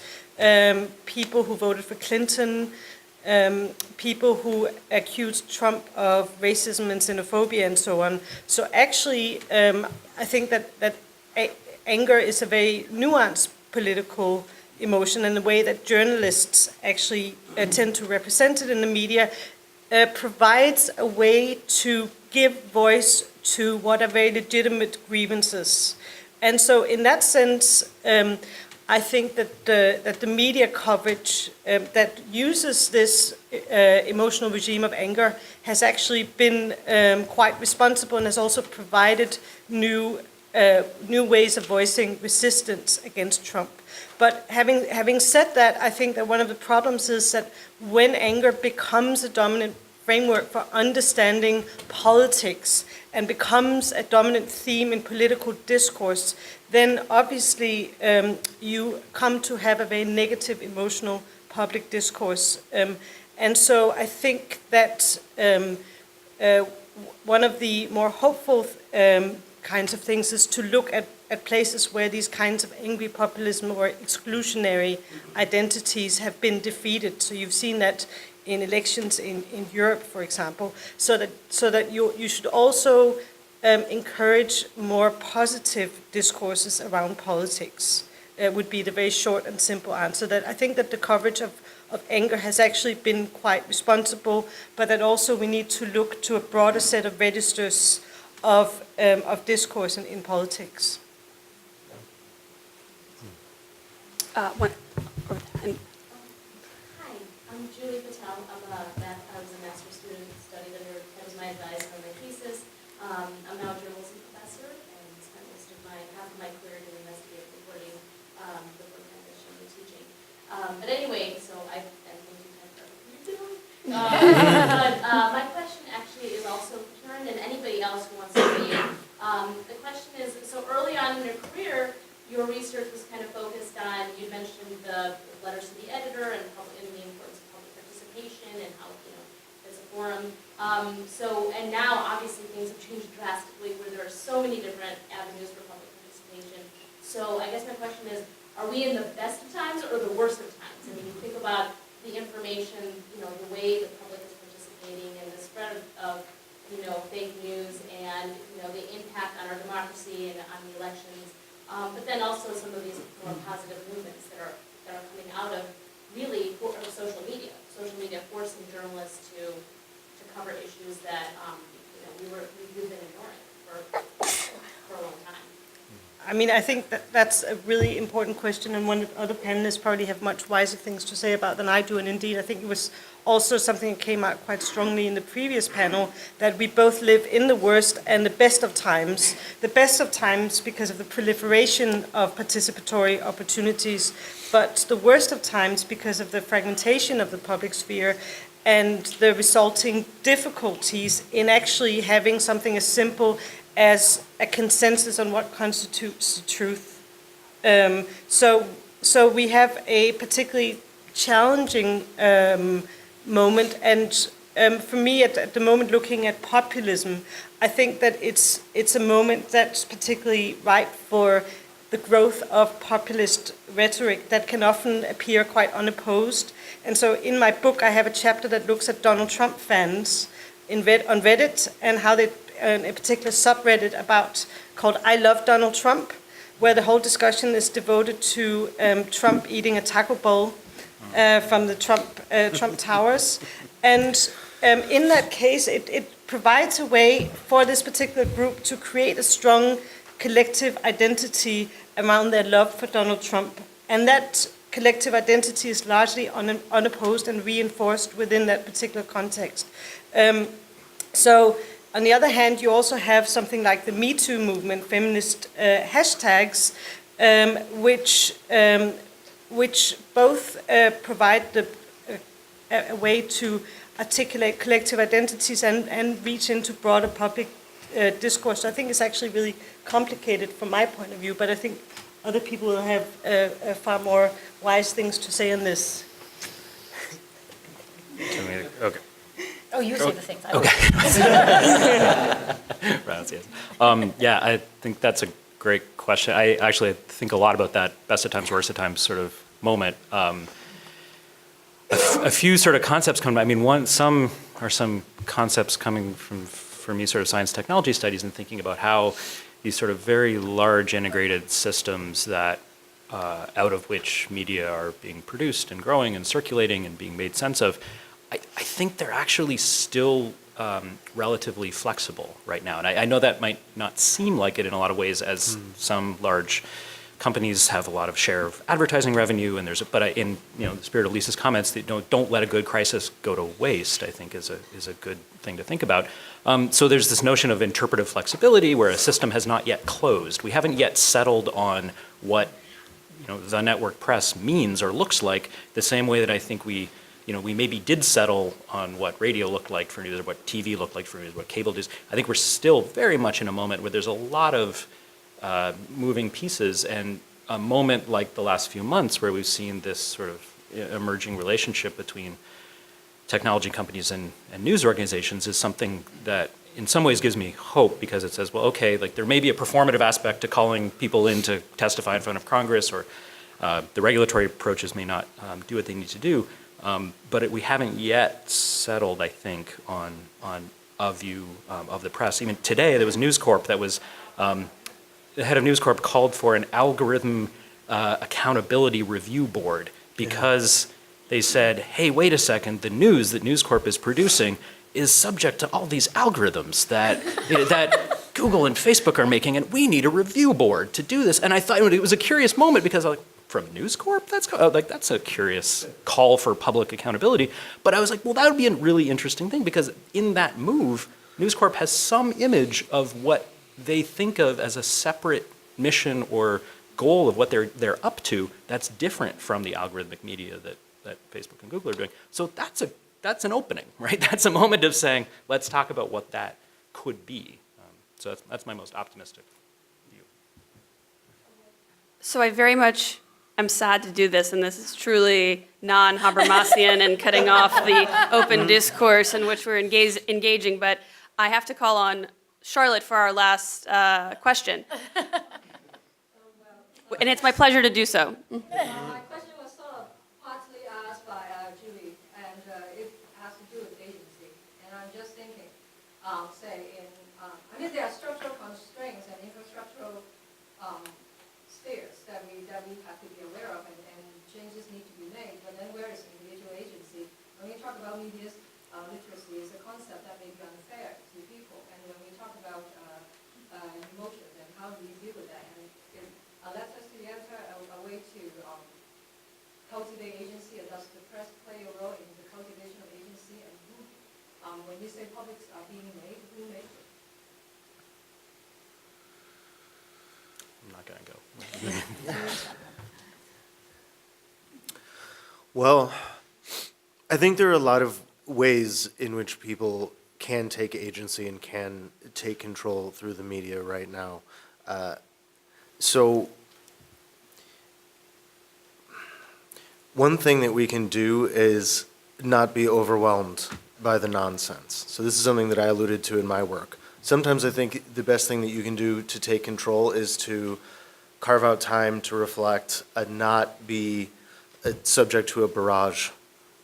people who voted for Clinton, people who accused Trump of racism and xenophobia and so on. So actually, I think that anger is a very nuanced political emotion, and the way that journalists actually tend to represent it in the media provides a way to give voice to what are very legitimate grievances. And so in that sense, I think that the media coverage that uses this emotional regime of anger has actually been quite responsible and has also provided new ways of voicing resistance against Trump. But having said that, I think that one of the problems is that when anger becomes a dominant framework for understanding politics and becomes a dominant theme in political discourse, then obviously you come to have a very negative emotional public discourse. And so I think that one of the more hopeful kinds of things is to look at places where these kinds of angry populism or exclusionary identities have been defeated. So you've seen that in elections in Europe, for example, so that you should also encourage more positive discourses around politics. Would be the very short and simple answer. That I think that the coverage of anger has actually been quite responsible, but that also we need to look to a broader set of registers of discourse in politics. And Hi, I'm Julie Patel. I was a master's student, studied under, that was my advisor on my thesis. I'm now a journalism professor and spent half of my career doing investigative reporting before transitioning to teaching. But anyway, so I thank you for what you're doing. But my question actually is also for Karin and anybody else who wants to weigh in. The question is, so early on in your career, your research was kind of focused on, you mentioned the letters to the editor and the importance of public participation and how, as a forum. And now obviously things have changed drastically where there are so many different avenues for public participation. So I guess my question is, are we in the best of times or the worst of times? I mean, you think about the information, the way the public is participating and the spread of fake news and, the impact on our democracy and on the elections. But then also some of these more positive movements that are coming out of really social media. Social media forcing journalists to cover issues that we've been ignoring for a long time. I mean, I think that's a really important question, and one that other panelists probably have much wiser things to say about than I do. And indeed, I think it was also something that came out quite strongly in the previous panel, that we both live in the worst and the best of times. The best of times because of the proliferation of participatory opportunities, but the worst of times because of the fragmentation of the public sphere and the resulting difficulties in actually having something as simple as a consensus on what constitutes the truth. So we have a particularly challenging moment, and for me at the moment looking at populism, I think that it's a moment that's particularly ripe for the growth of populist rhetoric that can often appear quite unopposed. And so in my book I have a chapter that looks at Donald Trump fans on Reddit and how they a particular subreddit called I Love Donald Trump, where the whole discussion is devoted to Trump eating a taco bowl from the Trump Towers. And in that case, it provides a way for this particular group to create a strong collective identity around their love for Donald Trump. And that collective identity is largely unopposed and reinforced within that particular context. So on the other hand, you also have something like the Me Too movement, feminist hashtags, which both provide a way to articulate collective identities and reach into broader public discourse. So I think it's actually really complicated from my point of view, but I think other people will have far more wise things to say on this. Okay. Oh, you say the things. Okay. Right, yes. Yeah, I think that's a great question. I actually think a lot about that best of times, worst of times sort of moment. A few sort of concepts come to mind. I mean, some concepts coming from, for me, sort of science technology studies and thinking about how these sort of very large integrated systems that out of which media are being produced and growing and circulating and being made sense of, I think they're actually still relatively flexible right now. And I know that might not seem like it in a lot of ways, as some large companies have a lot of share of advertising revenue, and but in the spirit of Lisa's comments, that, don't let a good crisis go to waste, I think is a good thing to think about. So there's this notion of interpretive flexibility where a system has not yet closed. We haven't yet settled on what the network press means or looks like, the same way that I think we maybe did settle on what radio looked like for news, or what TV looked like for news, what cable news. I think we're still very much in a moment where there's a lot of moving pieces, and a moment like the last few months where we've seen this sort of emerging relationship between technology companies and news organizations is something that in some ways gives me hope, because it says, well, okay, like there may be a performative aspect to calling people in to testify in front of Congress, or the regulatory approaches may not do what they need to do. But we haven't yet settled, I think, on a view of the press. Even today, there was News Corp that was, the head of News Corp called for an algorithm accountability review board, because they said, hey, wait a second, the news that News Corp is producing is subject to all these algorithms that Google and Facebook are making, and we need a review board to do this. And I thought it was a curious moment, because I was like, from News Corp? That's a curious call for public accountability. But I was like, well, that would be a really interesting thing, because in that move, News Corp has some image of what they think of as a separate mission or goal of what they're up to that's different from the algorithmic media that Facebook and Google are doing. So that's an opening, right? That's a moment of saying, let's talk about what that could be. So that's my most optimistic view. So I very much am sad to do this, and this is truly non-Habermasian and cutting off the open discourse in which we're engaging, but I have to call on Charlotte for our last question. And it's my pleasure to do so. My question was sort of partly asked by Julie, and it has to do with agency. And I'm just thinking, say in, I mean, there are structural constraints and infrastructural spheres that we have to be aware of, and changes need to be made. But then where is individual agency? When we talk about media literacy, it's a concept that may be unfair to people. And when we talk about emotions and how do we deal with that, and it led us to enter a way to cultivate agency, and does the press play a role in the cultivation of agency, and who, when you say publics are being made, who made it? I'm not going to go. Well, I think there are a lot of ways in which people can take agency and can take control through the media right now. So one thing that we can do is not be overwhelmed by the nonsense. So this is something that I alluded to in my work. Sometimes I think the best thing that you can do to take control is to carve out time to reflect and not be subject to a barrage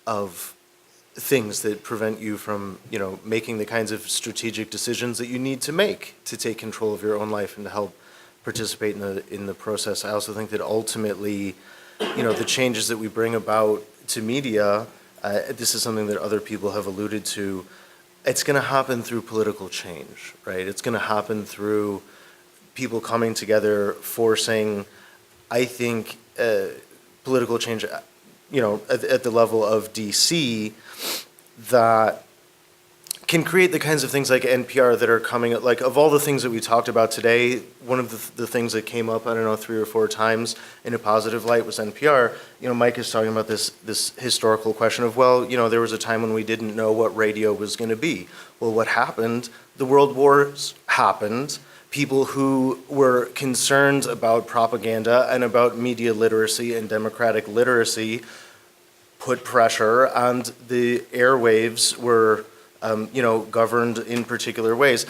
of things that prevent you from, making the kinds of strategic decisions that you need to make to take control of your own life and to help participate in the process. I also think that ultimately, the changes that we bring about to media, this is something that other people have alluded to, it's going to happen through political change, right? It's going to happen through people coming together, forcing, I think, political change, at the level of DC that can create the kinds of things like NPR that are coming, like of all the things that we talked about today, one of the things that came up, 3 or 4 times in a positive light was NPR. Mike is talking about this historical question of, there was a time when we didn't know what radio was going to be. Well, what happened? The world wars happened. People who were concerned about propaganda and about media literacy and democratic literacy put pressure, and the airwaves were governed in particular ways.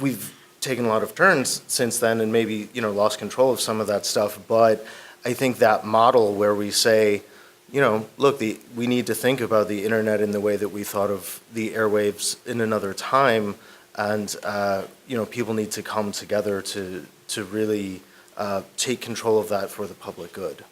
We've taken a lot of turns since then and maybe, lost control of some of that stuff, but I think that model where we say, look, we need to think about the internet in the way that we thought of the airwaves in another time, and, people need to come together to really take control of that for the public good.